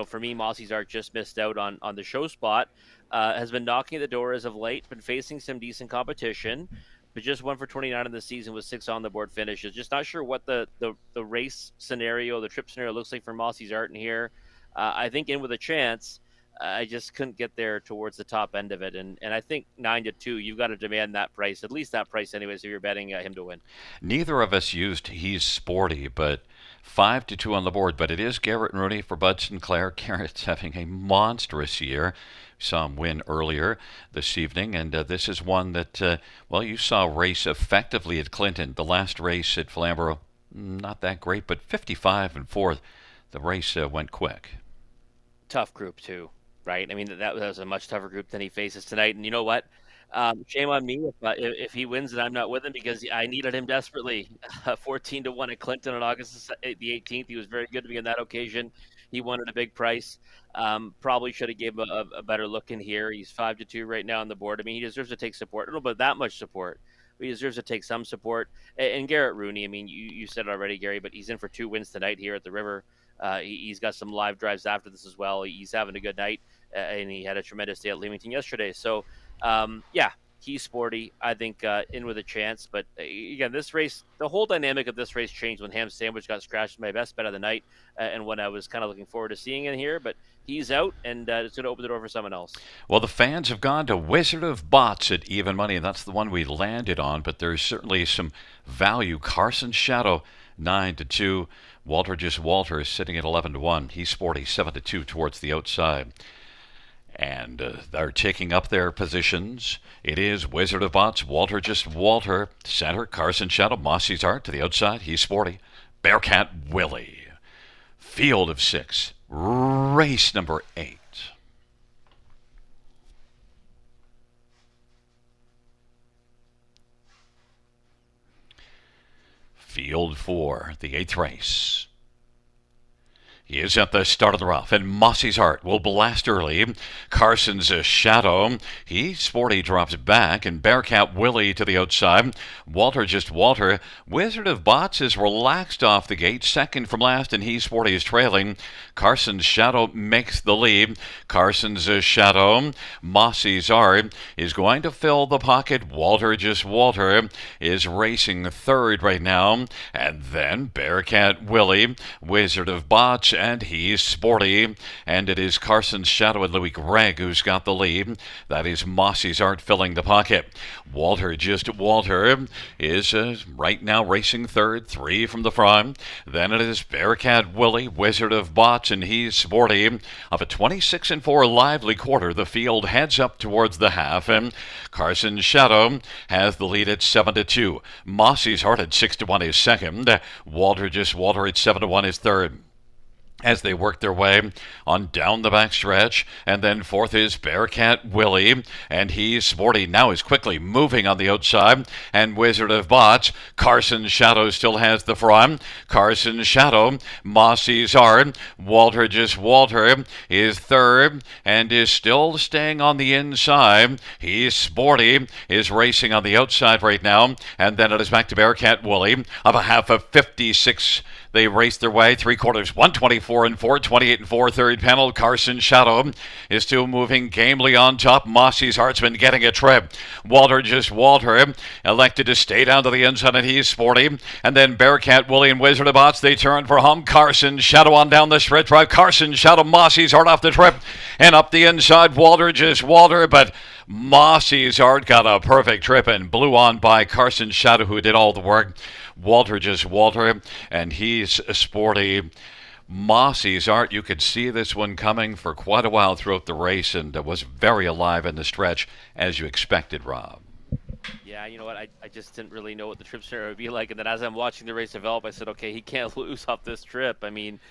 Speaker 2: for me, Mossy's Art just missed out on the show spot. Has been knocking at the door as of late, been facing some decent competition. but just 1 for 29 in the season with 6 on the board finishes. Just not sure what the race scenario, the trip scenario looks like for Mossy's Art in here. I think in with a chance. I just couldn't get there towards the top end of it, and I think 9-2. You've got to demand that price, at least that price, anyways, if you're betting him to win.
Speaker 1: Neither of us used He's Sporty, but 5-2 on the board. But it is Garrett Rooney for Bud Sinclair. Garrett's having a monstrous year. Saw him win earlier this evening, and this is one that, well, you saw race effectively at Clinton. The last race at Flamborough, not that great, but 55 and fourth. The race went quick.
Speaker 2: Tough group too, right? I mean, that was a much tougher group than he faces tonight. And you know what? Shame on me if he wins and I'm not with him, because I needed him desperately. 14-1 at Clinton on August the 18th. He was very good to me on that occasion. He won at a big price. Probably should have gave him a better look in here. He's 5-2 right now on the board. I mean, he deserves to take support. I don't know about that much support, but he deserves to take some support. And Garrett Rooney, I mean, you said it already, Gary, but he's in for 2 wins tonight here at the River. He's got some live drives after this as well. He's having a good night, and he had a tremendous day at Leamington yesterday. So, yeah, he's sporty. I think in with a chance. But again, this race, the whole dynamic of this race changed when Ham Sandwich got scratched. My best bet of the night, and when I was kind of looking forward to seeing in here. But he's out, and it's going to open the door for someone else.
Speaker 1: Well, the fans have gone to Wizard of Bots at even money, and that's the one we landed on. But there's certainly some value. Carson Shadow 9-2. Walter Just Walter is sitting at 11-1. He's sporty 7-2 towards the outside. And they're taking up their positions. It is Wizard of Bots, Walter Just Walter, center, Carson Shadow, Mossy's Art to the outside. He's sporty. Bearcat Willie. Field of 6. Race number 8. Field 4, the 8th race. He is at the start of the rough, and Mossy's Art will blast early. Carson's Shadow, he sporty drops back, and Bearcat Willie to the outside. Walter Just Walter. Wizard of Bots is relaxed off the gate, second from last, and he sporty is trailing. Carson's Shadow makes the lead. Carson's Shadow, Mossy's Art is going to fill the pocket. Walter Just Walter is racing third right now, and then Bearcat Willie, Wizard of Bots, and he's sporty. And it is Carson's Shadow and Louis Gregg who's got the lead. That is Mossy's Art filling the pocket. Walter Just Walter is right now racing third, 3 from the front. Then it is Bearcat Willie, Wizard of Bots, and he's sporty. Of a 26-4 lively quarter, the field heads up towards the half, and Carson's Shadow has the lead at 7-2. Mossy's Art at 6-1 is second. Walter Just Walter at 7-1 is third as they work their way on down the backstretch. And then fourth is Bearcat Willie, and he's sporty now is quickly moving on the outside. And Wizard of Bots, Carson Shadow still has the front. Carson Shadow, Mossy's Art, Walter Just Walter is third and is still staying on the inside. He's sporty, is racing on the outside right now. And then it is back to Bearcat Willie of a half of 56. They race their way 3/4, 124 and 4, 28 and 4. Third panel, Carson Shadow is still moving gamely on top. Mossy's Art's been getting a trip. Walter Just Walter elected to stay down to the inside, and he's sporty. And then Bearcat Willie and Wizard of Bots, they turn for home. Carson Shadow on down the stretch drive. Carson Shadow, Mossy's Art off the trip and up the inside. Walter Just Walter, but Mossy's Art got a perfect trip and blew on by Carson Shadow, who did all the work. Walter Just Walter, and he's sporty. Mossy's Art, you could see this one coming for quite a while throughout the race, and was very alive in the stretch, as you expected, Rob.
Speaker 2: Yeah, you know what? I just didn't really know what the trip scenario would be like. And then as I'm watching the race develop, I said, okay, he can't lose off this trip. I mean,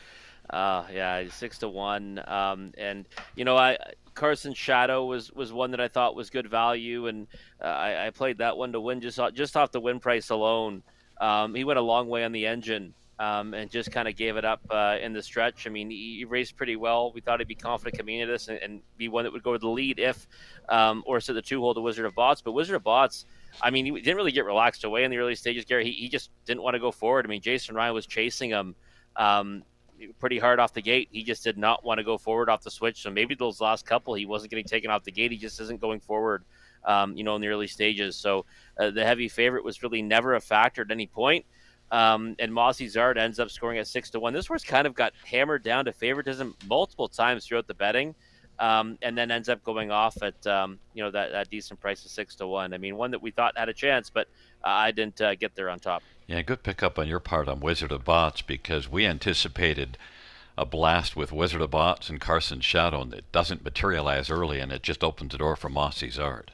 Speaker 2: yeah, 6-1. And, you know, Carson Shadow was one that I thought was good value. And I played that one to win just off the win price alone. He went a long way on the engine. And just kind of gave it up in the stretch. I mean, he raced pretty well. We thought he'd be confident coming into this and be one that would go to the lead if, or set the 2-hole to Wizard of Bots. But Wizard of Bots, I mean, he didn't really get relaxed away in the early stages, Gary. He just didn't want to go forward. I mean, Jason Ryan was chasing him pretty hard off the gate. He just did not want to go forward off the switch. So maybe those last couple, he wasn't getting taken off the gate. He just isn't going forward in the early stages. So the heavy favorite was really never a factor at any point. And Mossy Zard ends up scoring at 6-1. This horse kind of got hammered down to favoritism multiple times throughout the betting, and then ends up going off at that decent price of 6-1. I mean, one that we thought had a chance, but I didn't get there on top.
Speaker 1: Yeah, good pickup on your part on Wizard of Bots because we anticipated a blast with Wizard of Bots and Carson Shadow, and it doesn't materialize early, and it just opens the door for Mossy Zard.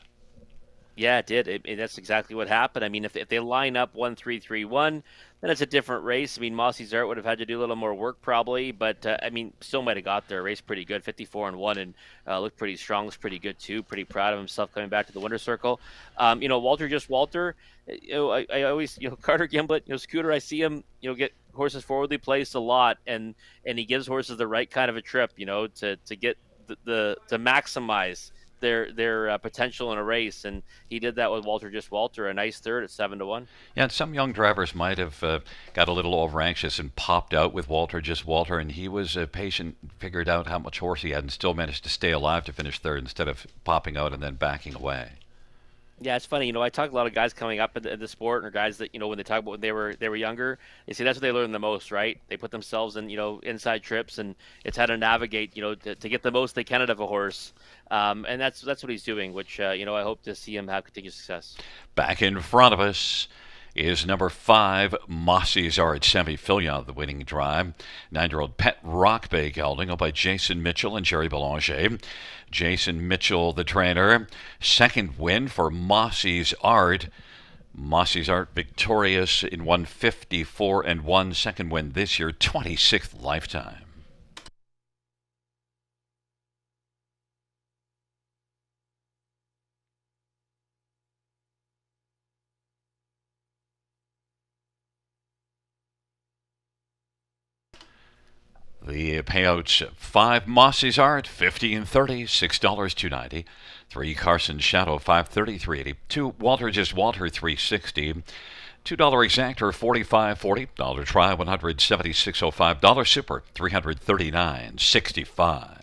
Speaker 2: Yeah, it did. That's exactly what happened. I mean, if they line up 1-3-3-1, then it's a different race. I mean, Mossy Zart would have had to do a little more work probably, but I mean, still might have got there. Race pretty good, 54-1, and looked pretty strong. Looks pretty good too. Pretty proud of himself coming back to the winner's circle. Walter just Walter. I always Carter Gimblett, Scooter. I see him get horses forwardly placed a lot, and he gives horses the right kind of a trip, to get to maximize their potential in a race, and he did that with Walter Just Walter, a nice third at 7-1.
Speaker 1: Yeah, and some young drivers might have got a little over anxious and popped out with Walter Just Walter, and he was patient, figured out how much horse he had, and still managed to stay alive to finish third instead of popping out and then backing away.
Speaker 2: Yeah, it's funny. I talk to a lot of guys coming up in the sport, or guys that when they talk about when they were younger, they say that's what they learn the most, right? They put themselves in inside trips, and it's how to navigate to get the most they can out of a horse, and that's what he's doing. Which I hope to see him have continued success.
Speaker 1: Back in front of us is number 5, Mossy Zard Semi-Filion, the winning drive. 9-year-old Pet Rock Bay gelding, owned by Jason Mitchell and Jerry Belanger. Jason Mitchell, the trainer. Second win for Mossy's Art. Mossy's Art victorious in 154-1. Second win this year, 26th lifetime. The payouts: 5 Mossy's Art, 50 and 30, $6 $2.90. 3 Carson Shadow, 530 $3.80. 2 Walter Just Walter, 360. $2 Exactor, 45.40. Dollar Try, 176.05. Dollar Super, 339.65.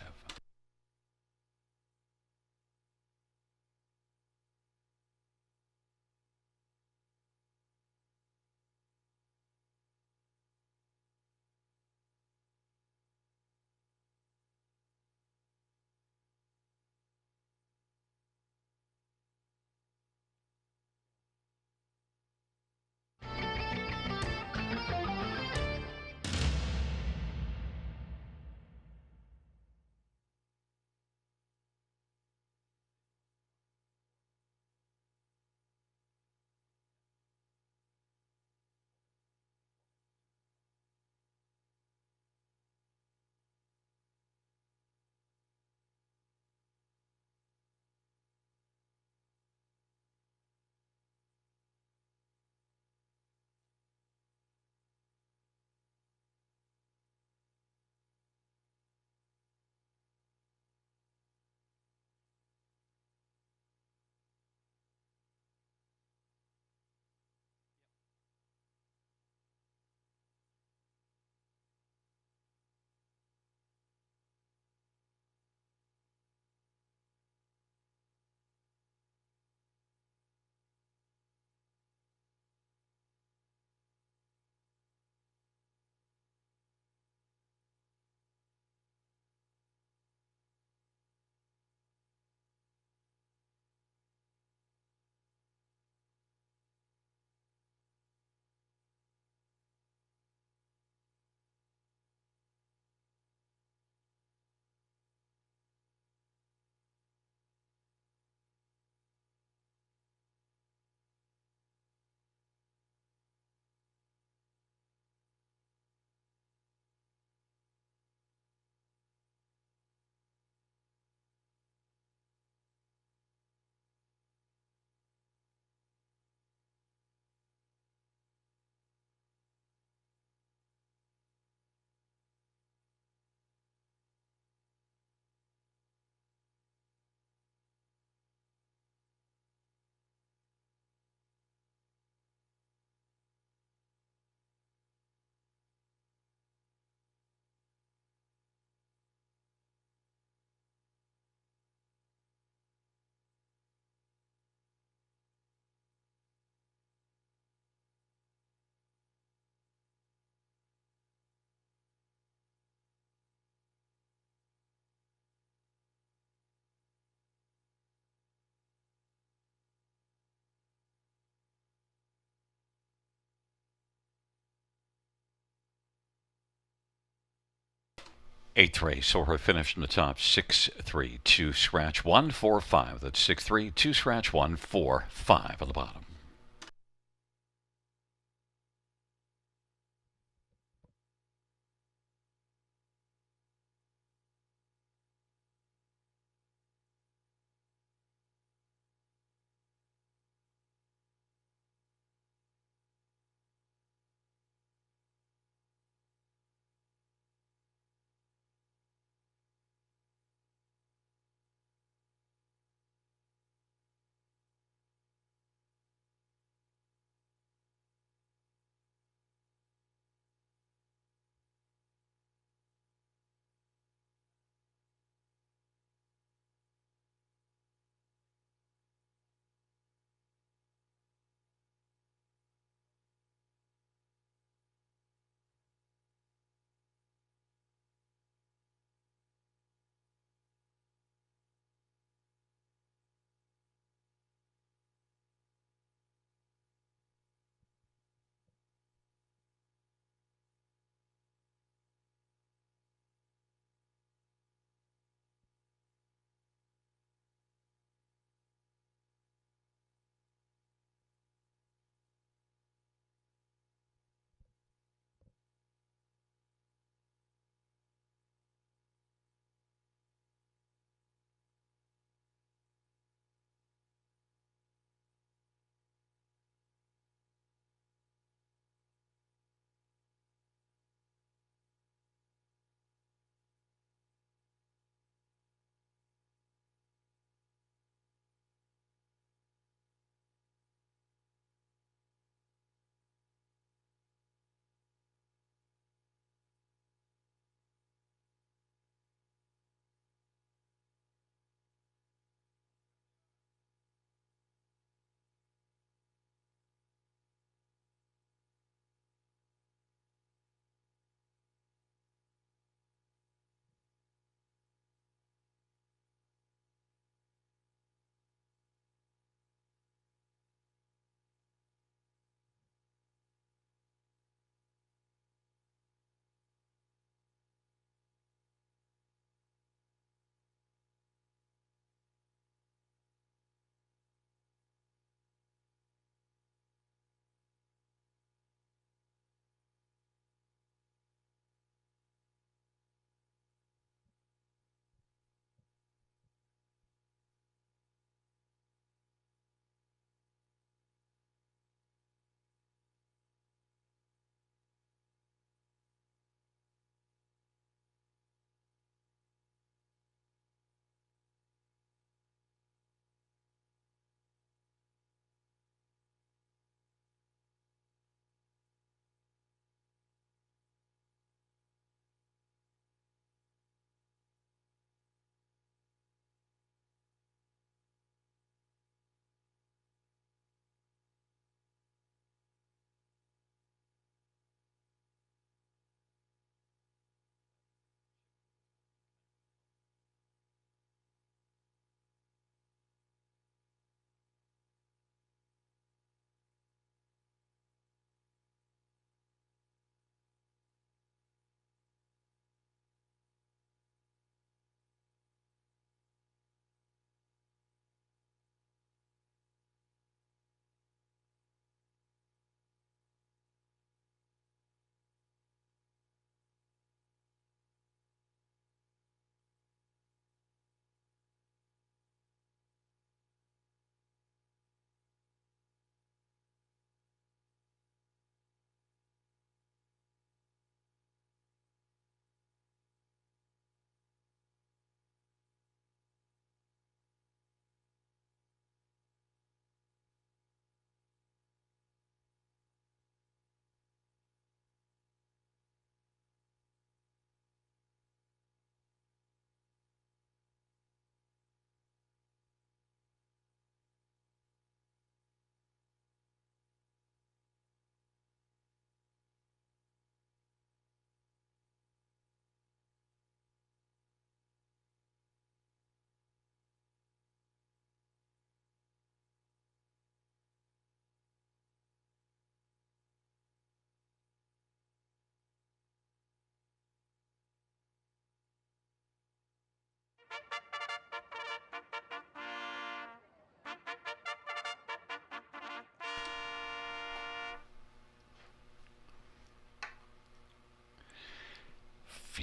Speaker 1: Eighth race, or her finish in the top 632 scratch 145. That's 632 scratch 145 on the bottom.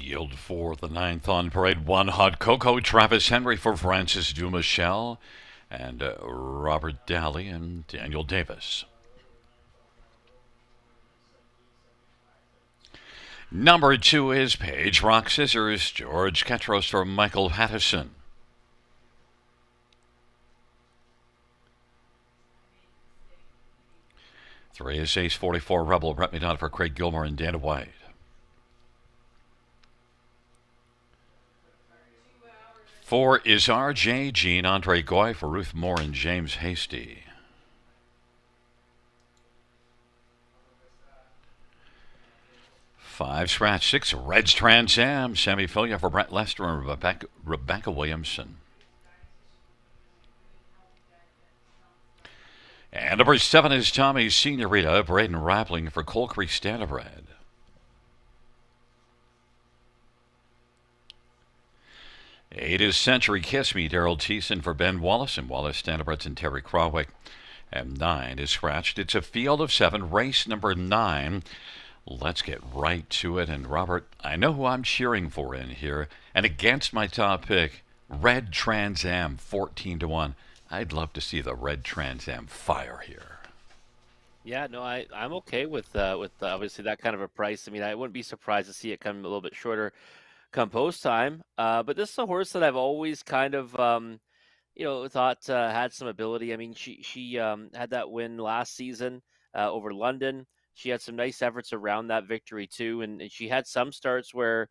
Speaker 1: Field for the ninth on parade. One Hot Cocoa, Travis Henry for Francis Dumichel, and Robert Daly and Daniel Davis. Number 2 is Page Rock Scissors, George Ketros for Michael Pattison. 3 is Ace 44 Rebel, Brett McDonough for Craig Gilmore and Dana White. 4 is RJ Jean Andre Goy for Ruth Moore and James Hasty. 5 scratch 6 Reds Trans Am Sammy Filia for Brett Lester and Rebecca Williamson. And number 7 is Tommy Senorita, Braden Rappling for Coal Creek Standardbred. 8 is Century Kiss Me, Daryl Thiessen for Ben Wallace and Wallace Standardbreds and Terry Crawick. And 9 is scratched. It's a field of 7, race number 9. Let's get right to it. And Robert, I know who I'm cheering for in here. And against my top pick, Red Trans Am, 14-1. I'd love to see the Red Trans Am fire here.
Speaker 2: Yeah, no, I'm okay with obviously that kind of a price. I mean, I wouldn't be surprised to see it come a little bit shorter come post time. But this is a horse that I've always kind of thought had some ability. I mean, she had that win last season over London. She had some nice efforts around that victory too, and she had some starts where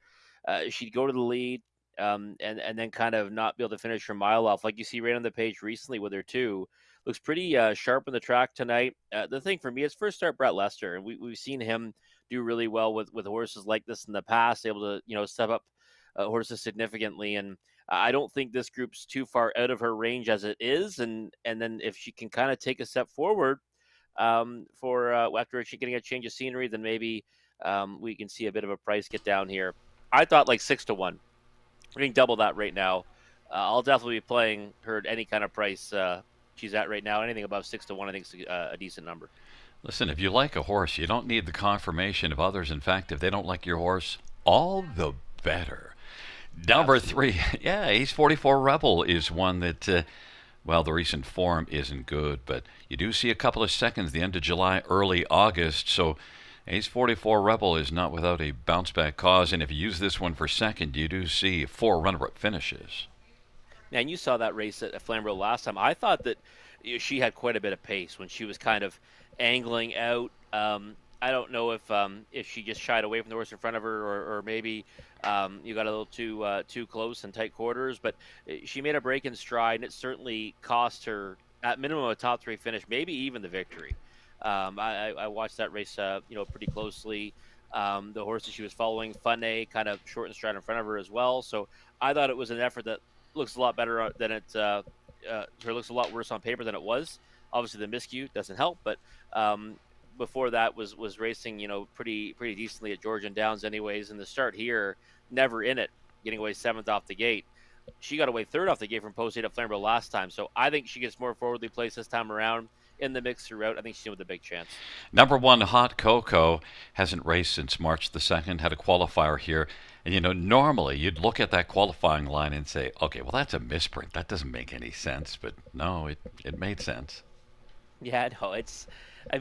Speaker 2: she'd go to the lead and then kind of not be able to finish her mile off, like you see right on the page recently with her too. Looks pretty sharp on the track tonight. The thing for me is first start Brett Lester, and we've seen him do really well with horses like this in the past, able to step up horses significantly. And I don't think this group's too far out of her range as it is. And then if she can kind of take a step forward for after she getting a change of scenery, then maybe we can see a bit of a price get down here. I thought like 6-1. We're getting double that right now. I'll definitely be playing her at any kind of price she's at right now. Anything above 6-1, I think is a decent number.
Speaker 1: Listen, if you like a horse, you don't need the confirmation of others. In fact, if they don't like your horse, all the better. Number
Speaker 2: Absolutely.
Speaker 1: 3, yeah, Ace 44 Rebel is one that, the recent form isn't good, but you do see a couple of seconds the end of July, early August, so Ace 44 Rebel is not without a bounce-back cause, and if you use this one for second, you do see 4 runner-up finishes.
Speaker 2: And you saw that race at Flamborough last time. I thought that she had quite a bit of pace when she was kind of angling out. I don't know if she just shied away from the horse in front of her, or maybe you got a little too close and tight quarters. But she made a break in stride, and it certainly cost her at minimum a top 3 finish, maybe even the victory. I watched that race, pretty closely. The horses she was following, Funne, kind of short and stride in front of her as well. So I thought it was an effort that looks a lot better than it. Looks a lot worse on paper than it was. Obviously, the miscue doesn't help, but before that was racing, pretty decently at Georgian Downs, anyways. And the start here, never in it, getting away 7th off the gate. She got away 3rd off the gate from post 8 at Flamborough last time, so I think she gets more forwardly placed this time around in the mix throughout. I think she's in with a big chance.
Speaker 1: Number 1, Hot Cocoa, hasn't raced since March the 2nd, had a qualifier here. And, normally you'd look at that qualifying line and say, okay, well, that's a misprint. That doesn't make any sense. But no, it made sense.
Speaker 2: Yeah, no,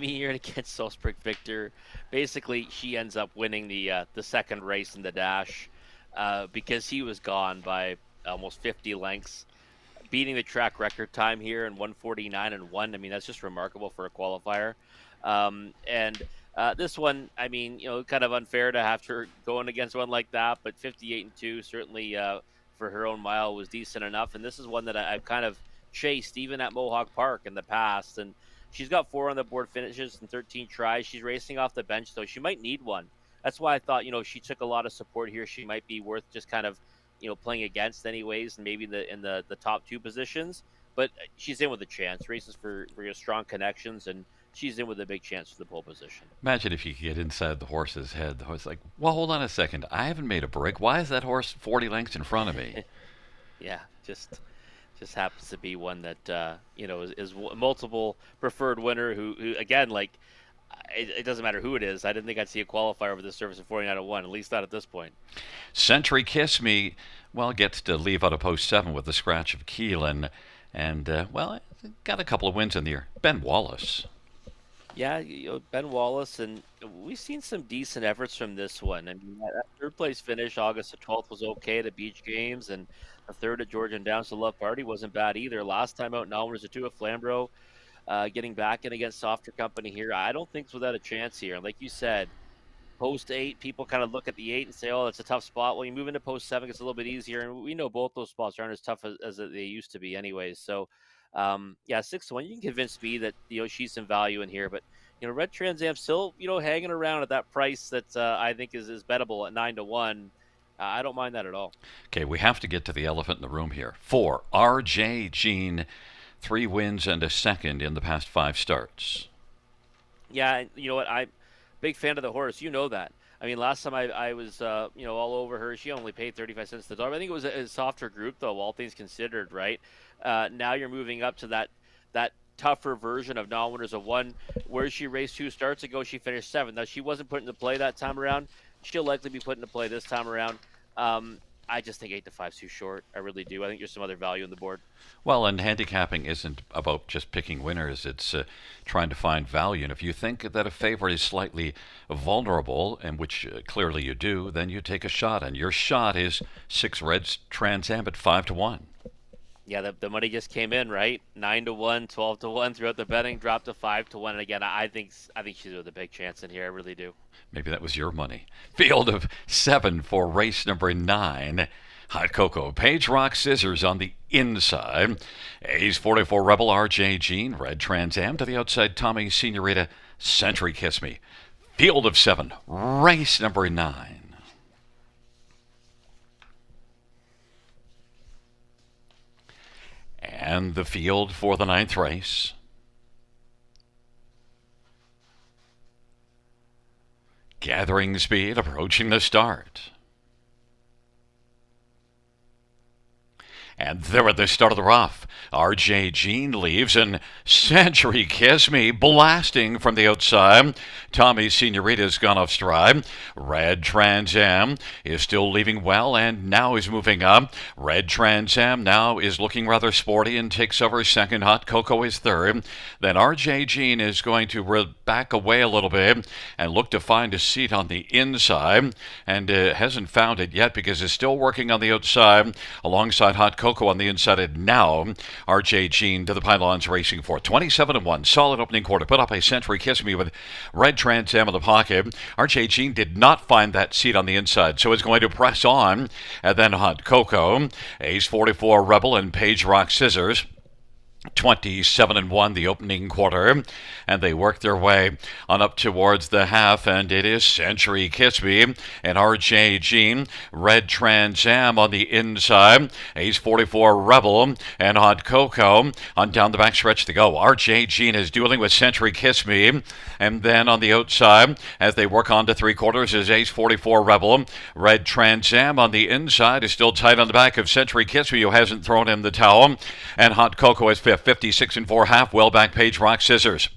Speaker 2: you're against Solsbrick Victor. Basically, she ends up winning the second race in the dash because he was gone by almost 50 lengths, beating the track record time here in 1:49.1. I mean, that's just remarkable for a qualifier. And this one, kind of unfair to have her going against one like that, but 58-2 certainly for her own mile was decent enough. And this is one that I've kind of chased even at Mohawk Park in the past. And she's got 4 on the board finishes and 13 tries. She's racing off the bench, though. She might need one. That's why I thought, if she took a lot of support here, she might be worth just kind of, playing against anyways, and maybe in the top 2 positions. But she's in with a chance. Races for your strong connections, and she's in with a big chance for the pole position.
Speaker 1: Imagine if you could get inside the horse's head. The horse like, well, hold on a second. I haven't made a break. Why is that horse 40 lengths in front of me?
Speaker 2: Yeah, just happens to be one that is multiple preferred winner who again, like, it doesn't matter who it is. I didn't think I'd see a qualifier over this surface in 49-1, at least not at this point.
Speaker 1: Century Kiss Me, well, gets to leave out of post 7 with the scratch of Keelan. And, well, got a couple of wins in the year. Ben Wallace.
Speaker 2: Yeah, Ben Wallace, and we've seen some decent efforts from this one. I mean, that third place finish, August the 12th, was okay at the Beach Games, and the third at Georgian Downs to Love Party wasn't bad either. Last time out, now was a two at Flamborough, getting back in against softer company here. I don't think it's without a chance here. Like you said, post 8, people kind of look at the 8 and say, "Oh, it's a tough spot." Well, you move into post 7, it's a little bit easier, and we know both those spots aren't as tough as they used to be, anyways. So, yeah, 6-1. You can convince me that she's some value in here, but Red Trans Am still hanging around at that price that I think is bettable at 9-1. I don't mind that at all.
Speaker 1: Okay, we have to get to the elephant in the room here. 4, RJ Jean, 3 wins and a second in the past 5 starts.
Speaker 2: Yeah, and you know what? I'm big fan of the horse. You know that. I mean, last time I was all over her. She only paid 35 cents to the dollar. I think it was a softer group though, all things considered, right? Now you're moving up to that tougher version of non-winners of one, where she raced 2 starts ago. She finished 7th. Now she wasn't put into play that time around. She'll likely be put into play this time around. I just think 8-5 is too short. I really do. I think there's some other value on the board.
Speaker 1: Well, and handicapping isn't about just picking winners, it's trying to find value. And if you think that a favorite is slightly vulnerable, and which clearly you do, then you take a shot. And your shot is 6 Reds Trans Am at 5-1.
Speaker 2: Yeah, the money just came in, right? 9-1, 12-1 throughout the betting, dropped to 5-1. And again, I think she's with a big chance in here. I really do.
Speaker 1: Maybe that was your money. Field of 7 for race number 9. Hot Cocoa, Page Rock Scissors on the inside. A's 44 Rebel, RJ Jean, Red Trans Am to the outside, Tommy Senorita, Century Kiss Me. Field of 7, race number 9. And the field for the 9th race. Gathering speed, approaching the start. And there at the start of the rough, RJ Jean leaves and Century Kiss Me blasting from the outside. Tommy Senorita's gone off stride. Red Trans Am is still leaving well and now is moving up. Red Trans Am now is looking rather sporty and takes over second. Hot Cocoa is third. Then RJ Jean is going to back away a little bit and look to find a seat on the inside, and hasn't found it yet because it's still working on the outside alongside Hot Cocoa on the inside. And now RJ Jean to the pylons racing for 27-1. Solid opening quarter. Put up a Century Kiss Me with Red Trans Am in the pocket. RJ Jean did not find that seat on the inside, so it's going to press on. And then Hot Cocoa, Ace 44 Rebel, and Page Rock Scissors. 27-1 the opening quarter, and they work their way on up towards the half, and it is Century Kiss Me and RJ Jean, Red Trans Am on the inside, Ace 44 Rebel and Hot Cocoa on down the back stretch to go. RJ Jean is dueling with Century Kiss Me, and then on the outside as they work on to 3/4 is Ace 44 Rebel. Red Trans Am on the inside is still tight on the back of Century Kiss Me, who hasn't thrown in the towel, and Hot Cocoa is 56-4 half, well back Page Rock Scissors.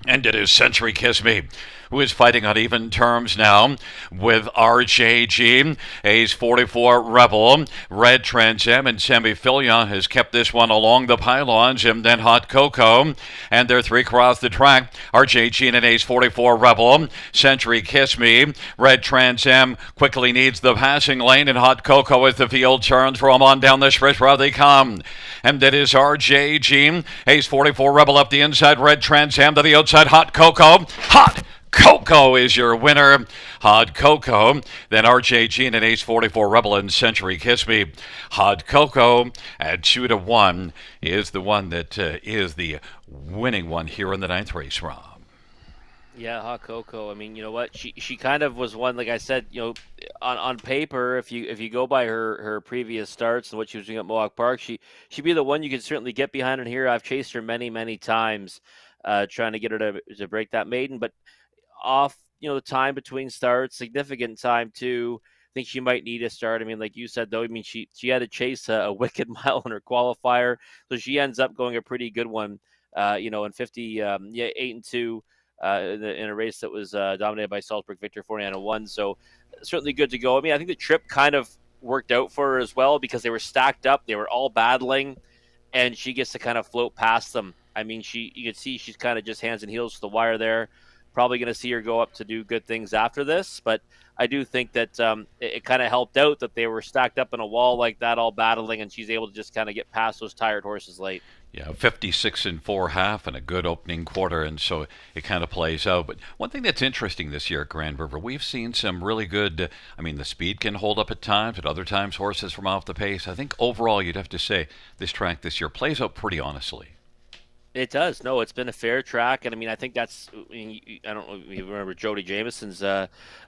Speaker 1: And it is Century Kiss Me, who is fighting on even terms now with RJG. A's 44 Rebel, Red Trans Am, and Sammy Fillion has kept this one along the pylons, and then Hot Cocoa, and they're 3 across the track. RJG and A's 44 Rebel, Century Kiss Me, Red Trans Am quickly needs the passing lane, and Hot Cocoa as the field turns for them on down the stretch where they come. And that is RJG, A's 44 Rebel up the inside, Red Trans Am to the outside, Hot Cocoa. Hot Cocoa is your winner. Hot Cocoa. Then RJG and Ace 44 Rebel and Century Kiss Me. Hot Cocoa at 2-1 is the one that is the winning one here in the 9th race, Rob.
Speaker 2: Yeah, Hot Cocoa. I mean, you know what? She kind of was one, like I said, on paper, if you go by her previous starts and what she was doing at Mohawk Park, she'd be the one you could certainly get behind in here. I've chased her many times, trying to get her to break that maiden, but off, the time between starts, significant time too. I think she might need a start. I mean, like you said, though, I mean, she had to chase a wicked mile in her qualifier, so she ends up going a pretty good one. In 58-2. in a race that was dominated by Salzburg Victor 49-1. So certainly good to go. I mean, I think the trip kind of worked out for her as well because they were stacked up. They were all battling, and she gets to kind of float past them. I mean, you can see she's kind of just hands and heels to the wire there. Probably going to see her go up to do good things after this, but I do think that it kind of helped out that they were stacked up in a wall like that, all battling, and she's able to just kind of get past those tired horses late.
Speaker 1: Yeah, 56 and 4 half and a good opening quarter, and so it kind of plays out. But one thing that's interesting this year at Grand River, we've seen some really good. I mean, the speed can hold up at times, at other times horses from off the pace. I think overall, you'd have to say this track this year plays out pretty honestly.
Speaker 2: It does. No, it's been a fair track, and I mean, I think that's. I don't know if you remember Jody Jameson's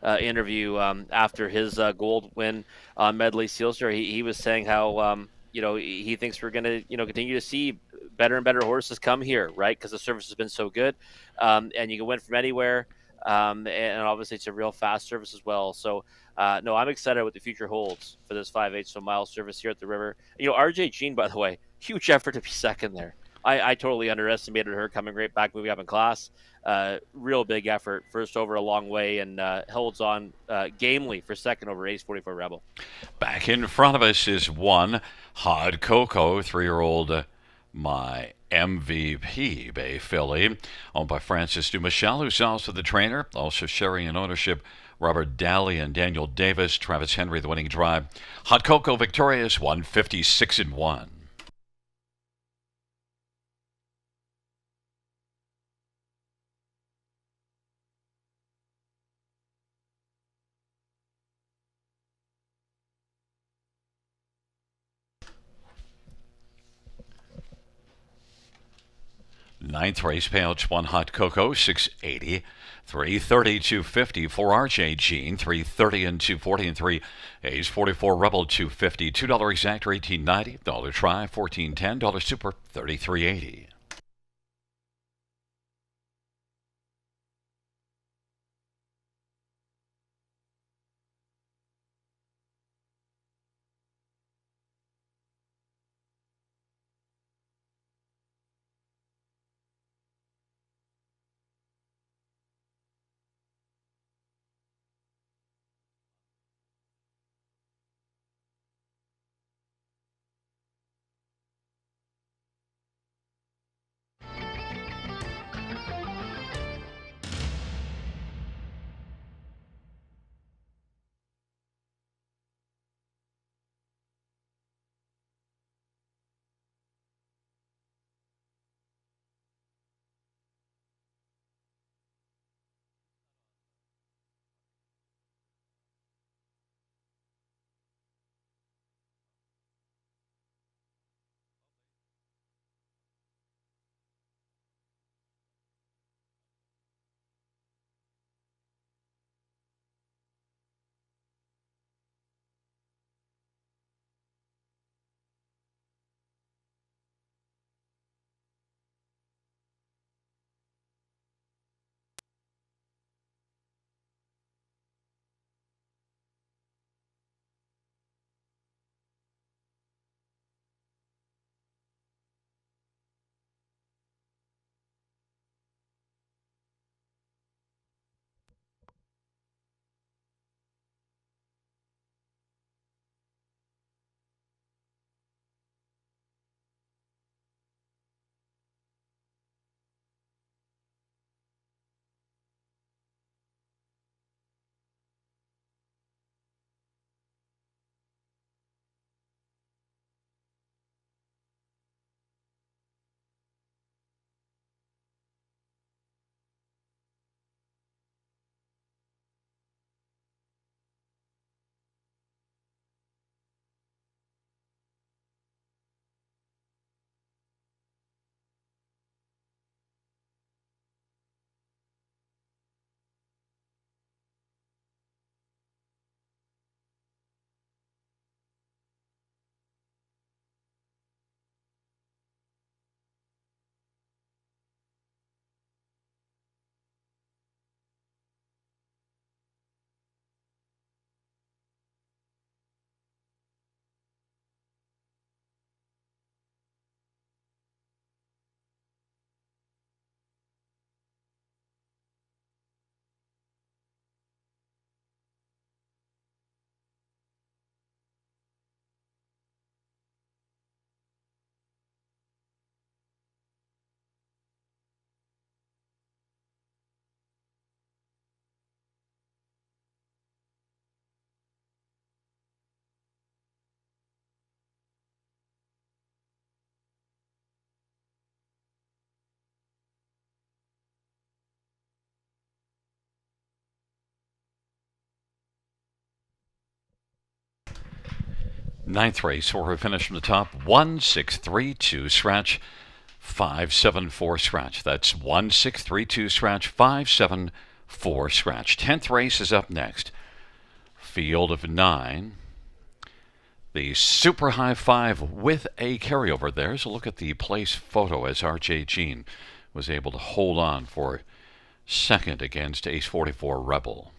Speaker 2: interview after his gold win on Medley Sealster. He was saying how he thinks we're going to continue to see better and better horses come here, right? Because the service has been so good, and you can win from anywhere, and obviously it's a real fast service as well. So. No, I'm excited what the future holds for this 5/8 mile service here at the river. RJ Jean, by the way, huge effort to be second there. I totally underestimated her coming right back, moving up in class. Real big effort, first over a long way, and holds on gamely for second over Ace 44 Rebel.
Speaker 1: Back in front of us is one Hot Cocoa, 3-year-old my MVP Bay filly, owned by Francis Dumichel, who's also the trainer, also sharing in ownership Robert Daly and Daniel Davis. Travis Henry, the winning drive. Hot Cocoa victorious, 156 and 1. Ninth race pouch, one Hot Cocoa, 680. 330, 250 for RJ Jean, 330 and 240 and 3 A's 44 Rebel 250, $2 exact or $18.90, dollar try 14.10, dollar super 33.80. Ninth race, or a finish from the top, 1632, scratch 574, scratch. That's 1632, scratch 574, scratch. 10th race is up next. Field of 9. The super high 5 with a carryover. There's a look at the place photo as RJ Jean was able to hold on for second against Ace 44 Rebel.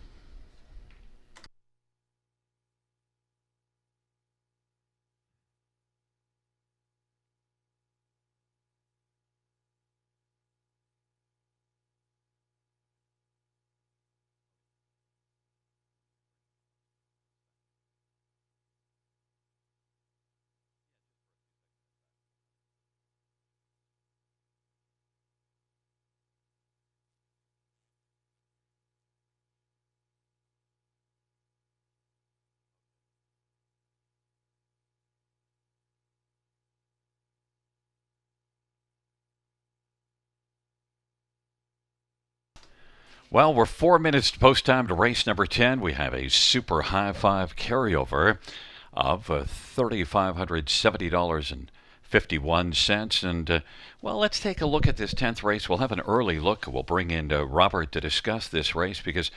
Speaker 1: Well, we're 4 minutes to post time to race number 10. We have a super high 5 carryover of $3,570.51. And, well, let's take a look at this 10th race. We'll have an early look. We'll bring in Robert to discuss this race because,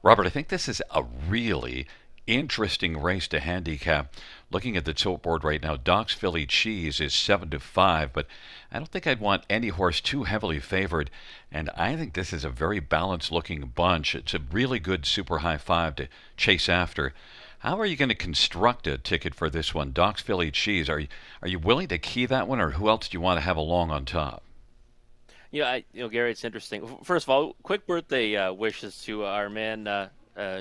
Speaker 1: Robert, I think this is a really interesting race to handicap. Looking at the tilt board right now, Doc's Philly Cheese is 7-5, but I don't think I'd want any horse too heavily favored. And I think this is a very balanced looking bunch. It's a really good super high 5 to chase after. How are you going to construct a ticket for this one? Doc's Philly Cheese. Are you willing to key that one, or who else do you want to have along on top?
Speaker 2: Gary, it's interesting. First of all, quick birthday wishes to our man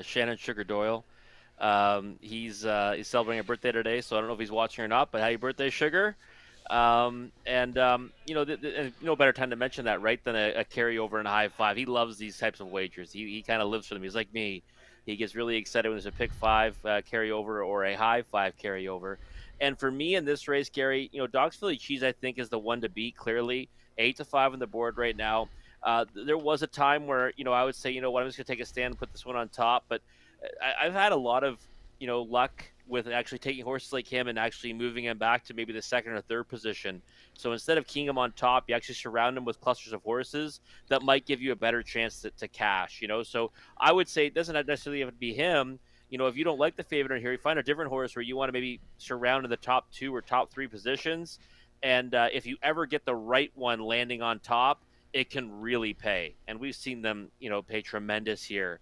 Speaker 2: Shannon Sugar Doyle. He's celebrating a birthday today, so I don't know if he's watching or not. But happy birthday, Sugar! No better time to mention that, right, than a carryover and a high 5. He loves these types of wagers. He kind of lives for them. He's like me. He gets really excited when there's a pick 5 carryover or a high 5 carryover. And for me in this race, Gary, Doc's Philly Cheese I think is the one to beat clearly. 8-5 on the board right now. There was a time where I would say, I'm just gonna take a stand and put this one on top, but I've had a lot of luck with actually taking horses like him and actually moving him back to maybe the second or third position. So instead of keying him on top, you actually surround him with clusters of horses that might give you a better chance to cash. So I would say it doesn't necessarily have to be him. If you don't like the favorite here, you find a different horse where you want to maybe surround in the top 2 or top 3 positions. And if you ever get the right one landing on top, it can really pay. And we've seen them, pay tremendous here.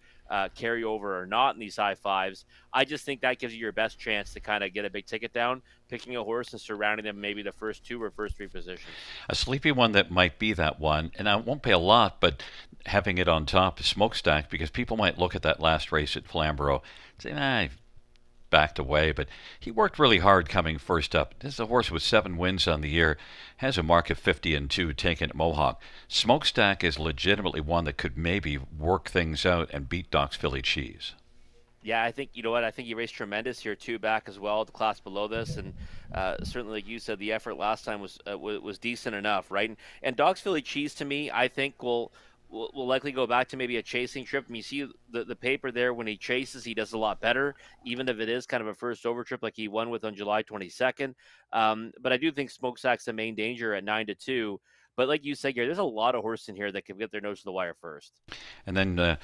Speaker 2: Carry over or not in these high 5s. I just think that gives you your best chance to kind of get a big ticket down, picking a horse and surrounding them maybe the first 2 or first 3 positions.
Speaker 1: A sleepy one that might be that one, and I won't pay a lot, but having it on top is Smokestack, because people might look at that last race at Flamborough and say, backed away, but he worked really hard coming first up. This is a horse with 7 wins on the year, has a mark of 50-2 taken at Mohawk. Smokestack is legitimately one that could maybe work things out and beat Doc's Philly Cheese.
Speaker 2: Yeah, I think I think he raced tremendous here too, back as well, the class below this, and certainly, like you said, the effort last time was decent enough, right? And Doc's Philly Cheese to me, I think will likely go back to maybe a chasing trip. And you see the paper there, when he chases, he does a lot better, even if it is kind of a first over trip like he won with on July 22nd. But I do think Smokestack's the main danger at 9-2. But like you said, Gary, there's a lot of horses in here that can get their nose to the wire first.
Speaker 1: And then,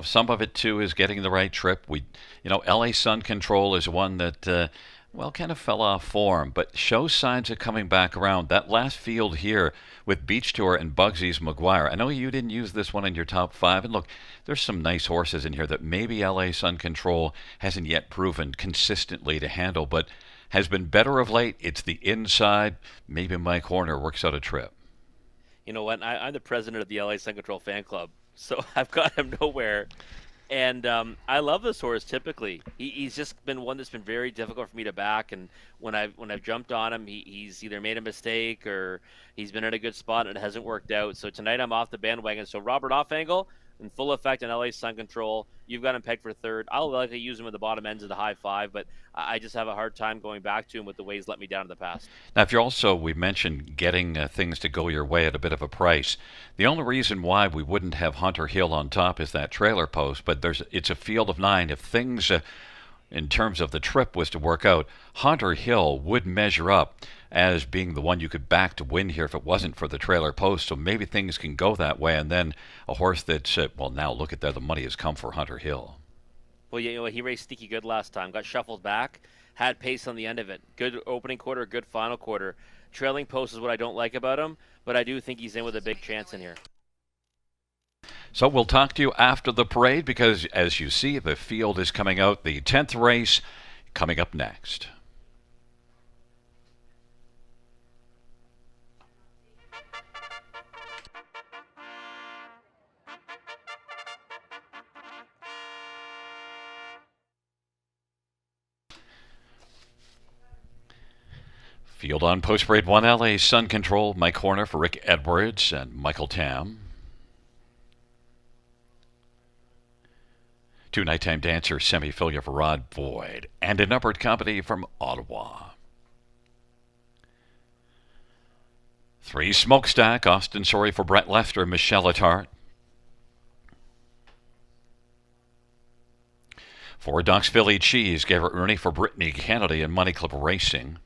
Speaker 1: some of it too is getting the right trip. LA Sun Control is one that, kind of fell off form, but shows signs of coming back around. That last field here with Beach Tour and Bugsy's McGuire. I know you didn't use this one in your top 5, and look, there's some nice horses in here that maybe LA Sun Control hasn't yet proven consistently to handle, but has been better of late. It's the inside. Maybe Mike Horner works out a trip.
Speaker 2: You know what? I'm the president of the LA Sun Control fan club, so I've got him nowhere. And I love this horse. Typically, he's just been one that's been very difficult for me to back. And when I've jumped on him, he's either made a mistake or he's been in a good spot and it hasn't worked out. So tonight I'm off the bandwagon. So Robert Offangle in full effect in LA Sun Control. You've got him pegged for third. I'll likely use him at the bottom ends of the high 5, but I just have a hard time going back to him with the way he's let me down in the past.
Speaker 1: Now, if you're also, we mentioned getting things to go your way at a bit of a price. The only reason why we wouldn't have Hunter Hill on top is that trailer post, but it's a field of 9. If things in terms of the trip was to work out, Hunter Hill would measure up as being the one you could back to win here if it wasn't for the trailer post. So maybe things can go that way. And then a horse that's, well, now look at that. The money has come for Hunter Hill.
Speaker 2: Well, he raced sneaky good last time. Got shuffled back, had pace on the end of it. Good opening quarter, good final quarter. Trailing post is what I don't like about him, but I do think he's in with a big chance in here.
Speaker 1: So we'll talk to you after the parade because, as you see, the field is coming out. The 10th race coming up next. Field on Post Parade 1 LA Sun Control, Mike Horner for Rick Edwards and Michael Tam. Two nighttime dancer semi-filia for Rod Boyd and a numbered company from Ottawa. Three smokestack, Austin Sorry for Brett Lester, Michelle Attard. Four Ducks Philly Cheese, gave her Ernie for Brittany Kennedy and Money Clip Racing.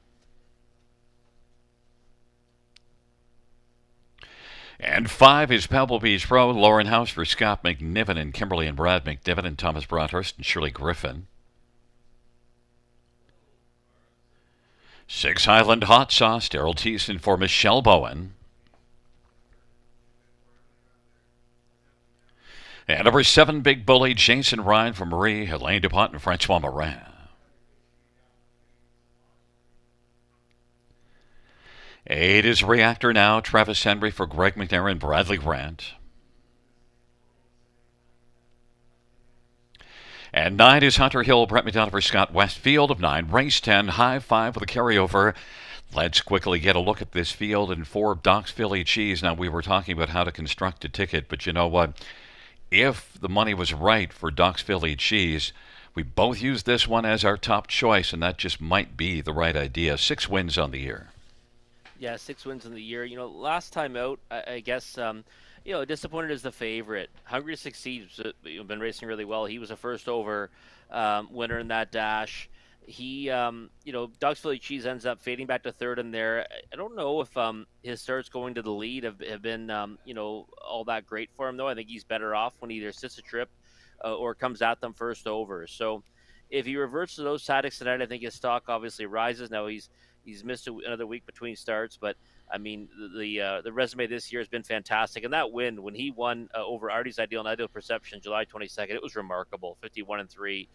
Speaker 1: And five is Pebble Beach Pro, Lauren House for Scott McNiven and Kimberly and Brad McNiven and Thomas Broadhurst and Shirley Griffin. Six Highland Hot Sauce, Daryl Thiessen for Michelle Bowen. And number seven, Big Bully, Jason Ryan for Marie, Helene DuPont and Francois Morin. Eight is Reactor Now, Travis Henry for Greg McNair and Bradley Grant. And nine is Hunter Hill, Brett McDonough for Scott Westfield of nine. Race 10, high five with a carryover. Let's quickly get a look at this field and four Doc's Philly Cheese. Now, we were talking about how to construct a ticket, but you know what? If the money was right for Doc's Philly Cheese, we both used this one as our top choice, and that just might be the right idea. 6 wins on the year.
Speaker 2: Yeah, 6 wins in the year. Last time out, I guess, disappointed as the favorite. Hungry to Succeed has been racing really well. He was a first over winner in that dash. He, Doug's Philly Cheese ends up fading back to third in there. I don't know if his starts going to the lead have been, all that great for him, though. I think he's better off when he either sits a trip or comes at them first over. So if he reverts to those tactics tonight, I think his stock obviously rises. Now he's missed another week between starts, but I mean the resume this year has been fantastic. And that win when he won over Artie's Ideal and Ideal Perception July 22nd, it was remarkable. 51-3.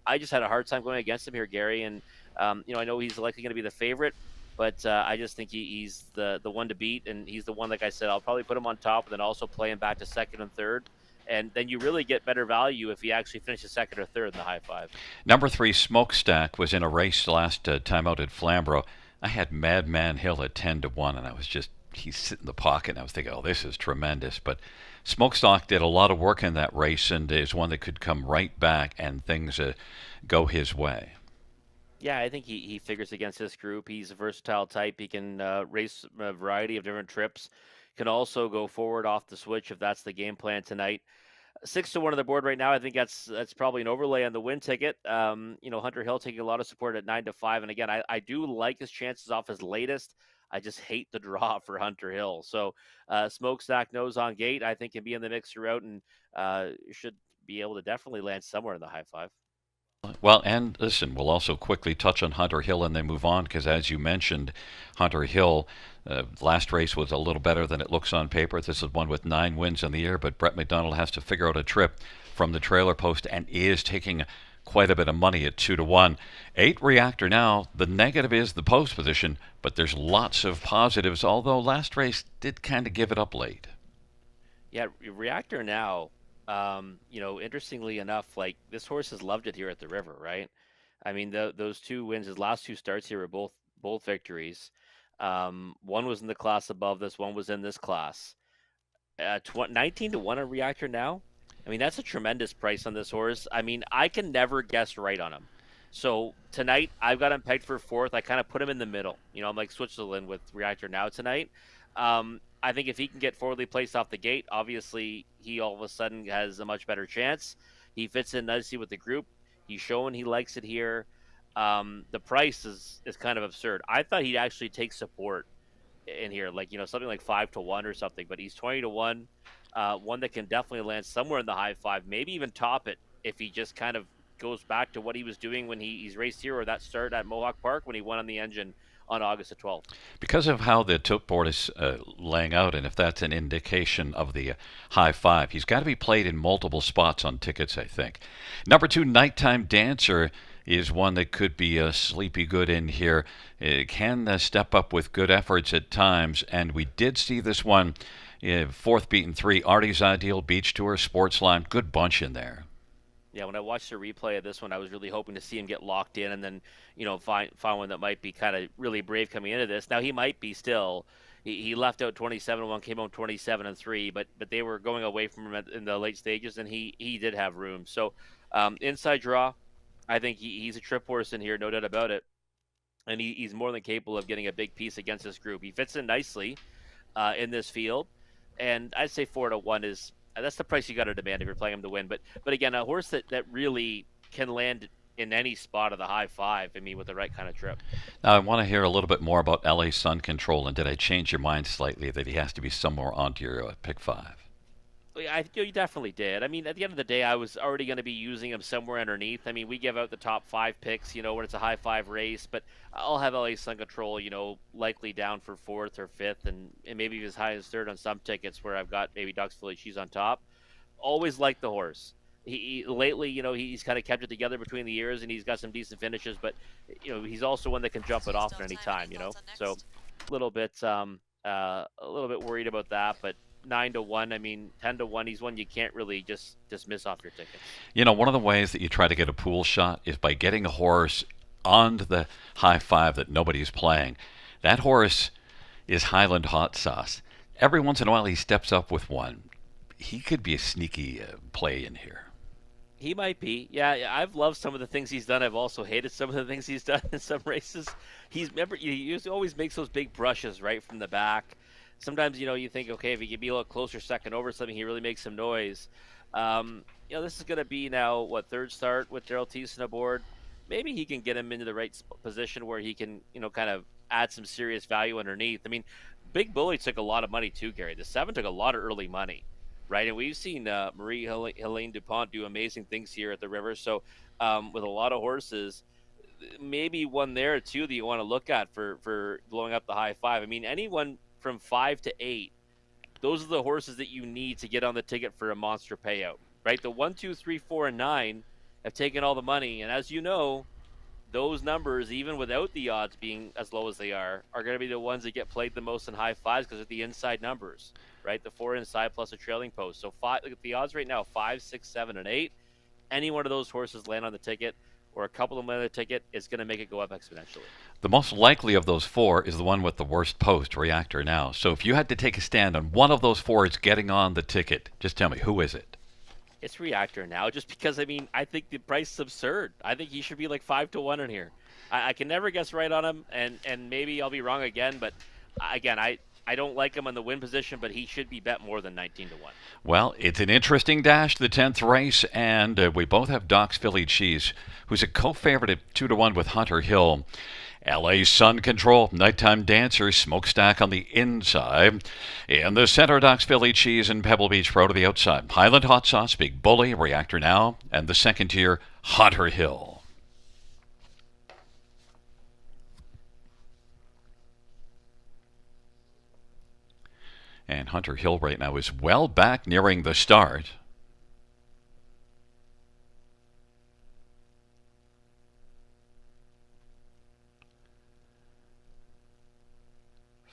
Speaker 2: I just had a hard time going against him here, Gary. And I know he's likely going to be the favorite, but I just think he's the one to beat, and he's the one. Like I said, I'll probably put him on top, and then also play him back to second and third. And then you really get better value if he actually finishes second or third in the high five.
Speaker 1: Number 3, Smokestack, was in a race last time out at Flamborough. I had Madman Hill at 10-1, and he's sitting in the pocket, and I was thinking, oh, this is tremendous. But Smokestack did a lot of work in that race and is one that could come right back and things go his way.
Speaker 2: Yeah, I think he figures against this group. He's a versatile type. He can race a variety of different trips. Can also go forward off the switch if that's the game plan tonight. 6-1 on the board right now. I think that's probably an overlay on the win ticket. Hunter Hill taking a lot of support at 9-5. And again, I do like his chances off his latest. I just hate the draw for Hunter Hill. So Smokestack nose on gate, I think, can be in the mix throughout and should be able to definitely land somewhere in the high five.
Speaker 1: Well, and listen, we'll also quickly touch on Hunter Hill and then move on because, as you mentioned, Hunter Hill, last race was a little better than it looks on paper. This is one with 9 wins in the year, but Brett McDonald has to figure out a trip from the trailer post and is taking quite a bit of money at 2-1. 8 Reactor Now. The negative is the post position, but there's lots of positives, although last race did kind of give it up late.
Speaker 2: Yeah, Reactor Now. Interestingly enough, like this horse has loved it here at the River, right? I memean, those 2 wins, his last 2 starts here were both victories. One was in the class above this, one was in this class. 19-1 on Reactor Now. I mean, that's a tremendous price on this horse. I mean, I can never guess right on him. So tonight, I've got him pegged for 4th. I kind of put him in the middle. I'm like Switzerland with Reactor Now tonight. I think if he can get forwardly placed off the gate, obviously he all of a sudden has a much better chance. He fits in nicely with the group. He's showing he likes it here. The price is kind of absurd. I thought he'd actually take support in here, like something like 5 to 1 or something. But he's 20 to 1, one that can definitely land somewhere in the high five, maybe even top it if he just kind of goes back to what he was doing when he's raced here, or that start at Mohawk Park when he won on the engine on August the 12th.
Speaker 1: Because of how the tilt board is laying out, and if that's an indication of the high five, he's got to be played in multiple spots on tickets, I think. Number 2, Nighttime Dancer is one that could be a sleepy good in here. It can step up with good efforts at times, and we did see this one, fourth beaten 3, Artie's Ideal, Beach Tour, Sportsline, good bunch in there.
Speaker 2: Yeah, when I watched the replay of this one, I was really hoping to see him get locked in and then, find one that might be kind of really brave coming into this. Now he might be still. He left out 27-1, came home 27-3, but they were going away from him in the late stages, and he did have room. So inside draw, I think he's a trip horse in here, no doubt about it, and he's more than capable of getting a big piece against this group. He fits in nicely in this field, and I'd say 4 to 1 is that's the price you got to demand if you're playing him to win. But again, a horse that really can land in any spot of the high five. I mean, with the right kind of trip.
Speaker 1: Now, I want to hear a little bit more about LA Sun Control, and did I change your mind slightly that he has to be somewhere onto your pick 5?
Speaker 2: You definitely did. I mean, at the end of the day, I was already going to be using him somewhere underneath. I mean, we give out the top 5 picks, when it's a high 5 race, but I'll have LA Sun Control, likely down for 4th or 5th, and maybe as high as 3rd on some tickets where I've got maybe Ducks Philly Cheese on top. Always liked the horse. He lately, he's kind of kept it together between the years, and he's got some decent finishes, but he's also one that can jump it off at any time, So a little bit worried about that, but 9 to 1, I mean 10 to 1, he's one you can't really just dismiss off your tickets.
Speaker 1: One of the ways that you try to get a pool shot is by getting a horse onto the high five that nobody's playing. That horse is Highland Hot Sauce. Every once in a while he steps up with one. He could be a sneaky play in here.
Speaker 2: He might be. Yeah, I've loved some of the things he's done. I've also hated some of the things he's done in some races. He always makes those big brushes right from the back. Sometimes, you think, okay, if he could be a little closer second over something, he really makes some noise. This is going to be now, 3rd start with Daryl Thiessen aboard. Maybe he can get him into the right position where he can, kind of add some serious value underneath. I mean, Big Bully took a lot of money too, Gary. The 7 took a lot of early money, right? And we've seen Marie Helene DuPont do amazing things here at the River. So with a lot of horses, maybe one there, too, that you want to look at for blowing up the high five. I mean, anyone from 5 to 8, those are the horses that you need to get on the ticket for a monster payout, right? The 1, 2, 3, 4, and 9 have taken all the money, and as you know, those numbers, even without the odds being as low as they are going to be the ones that get played the most in high fives because of the inside numbers, right? The 4 inside plus a trailing post. So look at the odds right now: 5, 6, 7, and 8. Any one of those horses land on the ticket, or a couple of them on the ticket, is going to make it go up exponentially.
Speaker 1: The most likely of those 4 is the one with the worst post, Reactor Now. So if you had to take a stand on one of those 4 is getting on the ticket, just tell me, who is it?
Speaker 2: It's Reactor Now, just because, I mean, I think the price is absurd. I think he should be like 5 to 1 in here. I can never guess right on him, and maybe I'll be wrong again, but again, I don't like him in the win position, but he should be bet more than 19 to 1.
Speaker 1: Well, it's an interesting dash, the 10th race, and we both have Doc's Philly Cheese, who's a co-favorite at 2 to 1 with Hunter Hill. LA Sun Control, Nighttime Dancer, Smokestack on the inside. In the center, Doc's Philly Cheese and Pebble Beach Pro to the outside. Highland Hot Sauce, Big Bully, Reactor Now, and the second tier, Hunter Hill. And Hunter Hill right now is well back nearing the start.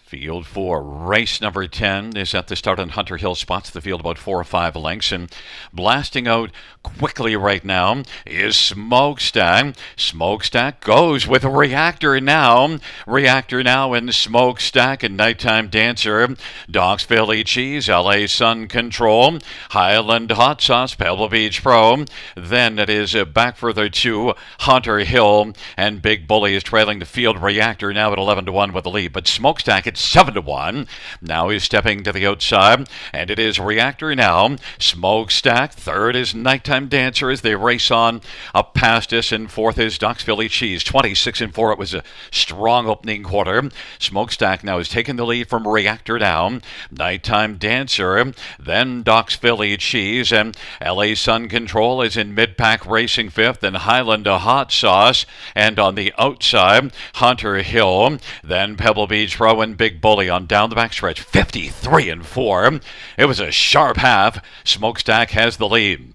Speaker 1: Field 4, race number 10 is at the start on Hunter Hill. Spots the field about 4 or 5 lengths, and blasting out quickly right now is Smokestack. Smokestack goes with Reactor Now. Reactor Now and Smokestack and Nighttime Dancer. Doc's Philly Cheese, LA Sun Control, Highland Hot Sauce, Pebble Beach Pro. Then it is back further to Hunter Hill, and Big Bully is trailing the field. Reactor Now at 11 to 1 with the lead, but Smokestack at 7-1. Now he's stepping to the outside, and it is Reactor now. Smokestack. Third is Nighttime Dancer as they race on up past us, and fourth is Doc's Philly Cheese. 26-4. It was a strong opening quarter. Smokestack now has taken the lead from Reactor now. Nighttime Dancer, then Doc's Philly Cheese, and LA Sun Control is in mid-pack racing fifth, and Highland Hot Sauce, and on the outside, Hunter Hill, then Pebble Beach Pro and Big Bully on down the backstretch. 53-4. It was a sharp half. Smokestack has the lead.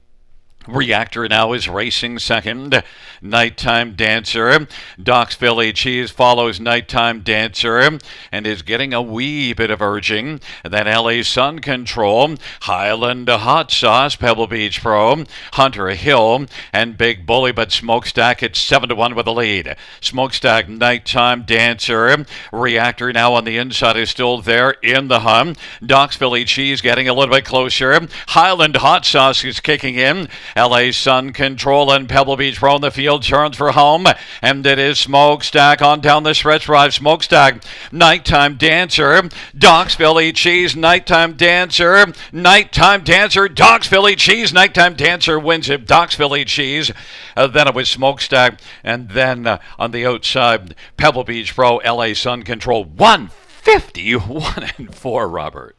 Speaker 1: Reactor now is racing second. Nighttime Dancer. Doc's Philly Cheese follows Nighttime Dancer and is getting a wee bit of urging. Then LA Sun Control, Highland Hot Sauce, Pebble Beach Pro, Hunter Hill, and Big Bully, but Smokestack at 7-1 with the lead. Smokestack, Nighttime Dancer. Reactor now on the inside is still there in the hunt. Doc's Philly Cheese getting a little bit closer. Highland Hot Sauce is kicking in. LA Sun Control and Pebble Beach Pro in the field turns for home, and it is Smokestack on down the stretch drive. Smokestack, Nighttime Dancer, Doc's Philly Cheese, Nighttime Dancer, Nighttime Dancer, Doc's Philly Cheese, Nighttime Dancer wins it. Doc's Philly Cheese, then it was Smokestack, and then on the outside, Pebble Beach Pro, LA Sun Control, 151-4, Robert.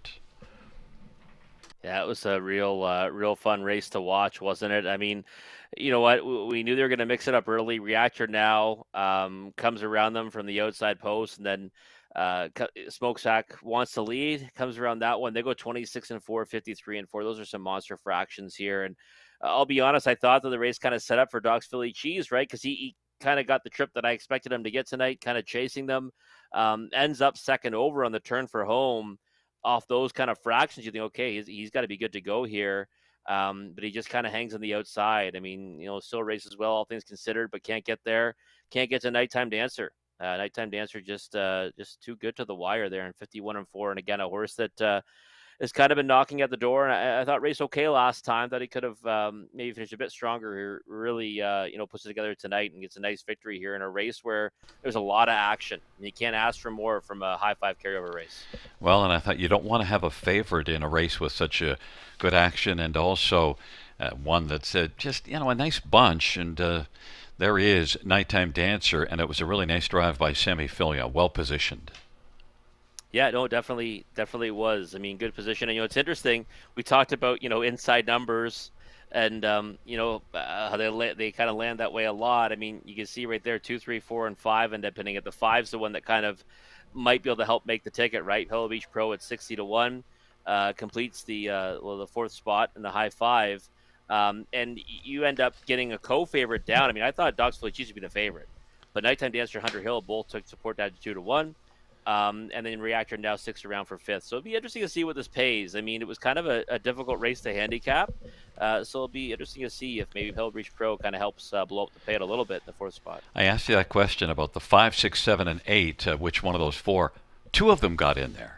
Speaker 2: Yeah, it was a real fun race to watch, wasn't it? I mean, you know what? We knew they were going to mix it up early. Reactor now comes around them from the outside post, and then Smokestack wants to lead, comes around that one. They go 26-4, 53-4. Those are some monster fractions here. And I'll be honest, I thought that the race kind of set up for Doc's Philly Cheese, right? Because he kind of got the trip that I expected him to get tonight, kind of chasing them. Ends up second over on the turn for home. Off those kind of fractions, you think, okay, he's got to be good to go here. But he just kind of hangs on the outside. I mean, still races well, all things considered, but can't get there. Can't get to Nighttime Dancer. Nighttime Dancer just too good to the wire there in 51-4. And again, a horse that has kind of been knocking at the door. And I thought raced okay last time. Thought he could have maybe finished a bit stronger here. Really, puts it together tonight and gets a nice victory here in a race where there's a lot of action. And you can't ask for more from a high five carryover race. Well,
Speaker 1: and I thought you don't want to have a favorite in a race with such a good action, and also one that's just a nice bunch. And there is Nighttime Dancer, and it was a really nice drive by Sammy Filia, well positioned.
Speaker 2: Yeah, no, definitely was. I mean, good position. And, it's interesting. We talked about, inside numbers and, how they kind of land that way a lot. I mean, you can see right there, 2, 3, 4, and 5 end up pinning it. The 5's the one that kind of might be able to help make the ticket, right? Pebble Beach Pro at 60-1 completes the fourth spot in the high 5. And you end up getting a co-favorite down. I mean, I thought Doc's Philly Cheese would be the favorite. But Nighttime Dancer, Hunter Hill both took support down to 2-1. And then Reactor now sticks around for fifth. So it'll be interesting to see what this pays. I mean, it was kind of a difficult race to handicap. So it'll be interesting to see if maybe Pebble Beach Pro kind of helps blow up the pay a little bit in the fourth spot.
Speaker 1: I asked you that question about the 5, 6, 7, and 8. Which one of those four? Two of them got in there.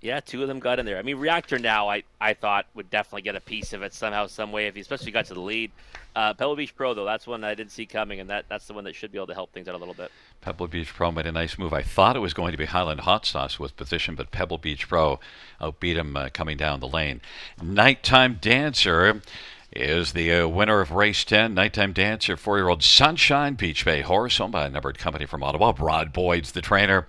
Speaker 2: Yeah, two of them got in there. I mean, Reactor now, I thought would definitely get a piece of it somehow, some way, if he especially got to the lead. Pebble Beach Pro, though, that's one I didn't see coming, and that's the one that should be able to help things out a little bit.
Speaker 1: Pebble Beach Pro made a nice move. I thought it was going to be Highland Hot Sauce with position, but Pebble Beach Pro outbeat him coming down the lane. Nighttime Dancer is the winner of race 10. Nighttime Dancer, 4-year-old Sunshine Beach Bay horse, owned by a numbered company from Ottawa. Rod Boyd's the trainer.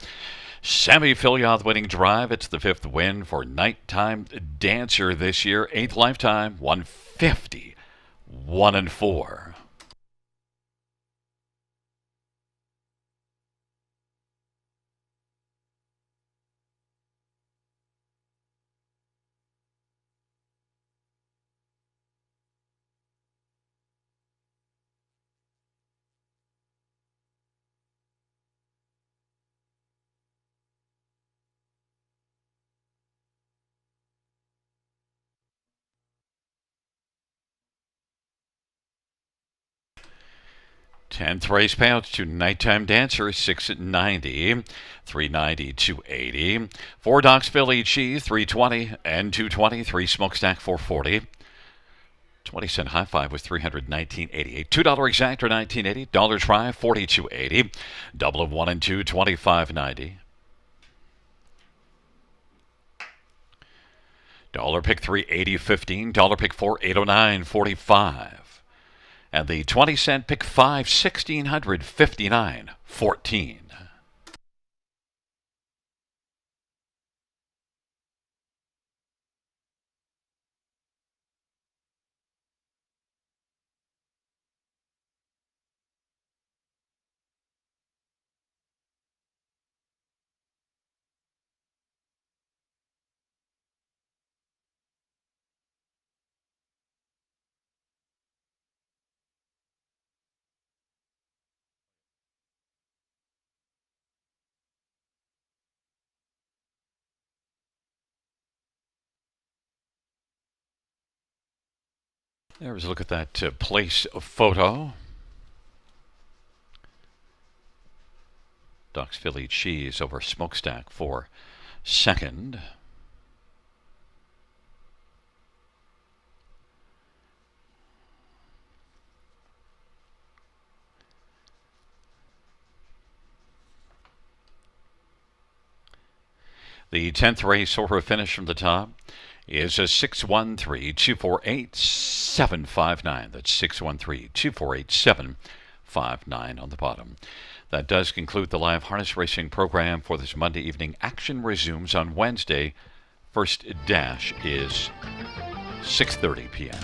Speaker 1: Sammy Filia, the winning drive. It's the fifth win for Nighttime Dancer this year. 8th lifetime, 151-4. Tenth race payouts to Nighttime Dancer, 690, 390, 280. 4 Doc's Philly Cheese, 320 and 220. 3 Smokestack, 440. 20-cent high five was $319.88. $2 exactor, $19.80. Dollar try, $42.80. Double of 1 and 2, $25.90. Dollar pick 3, 80.15. Dollar pick 4, 809.45. And the 20-cent pick 5, 1659.14. There's a look at that place photo. Ducks Philly cheese over smokestack for second. The 10th race over finish from the top is a 613-248-759. That's 613-248-759 on the bottom. That does conclude the live harness racing program for this Monday evening. Action resumes on Wednesday. First dash is 6:30 p.m.